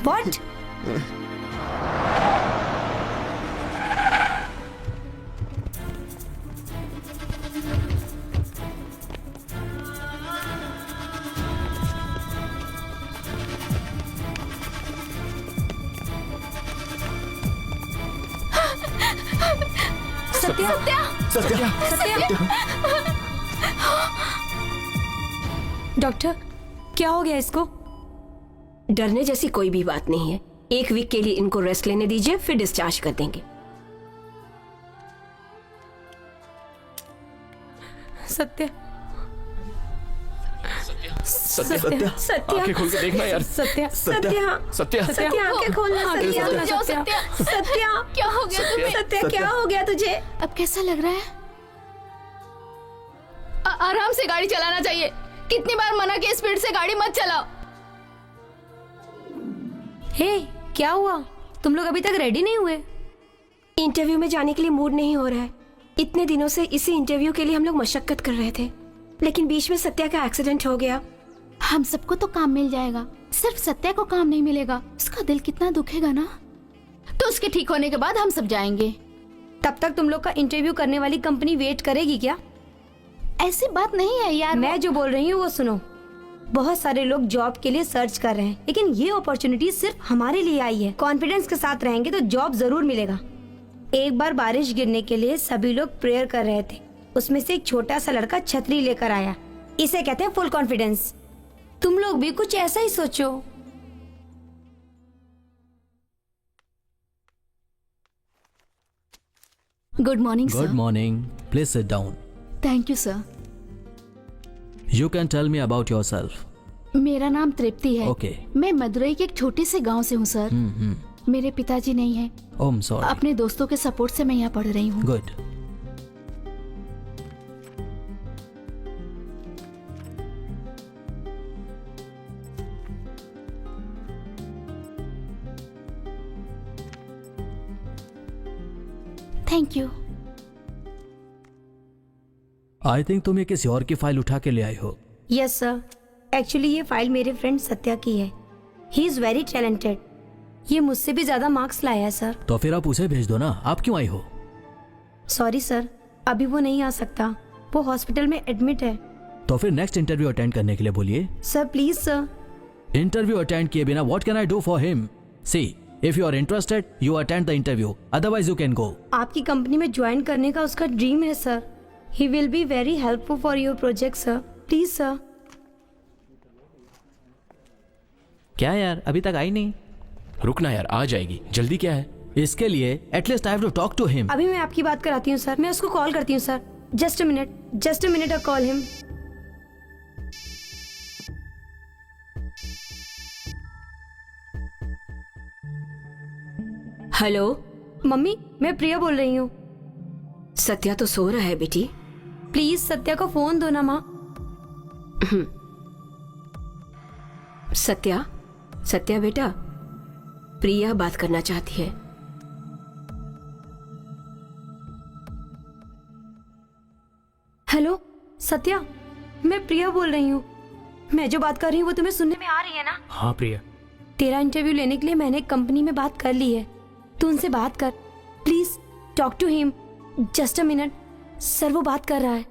What? सत्या। डॉक्टर, क्या हो गया इसको? डरने जैसी कोई भी बात नहीं है। 1 वीक के लिए इनको रेस्ट लेने दीजिए, फिर डिस्चार्ज कर देंगे। सत्या। आंखें खोल के देखना यार। सत्या। आंखें खोलना। सत्या क्या हो गया तुम्हें? सत्या क्या हो गया तुझे? अब कैसा लग रहा है? आराम से गाड़ी चलाना चाहिए। कितनी बार मना किया, स्पीड से गाड़ी मत चलाओ। हे, क्या हुआ? तुम लोग अभी तक रेडी नहीं हुए? इंटरव्यू में जाने के लिए मूड नहीं हो रहा है। इतने दिनों से इसी इंटरव्यू के लिए हम लोग मशक्कत कर रहे थे, लेकिन बीच में सत्या का एक्सीडेंट हो गया। हम सबको तो काम मिल जाएगा, सिर्फ सत्या को काम नहीं मिलेगा। उसका दिल कितना दुखेगा ना। तो उसके ठीक होने के बाद हम सब जाएंगे। तब तक तुम लोग का इंटरव्यू करने वाली कंपनी वेट करेगी क्या? ऐसी बात नहीं है यार। मैं जो बोल रही हूँ वो सुनो। बहुत सारे लोग जॉब के लिए सर्च कर रहे हैं, लेकिन ये अपॉर्चुनिटी सिर्फ हमारे लिए आई है। कॉन्फिडेंस के साथ रहेंगे तो जॉब जरूर मिलेगा। एक बार बारिश गिरने के लिए सभी लोग प्रेयर कर रहे थे, उसमें से एक छोटा सा लड़का छतरी लेकर आया। इसे कहते हैं फुल कॉन्फिडेंस। तुम लोग भी कुछ ऐसा ही सोचो। Good morning sir. Good morning. Please sit down. Thank you sir. You can tell me about yourself. मेरा नाम तृप्ति है। Okay. मैं मदुरई के एक छोटे से गांव से हूँ सर। मेरे पिताजी नहीं हैं। Oh, I'm sorry. अपने दोस्तों के सपोर्ट से मैं यहाँ पढ़ रही हूँ। Good. Thank you. I think तुम ये किसी और की फाइल उठा के ले आई हो। यस सर, एक्चुअली ये फाइल मेरे फ्रेंड सत्या की है। He is very talented. ये मुझसे भी ज्यादा मार्क्स लाया है सर। तो फिर आप उसे भेज दो ना, आप क्यों आई हो? सॉरी सर, अभी वो नहीं आ सकता। वो हॉस्पिटल में एडमिट है। तो फिर नेक्स्ट इंटरव्यू अटेंड करने के लिए बोलिए। Sir please sir. Interview attend किए बिना what can I do for him? See, if you are interested you attend the interview, otherwise you can go. आपकी कंपनी में ज्वाइन करने का उसका ड्रीम है sir. He will be very helpful for your project sir. Please sir. क्या यार, अभी तक आई नहीं? रुकना यार, आ जाएगी। जल्दी क्या है? इसके लिए at least I have to talk to him. अभी मैं आपकी बात कराती हूँ सर। मैं उसको कॉल करती हूँ sir. Just a minute, I call him. Hello mummy, मैं प्रिया बोल रही हूँ। सत्या तो सो रहा है बेटी। प्लीज सत्या को फोन दो ना माँ। सत्या, सत्या बेटा, प्रिया बात करना चाहती है। हेलो सत्या, मैं प्रिया बोल रही हूँ। मैं जो बात कर रही हूँ वो तुम्हें सुनने में आ रही है ना? हाँ प्रिया। तेरा इंटरव्यू लेने के लिए मैंने एक कंपनी में बात कर ली है। तू उनसे बात कर, please talk to him. Just a minute, sir वो बात कर रहा है।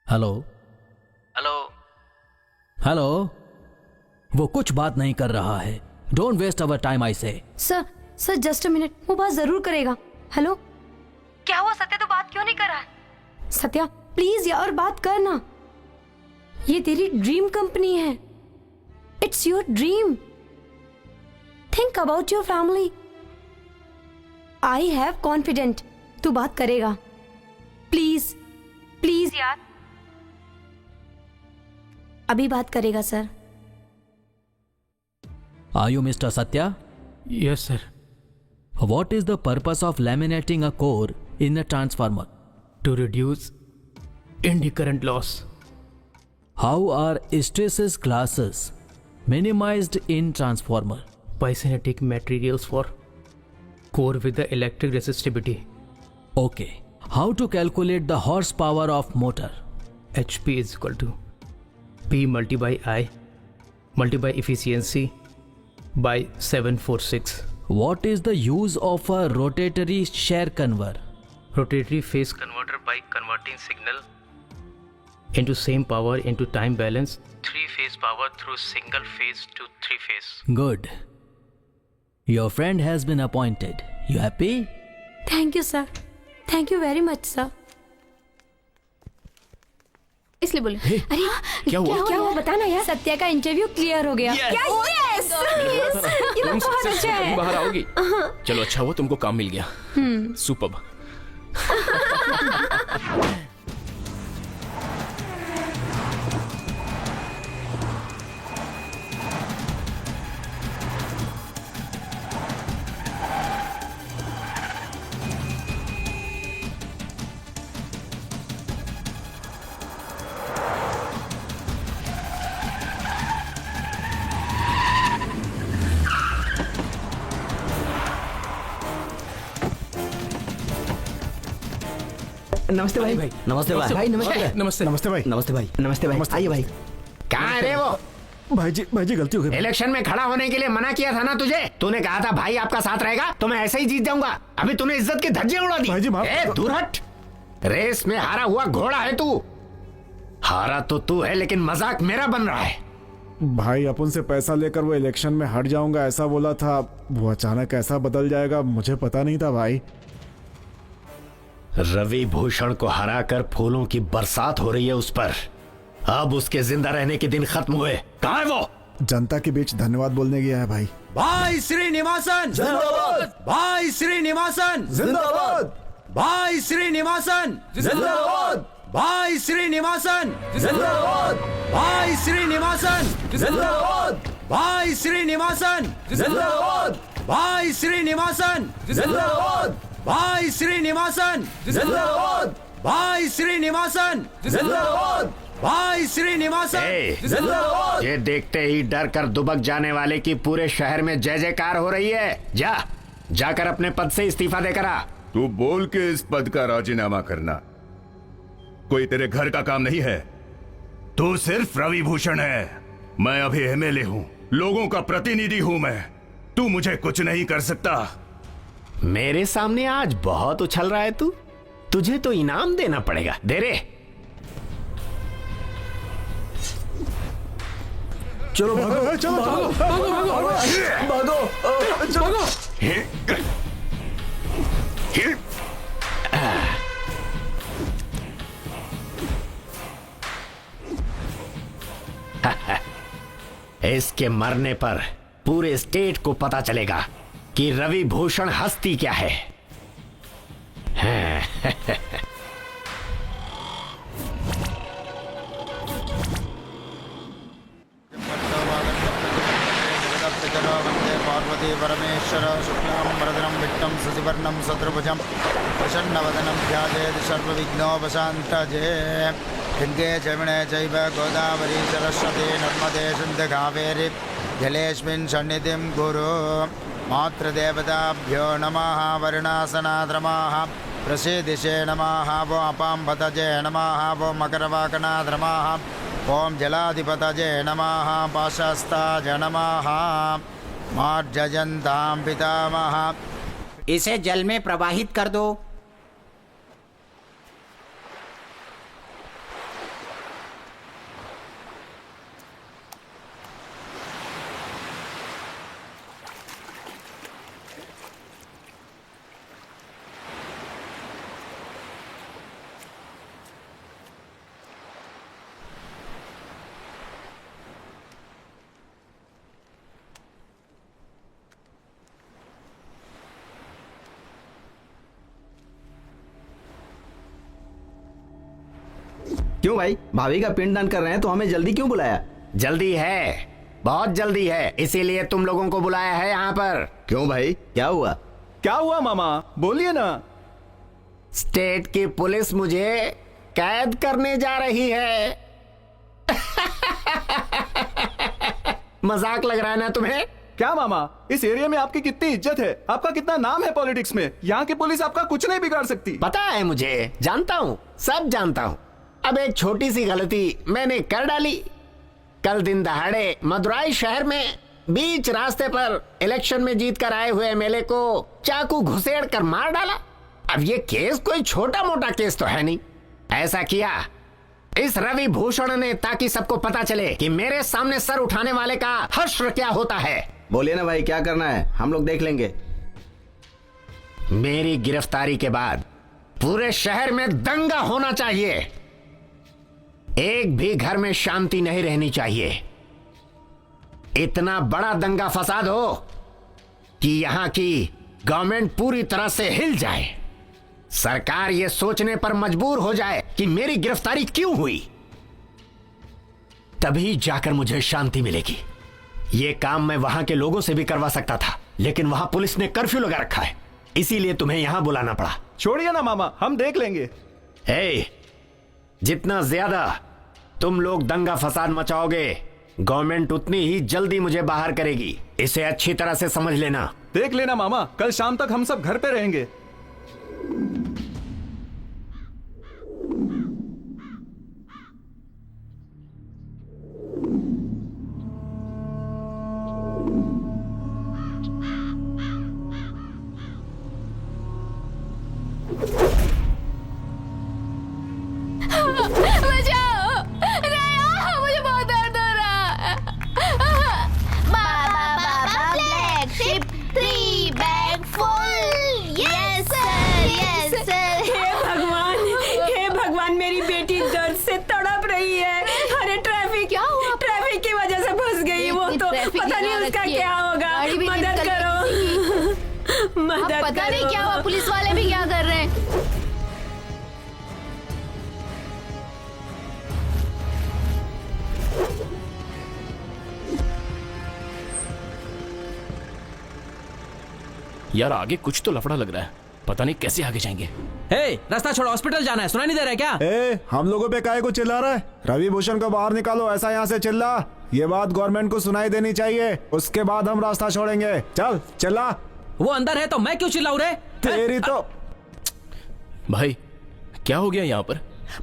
हेलो हेलो हेलो, वो कुछ बात नहीं कर रहा है। Don't waste our time I say. Sir just a minute, वो बात जरूर करेगा। हेलो, क्या हुआ सत्या, तो बात क्यों नहीं कर रहा है? सत्या प्लीज यार बात कर ना। ये तेरी ड्रीम कंपनी है। It's your dream. Think about your family. I have confident तू बात करेगा। प्लीज प्लीज यार, अभी बात करेगा sir. Are you Mr. Satya? Yes, sir. What is the purpose of laminating a core in a transformer? To reduce eddy current loss. How are hysteresis classes minimized in transformer? By synthetic materials for core with the electric resistivity. Okay. How to calculate the horsepower of motor? HP is equal to P multi by I multi by efficiency by 746. What is the use of a rotatory shear converter? Rotatory phase converter by converting signal into same power into time balance 3-phase power through single phase to 3-phase. Good. Your friend has been appointed. You happy? Thank you sir, thank you very much sir. इसलिए बोले अरे क्या हुआ बताना यार। सत्या का interview clear हो गया। क्या? Yes! ये तुम बहुत अच्छा है। बाहर आओगी। चलो अच्छा हुआ तुमको काम मिल गया। सुपर्ब। नमस्ते भाई। नमस्ते भाई। नमस्ते नमस्ते नमस्ते भाई। नमस्ते भाई। नमस्ते भाई। आइए भाई। कहाँ है रे वो? भाई जी गलती हो गई। इलेक्शन में खड़ा होने के लिए मना किया था ना तुझे। तूने कहा था भाई आपका साथ रहेगा तो मैं ऐसे ही जीत जाऊंगा। अभी तूने इज्जत की धज्जियां उड़ा दी। भाई जी माफ। ए दूर हट। रेस में हारा हुआ घोड़ा है तू। हारा तो तू है लेकिन मजाक मेरा बन रहा है। भाई अपन से पैसा लेकर वो इलेक्शन में हट जाऊंगा ऐसा बोला था, वो अचानक ऐसा बदल जाएगा मुझे पता नहीं था भाई। रवि भूषण को हराकर फूलों की बरसात हो रही है उस पर। अब उसके जिंदा रहने के दिन खत्म हुए। कहाँ है वो? जनता के बीच धन्यवाद बोलने गया है भाई। भाई श्रीनिवासन जिंदाबाद। भाई श्रीनिवासन जिंदाबाद। भाई श्रीनिवासन जिंदाबाद। भाई श्रीनिवासन जिंदाबाद। भाई श्रीनिवासन जिंदाबाद। भाई श्रीनिवासन जिंदाबाद। भाई श्रीनिवासन जिंदाबाद। भाई श्रीनिवासन जिंदाबाद। भाई श्रीनिवासन जिंदाबाद। भाई श्रीनिवासन जिंदाबाद। ये देखते ही डर कर दुबक जाने वाले की पूरे शहर में जय जयकार हो रही है। जाकर अपने पद से इस्तीफा देकर आ। तू बोल के इस पद का राजीनामा करना कोई तेरे घर का काम नहीं है। तू सिर्फ रवि भूषण है। मैं अभी एमएलए हूँ, लोगों का प्रतिनिधि हूँ मैं। तू मुझे कुछ नहीं कर सकता। मेरे सामने आज बहुत उछल रहा है तू। तुझे तो इनाम देना पड़ेगा। दे रे। चलो भागो चलो भागो भागो। इसके मरने पर पूरे स्टेट को पता चलेगा कि रवि भूषण हस्ती क्या है। पार्वती गणपति परमेश्वर शुक्लां वरदनं विष्णुं शशिवर्णं चतुर्भुजं प्रसन्नवदनं ध्यायेत् सर्वविघ्नोपशान्तये गङ्गे जमुने चैव गोदावरी सरस्वती नर्मदे सिन्धु कावेरी जलेऽस्मिन् सन्निधिं कुरु मातृदेवताभ्यो नमः वरुणासनाद्रमाः प्रसीदिशे नमः वो अपां पतजे नमः वो मकरवाकनाद्रमाः ओम जलाधिपतये नमः पाशस्ताज नमः मार्जयन्तां पितामह। इसे जल में प्रवाहित कर दो। क्यों भाई, भाभी का पिंडदान कर रहे हैं तो हमें जल्दी क्यों बुलाया? जल्दी है, बहुत जल्दी है, इसीलिए तुम लोगों को बुलाया है यहाँ पर। क्यों भाई, क्या हुआ? क्या हुआ मामा, बोलिए ना। स्टेट की पुलिस मुझे कैद करने जा रही है। मजाक लग रहा है ना तुम्हें? क्या मामा, इस एरिया में आपकी कितनी इज्जत है, आपका कितना नाम है पॉलिटिक्स में, यहाँ की पुलिस आपका कुछ नहीं बिगाड़ सकती। पता है मुझे, जानता हूँ, सब जानता हूँ। अब एक छोटी सी गलती मैंने कर डाली। कल दिन दहाड़े मदुराई शहर में बीच रास्ते पर इलेक्शन में जीत कर आए हुए एमएलए को चाकू घुसेड़ कर मार डाला। अब ये केस कोई छोटा मोटा केस तो है नहीं। ऐसा किया इस रवि भूषण ने ताकि सबको पता चले कि मेरे सामने सर उठाने वाले का हश्र क्या होता है। बोलिए ना भाई, क्या करना है, हम लोग देख लेंगे। मेरी गिरफ्तारी के बाद पूरे शहर में दंगा होना चाहिए। एक भी घर में शांति नहीं रहनी चाहिए। इतना बड़ा दंगा फसाद हो कि यहां की गवर्नमेंट पूरी तरह से हिल जाए। सरकार यह सोचने पर मजबूर हो जाए कि मेरी गिरफ्तारी क्यों हुई। तभी जाकर मुझे शांति मिलेगी। यह काम मैं वहां के लोगों से भी करवा सकता था, लेकिन वहां पुलिस ने कर्फ्यू लगा रखा है, इसीलिए तुम्हें यहां बुलाना पड़ा। छोड़िए ना मामा, हम देख लेंगे। जितना ज्यादा तुम लोग दंगा फसाद मचाओगे, गवर्नमेंट उतनी ही जल्दी मुझे बाहर करेगी। इसे अच्छी तरह से समझ लेना। देख लेना मामा, कल शाम तक हम सब घर पे रहेंगे। पता नहीं उसका क्या होगा। मदद करो, मदद करो। पता नहीं क्या हुआ, पुलिस वाले भी क्या कर रहे हैं। यार आगे कुछ तो लफड़ा लग रहा है, पता नहीं कैसे आगे जाएंगे। रास्ता छोड़ो, हॉस्पिटल जाना है, सुनाई नहीं दे रहा है क्या? हम लोगों पे काहे को चिल्ला रहा है? रवि भूषण को बाहर निकालो, ऐसा यहाँ से चिल्ला। ये बात गवर्नमेंट को सुनाई देनी चाहिए, उसके बाद हम रास्ता छोड़ेंगे। चल चिल्ला। वो अंदर है तो मैं क्यों चिल्लाऊं रे? तेरी तो। भाई क्या हो गया यहाँ पर?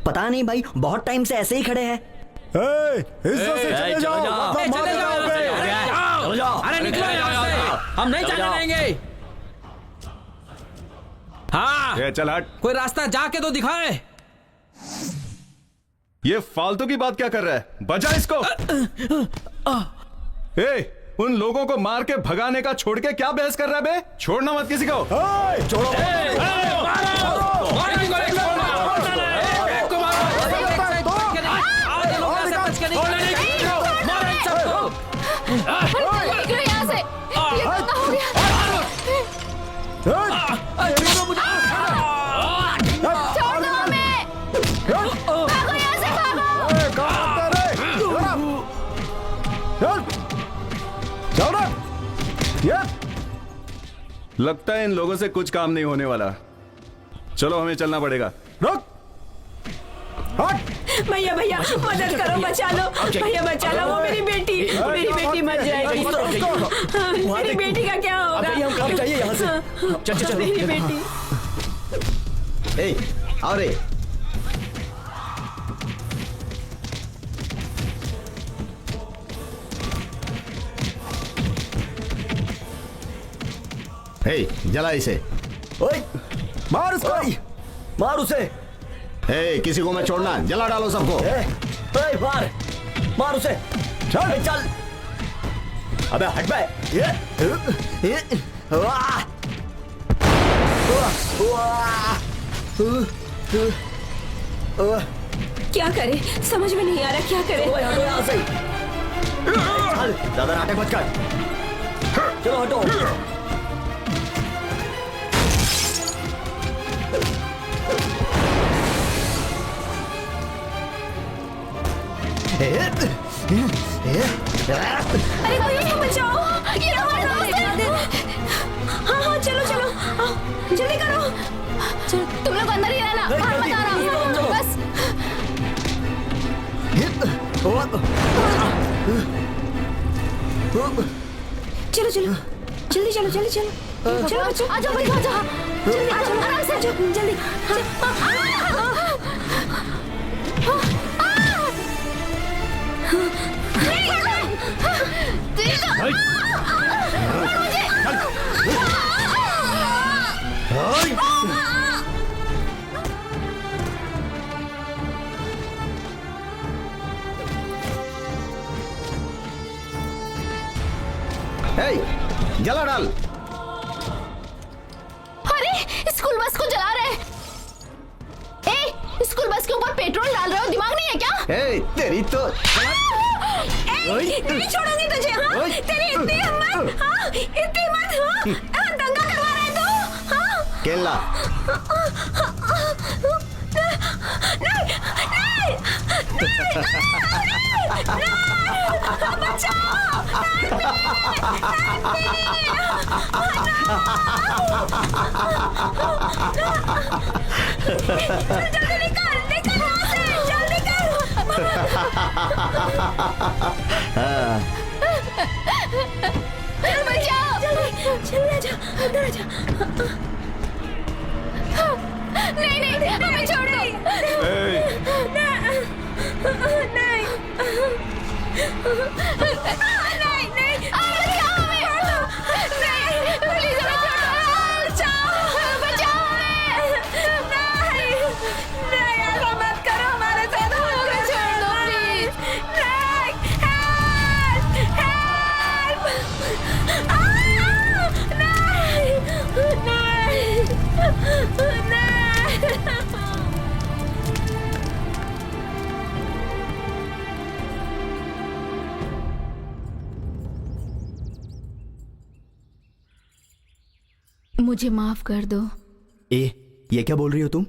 पता नहीं भाई, बहुत टाइम से ऐसे ही खड़े हैं। चले जाओ। अरे निकलो यहाँ से, हम नहीं जाने देंगे। हाँ चल हट। कोई रास्ता जाके तो दिखाए। ये फालतू की बात क्या कर रहा है, बजा इसको। उन लोगों को मार के भगाने का छोड़ के क्या बहस कर रहा है बे? छोड़ना मत किसी को। छोड़ो। लगता है इन लोगों से कुछ काम नहीं होने वाला। चलो हमें चलना पड़ेगा। रुक! भैया भैया मदद करो, बचा लो भैया, बचा लो। वो मेरी बेटी मर जाएगी। मेरी बेटी का क्या होगा? हम काम चाहिए यहाँ से। चल चल चल। मेरी बेटी। ए, आओ रे। हे, जला इसे। ओए, मार उसको। मार उसे। हे, किसी को मत छोड़ना, जला डालो सबको। ओए, मार उसे। चल चल। अबे हट बे। क्या करे समझ में नहीं आ रहा, क्या करे? हटो यहाँ से। चल, ज्यादा नाटक मत कर। चलो हटो। अरे कोई उसको बचाओ, ये हमारा दोस्त है। हाँ चलो चलो, जल्दी करो। चलो तुम लोग अंदर ही रहना, बाहर मत आना बस। चलो चलो जल्दी, चलो जल्दी चलो। चलो बच्चों, आ जाओ भाई, आ जाओ जल्दी, आ जाओ आराम से, आ जाओ जल्दी। जला डाल। अरे स्कूल बस को जला रहे। स्कूल बस के ऊपर पेट्रोल डाल रहे हो, दिमाग नहीं है क्या? तेरी तो नहीं छोड़ूंगी तुझे। हाँ तेरी इतनी हिम्मत, हाँ इतनी हिम्मत, हाँ दंगा करवा रहे तू। हाँ केला। जल्दी निकाल यहाँ से, जल्दी कर। बचाओ, जल्दी आजा, अंदर आजा। नहीं हमें छोड़ दो। मुझे माफ कर दो। ये क्या बोल रही हो तुम?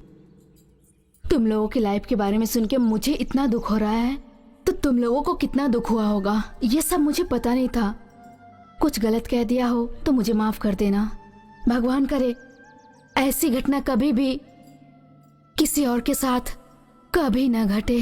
तुम लोगों की लाइफ के बारे में सुन के मुझे इतना दुख हो रहा है, तो तुम लोगों को कितना दुख हुआ होगा। ये सब मुझे पता नहीं था। कुछ गलत कह दिया हो तो मुझे माफ कर देना। भगवान करे ऐसी घटना कभी भी किसी और के साथ कभी ना घटे।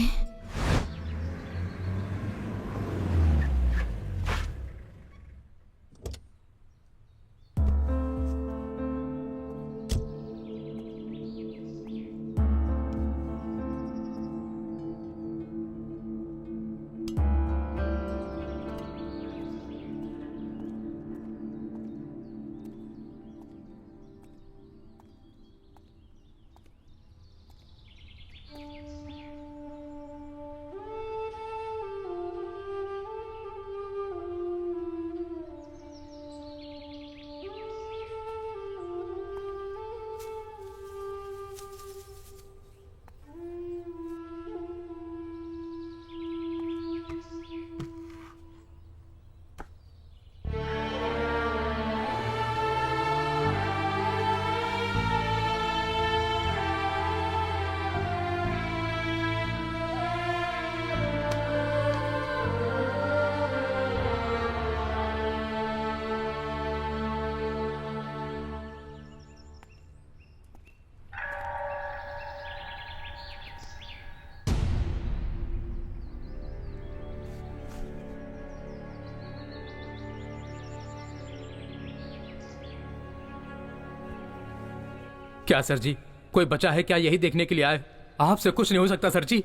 क्या सर जी, कोई बचा है क्या यही देखने के लिए आए? आपसे कुछ नहीं हो सकता सर जी।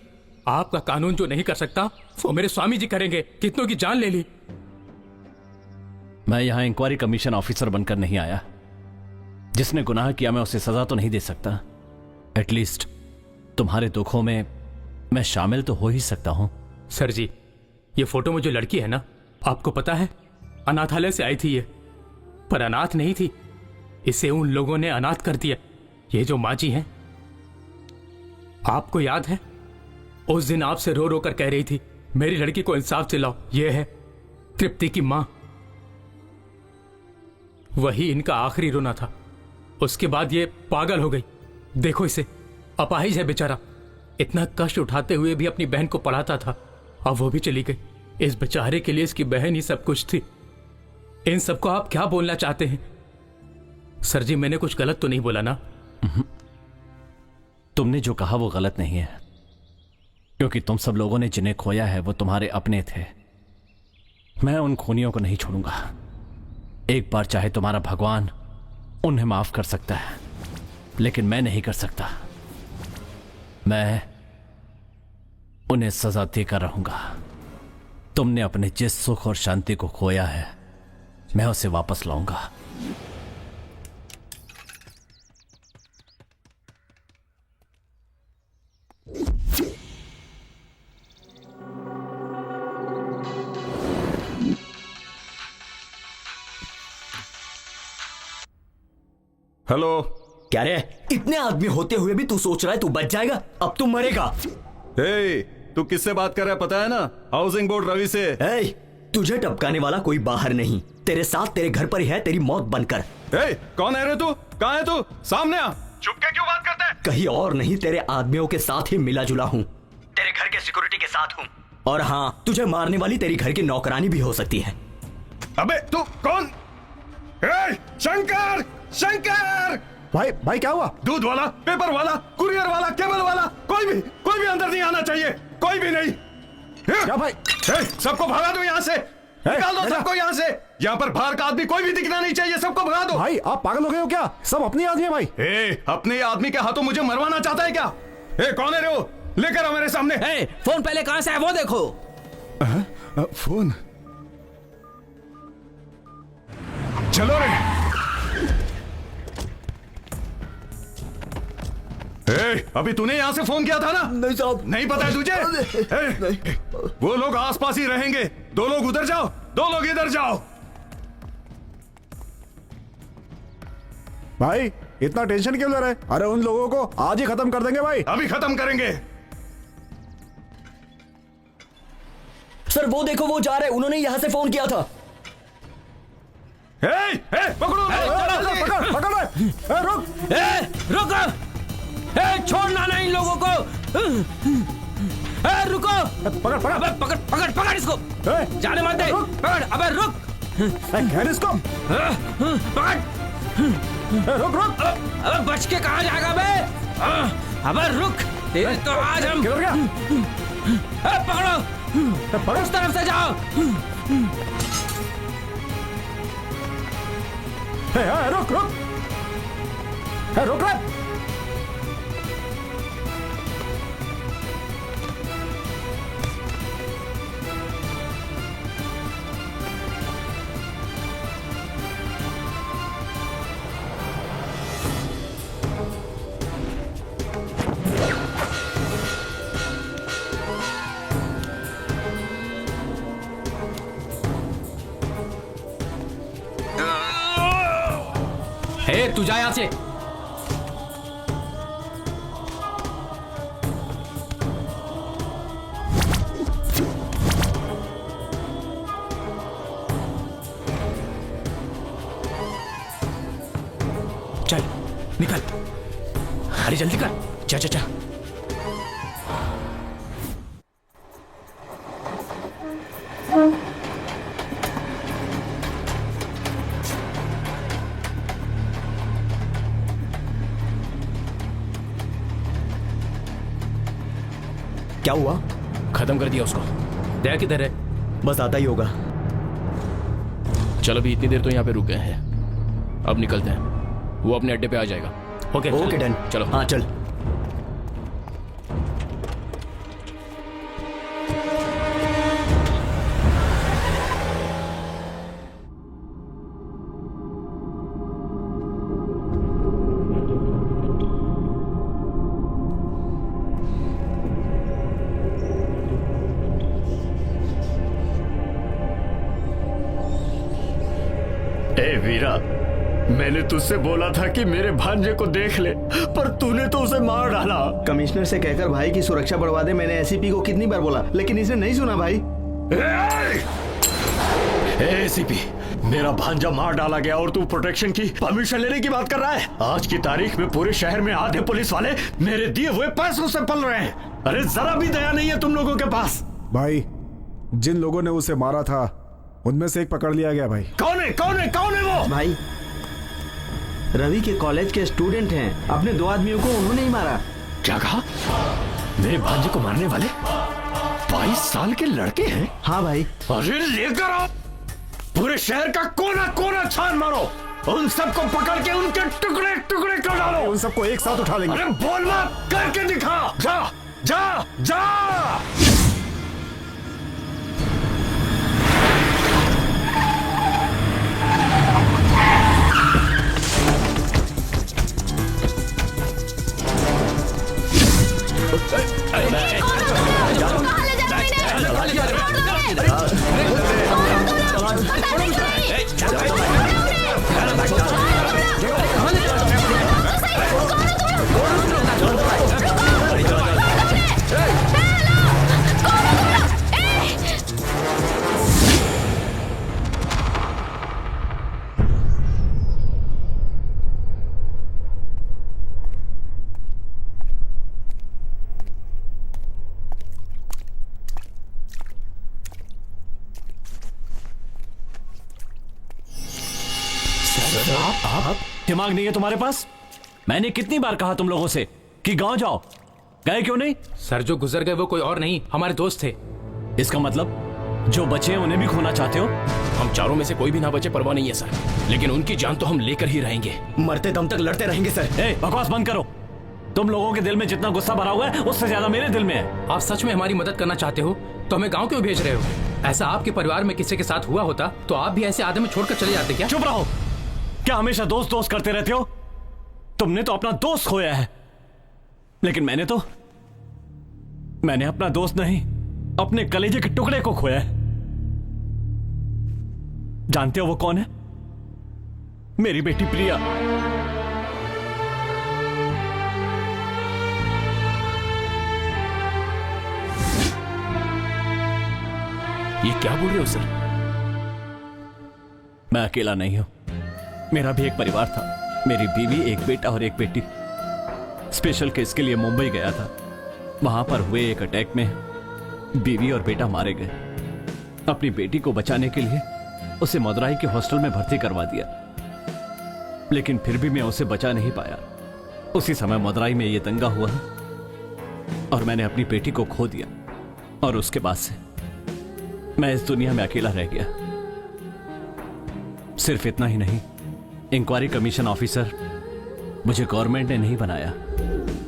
आपका कानून जो नहीं कर सकता वो मेरे स्वामी जी करेंगे। कितनों की जान ले ली। मैं यहां इंक्वायरी कमीशन ऑफिसर बनकर नहीं आया। जिसने गुनाह किया मैं उसे सजा तो नहीं दे सकता, एटलीस्ट तुम्हारे दुखों में मैं शामिल तो हो ही सकता हूं। सर जी, ये फोटो में जो लड़की है ना, आपको पता है अनाथालय से आई थी ये, पर अनाथ नहीं थी। इसे उन लोगों ने अनाथ कर दिया। ये जो माँ जी हैं, आपको याद है उस दिन आपसे रो रो कर कह रही थी मेरी लड़की को इंसाफ दिलाओ। ये है तृप्ति की माँ। वही इनका आखिरी रोना था। उसके बाद ये पागल हो गई। देखो इसे, अपाहिज है बेचारा। इतना कष्ट उठाते हुए भी अपनी बहन को पढ़ाता था, अब वो भी चली गई। इस बेचारे के लिए इसकी बहन ही सब कुछ थी। इन सबको आप क्या बोलना चाहते हैं? सर जी, मैंने कुछ गलत तो नहीं बोला ना? तुमने जो कहा वो गलत नहीं है, क्योंकि तुम सब लोगों ने जिन्हें खोया है वो तुम्हारे अपने थे। मैं उन खूनियों को नहीं छोड़ूंगा। एक बार चाहे तुम्हारा भगवान उन्हें माफ कर सकता है, लेकिन मैं नहीं कर सकता। मैं उन्हें सजा देकर रहूंगा। तुमने अपने जिस सुख और शांति को खोया है मैं उसे वापस लाऊंगा। हेलो। क्या रे, इतने आदमी होते हुए भी तू सोच रहा है तू बच जाएगा? अब तू मरेगा। तू किससे बात कर रहा है पता है ना? हाउसिंग बोर्ड रवि से। तुझे टपकाने वाला कोई बाहर नहीं, तेरे साथ तेरे घर पर ही है, तेरी मौत बनकर। कौन है रे तू? कहाँ है तू? सामने आ। चुप के क्यों बात करता है? कहीं और नहीं, तेरे आदमियों के साथ ही मिला जुला हूँ। तेरे घर के सिक्योरिटी के साथ हूँ। और हाँ, तुझे मारने वाली तेरी घर की नौकरानी भी हो सकती है। अबे तू कौन? शंकर! शंकर! भाई क्या हुआ? दूध वाला, पेपर वाला, कुरियर वाला, केबल वाला, कोई भी अंदर नहीं आना चाहिए। कोई भी नहीं। क्या भाई? सबको भगा दो यहाँ से। निकाल दो सबको यहाँ से। यहाँ पर बाहर का आदमी कोई भी दिखना नहीं चाहिए। सबको भगा दो। भाई आप पागल हो गए हो क्या? सब अपने आदमी है भाई। अपने आदमी के हाथों मुझे मरवाना चाहता है क्या? कौन है रे वो? लेकर आओ मेरे सामने। फोन पहले कहां से है वो देखो। फोन? चलो रे। अभी तूने यहां से फोन किया था ना? नहीं साहब। नहीं पता है तुझे? वो लोग आसपास ही रहेंगे। 2 लोग उधर जाओ, 2 लोग इधर जाओ। भाई इतना टेंशन क्यों ले रहे? अरे उन लोगों को आज ही खत्म कर देंगे भाई। अभी खत्म करेंगे। सर वो देखो, वो जा रहे। उन्होंने यहां से फोन किया था। पकड़ो! रुक! छोड़ना नहीं इन लोगों को। रुको! पकड़ इसको। जाने मत दे। पकड़! अबे रुक! घेर इसको। पकड़! रुक! अबे बच के कहाँ जाएगा बे? अबे रुक! तेरे तो आज हम किधर गया? पकड़ो! उस तरफ से जाओ। रुक! रुक रे! तू जा यहाँ से। चल निकल, अरे जल्दी कर। जा। क्या हुआ? खत्म कर दिया उसको। दया किधर है? बस आता ही होगा। चल अभी इतनी देर तो यहाँ पे रुक गए हैं, अब निकलते हैं। वो अपने अड्डे पे आ जाएगा। ओके ओके डन, चलो। हाँ चल। ए वीरा, मैंने तुझसे बोला था कि मेरे भांजे को देख ले, पर तूने तो उसे मार डाला। कमिश्नर से कहकर भाई की सुरक्षा बढ़वा दे, मैंने एसीपी को कितनी बार बोला, लेकिन इसने नहीं सुना भाई। एसीपी, मेरा भांजा मार डाला गया और तू प्रोटेक्शन की परमिशन लेने की बात कर रहा है? आज की तारीख में पूरे शहर में आधे पुलिस वाले मेरे दिए हुए पैसों से पल रहे हैं। अरे जरा भी दया नहीं है तुम लोगों के पास। भाई, जिन लोगों ने उसे मारा था उनमें से एक पकड़ लिया गया। भाई कौन है? कौन है? कौन है वो? भाई रवि के कॉलेज के स्टूडेंट हैं, अपने 2 आदमियों को उन्होंने ही मारा। क्या कहा? मेरे भांजे को मारने वाले 22 साल के लड़के हैं? हाँ भाई। अरे लेकर आओ, पूरे शहर का कोना कोना छान मारो, उन सबको पकड़ के उनके टुकड़े टुकड़े कर डालो। उन सबको एक साथ उठा लेंगे। अरे बोल मत, करके दिखा। जा जा जा। दिमाग नहीं है तुम्हारे पास? मैंने कितनी बार कहा तुम लोगों से कि गांव जाओ, गए क्यों नहीं? सर, जो गुजर गए वो कोई और नहीं, हमारे दोस्त थे। इसका मतलब जो बचे हैं उन्हें भी खोना चाहते हो? हम चारों में से कोई भी ना बचे परवाह नहीं है सर, लेकिन उनकी जान तो हम लेकर ही रहेंगे। मरते दम तक लड़ते रहेंगे सर। ए, बकवास बंद करो। तुम लोगों के दिल में जितना गुस्सा भरा हुआ है उससे ज्यादा मेरे दिल में है। आप सच में हमारी मदद करना चाहते हो तो हमें गाँव क्यों भेज रहे हो? ऐसा आपके परिवार में किसी के साथ हुआ होता तो आप भी ऐसे आदमी छोड़कर चले जाते क्या? चुप रहो। क्या हमेशा दोस्त दोस्त करते रहते हो? तुमने तो अपना दोस्त खोया है, लेकिन मैंने अपना दोस्त नहीं, अपने कलेजे के टुकड़े को खोया है। जानते हो वो कौन है? मेरी बेटी प्रिया। ये क्या बोल रहे हो सर? मैं अकेला नहीं हूं, मेरा भी एक परिवार था। मेरी बीवी, एक बेटा और एक बेटी। स्पेशल केस के लिए मुंबई गया था। वहां पर हुए एक अटैक में बीवी और बेटा मारे गए। अपनी बेटी को बचाने के लिए उसे मदुराई के हॉस्टल में भर्ती करवा दिया, लेकिन फिर भी मैं उसे बचा नहीं पाया। उसी समय मदुराई में यह दंगा हुआ और मैंने अपनी बेटी को खो दिया, और उसके बाद से मैं इस दुनिया में अकेला रह गया। सिर्फ इतना ही नहीं, इंक्वायरी कमीशन ऑफिसर मुझे गवर्नमेंट ने नहीं बनाया।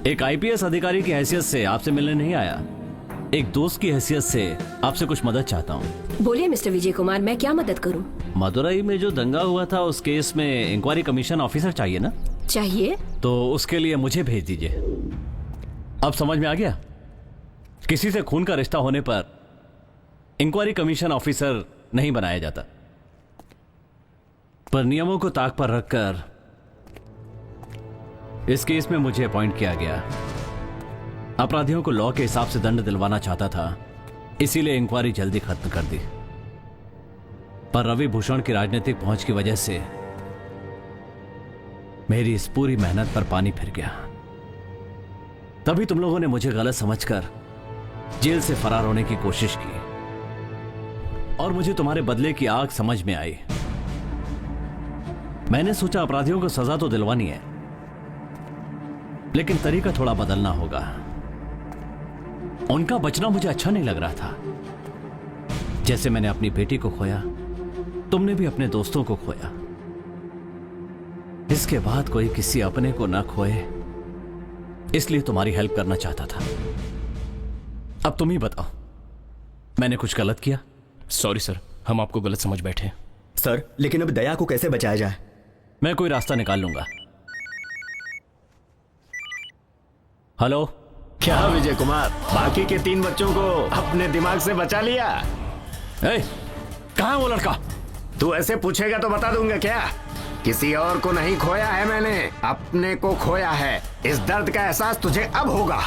एक आईपीएस अधिकारी की हैसियत से आपसे मिलने नहीं आया, एक दोस्त की हैसियत से आपसे कुछ मदद चाहता हूँ। बोलिए मिस्टर विजय कुमार, मैं क्या मदद करूँ? मदुरई में जो दंगा हुआ था उस केस में इंक्वायरी कमीशन ऑफिसर चाहिए ना? चाहिए। तो उसके लिए मुझे भेज दीजिए। अब समझ में आ गया? किसी से खून का रिश्ता होने पर इंक्वायरी कमीशन ऑफिसर नहीं बनाया जाता, पर नियमों को ताक पर रखकर इस केस में मुझे अपॉइंट किया गया। अपराधियों को लॉ के हिसाब से दंड दिलवाना चाहता था, इसीलिए इंक्वायरी जल्दी खत्म कर दी। पर रवि भूषण की राजनीतिक पहुंच की वजह से मेरी इस पूरी मेहनत पर पानी फिर गया। तभी तुम लोगों ने मुझे गलत समझकर जेल से फरार होने की कोशिश की, और मुझे तुम्हारे बदले की आग समझ में आई। मैंने सोचा अपराधियों को सजा तो दिलवानी है, लेकिन तरीका थोड़ा बदलना होगा। उनका बचना मुझे अच्छा नहीं लग रहा था। जैसे मैंने अपनी बेटी को खोया, तुमने भी अपने दोस्तों को खोया। इसके बाद कोई किसी अपने को ना खोए, इसलिए तुम्हारी हेल्प करना चाहता था। अब तुम ही बताओ, मैंने कुछ गलत किया? सॉरी सर, हम आपको गलत समझ बैठे। सर, लेकिन अब दया को कैसे बचाया जाए? मैं कोई रास्ता निकाल लूंगा। हेलो। क्या विजय कुमार, बाकी के 3 बच्चों को अपने दिमाग से बचा लिया? कहाँ है वो लड़का? तू ऐसे पूछेगा तो बता दूंगा क्या? किसी और को नहीं खोया है मैंने, अपने को खोया है। इस दर्द का एहसास तुझे अब होगा।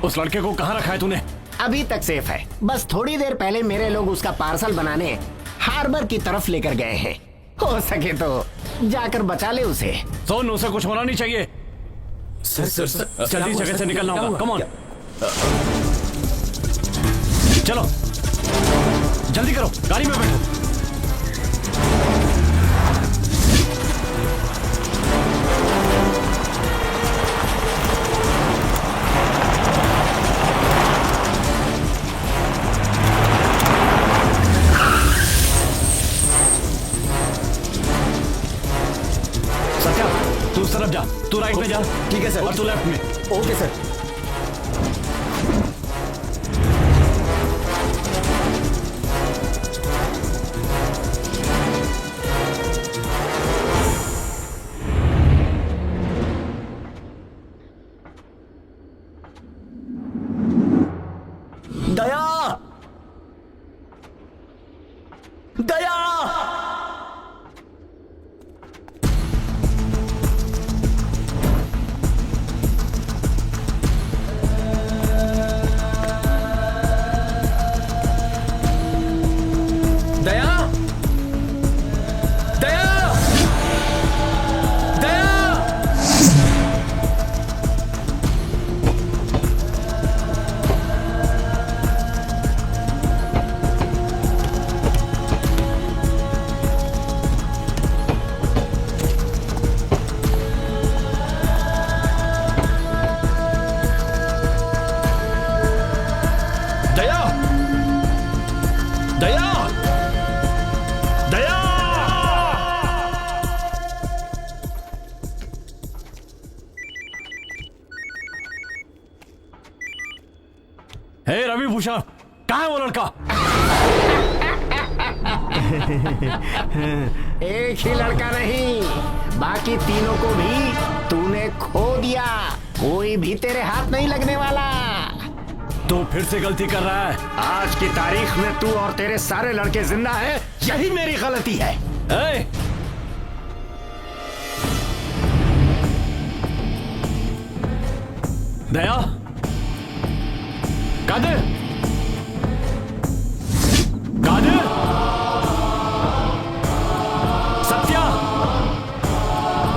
उस लड़के को कहाँ रखा है तूने? अभी तक सेफ है, बस थोड़ी देर पहले मेरे लोग उसका पार्सल बनाने हार्बर की तरफ लेकर गए हैं। हो सके तो जाकर बचा ले उसे। सोन, उसे कुछ होना नहीं चाहिए। सर, जल्दी जगह से निकलना होगा। कम ऑन, चलो जल्दी करो, गाड़ी में बैठो। सत्या, तू उस तरफ जा, तू राइट में जा। ठीक है सर। और तू लेफ्ट में। Okay sir. दया, दया, दया, दया, दया। दया, दया, दया। हे रवि भूषण, कहाँ है वो लड़का? एक ही लड़का नहीं, बाकी तीनों को भी तूने खो दिया। कोई भी तेरे हाथ नहीं लगने वाला। तू फिर से गलती कर रहा है। आज की तारीख में तू और तेरे सारे लड़के जिंदा हैं, यही मेरी गलती है। दया, कादिर, कादिर, सत्या,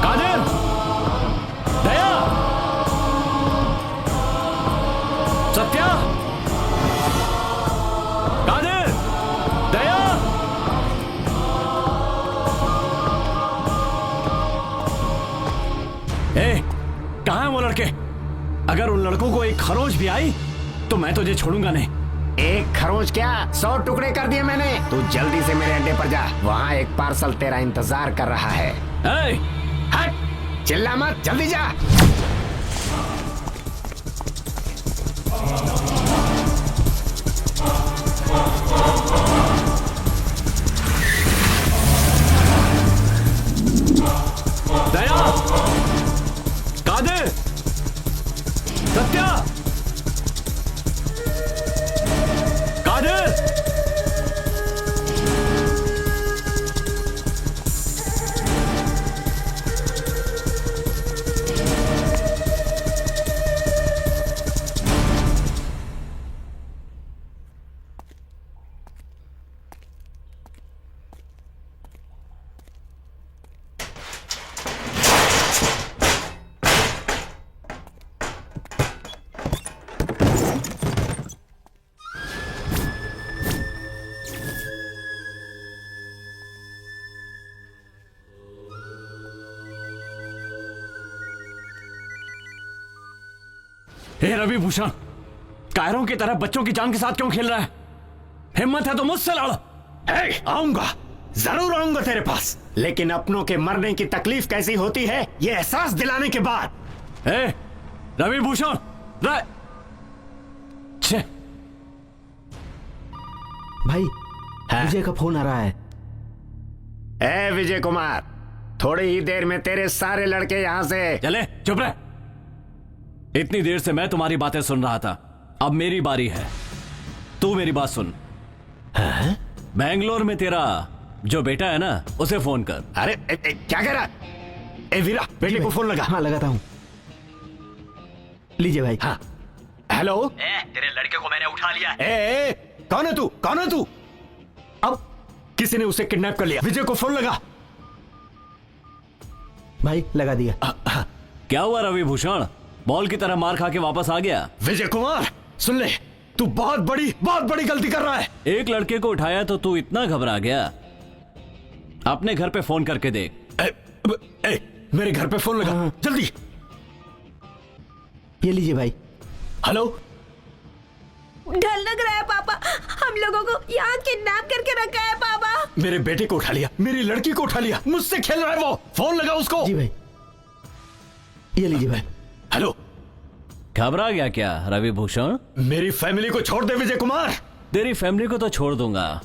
कादिर, दया, सत्या, कादिर, दया। कहाँ हैं वो लड़के? अगर उन लड़कों को एक खरोच भी आई तो मैं तुझे छोड़ूंगा नहीं। एक खरोच क्या, 100 टुकड़े कर दिए मैंने। तू जल्दी से मेरे अड्डे पर जा, वहाँ एक पार्सल तेरा इंतजार कर रहा है। हट, चिल्ला मत, जल्दी जा। दया, कादिर, सत्या, कादिर। हे रवि भूषण, कायरों की तरह बच्चों की जान के साथ क्यों खेल रहा है? हिम्मत है तो मुझसे लड़। आऊंगा, जरूर आऊंगा तेरे पास, लेकिन अपनों के मरने की तकलीफ कैसी होती है ये एहसास दिलाने के बाद। रवि भूषण, भाई विजय का फोन आ रहा है। ए विजय कुमार, थोड़ी ही देर में तेरे सारे लड़के यहां से चले। चुप रह। इतनी देर से मैं तुम्हारी बातें सुन रहा था, अब मेरी बारी है। तू मेरी बात सुन। बैंगलोर में तेरा जो बेटा है ना, उसे फोन कर। अरे क्या कह रहा? ए वीरा, बेटे को फोन लगा। हाँ लगाता हूँ। लीजिए भाई। हाँ हेलो। तेरे लड़के को मैंने उठा लिया। कौन है तू? कौन है तू? अब किसी ने उसे किडनैप कर लिया। विजय को फोन लगा। भाई लगा दिया। क्या हुआ रवि भूषण? बॉल की तरह मार खा के वापस आ गया? विजय कुमार सुन ले, तू बहुत बड़ी गलती कर रहा है। एक लड़के को उठाया तो तू इतना घबरा गया? अपने घर पे फोन करके देख। मेरे घर पे फोन लगा। जल्दी। ये लीजिए भाई। हेलो। डर लग रहा है पापा, हम लोगों को यहाँ किडनैप करके रखा है पापा। मेरे बेटे को उठा लिया, मेरी लड़की को उठा लिया, मुझसे खेल रहा है वो। फोन लगा उसको। जी भाई। ये लीजिए भाई। हेलो। घबरा गया क्या रवि भूषण? मेरी फैमिली को छोड़ दे विजय कुमार। तेरी फैमिली को तो छोड़ दूंगा,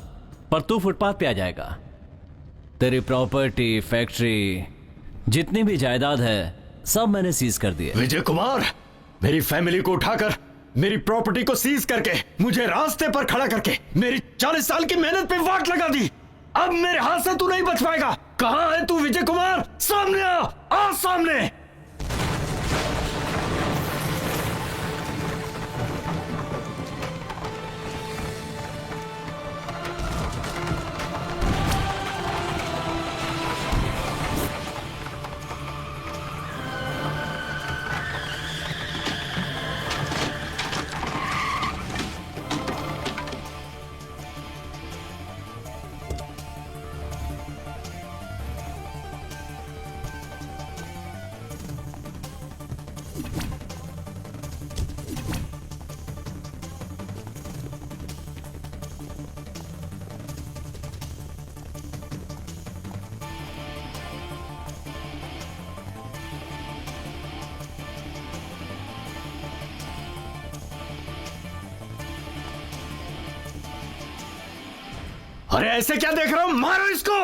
पर तू फुटपाथ पे आ जाएगा। तेरी प्रॉपर्टी, फैक्ट्री, जितनी भी जायदाद है, सब मैंने सीज कर दी है। विजय कुमार, मेरी फैमिली को उठाकर, मेरी प्रॉपर्टी को सीज करके, मुझे रास्ते पर खड़ा करके, मेरी 40 साल की मेहनत पे वाट लगा दी। अब मेरे हाथ से तू नहीं बच पाएगा। कहां है तू विजय कुमार? सामने आ सामने। अरे ऐसे क्या देख रहा हूं? मारो इसको।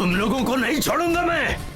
तुम लोगों को नहीं छोड़ूंगा मैं।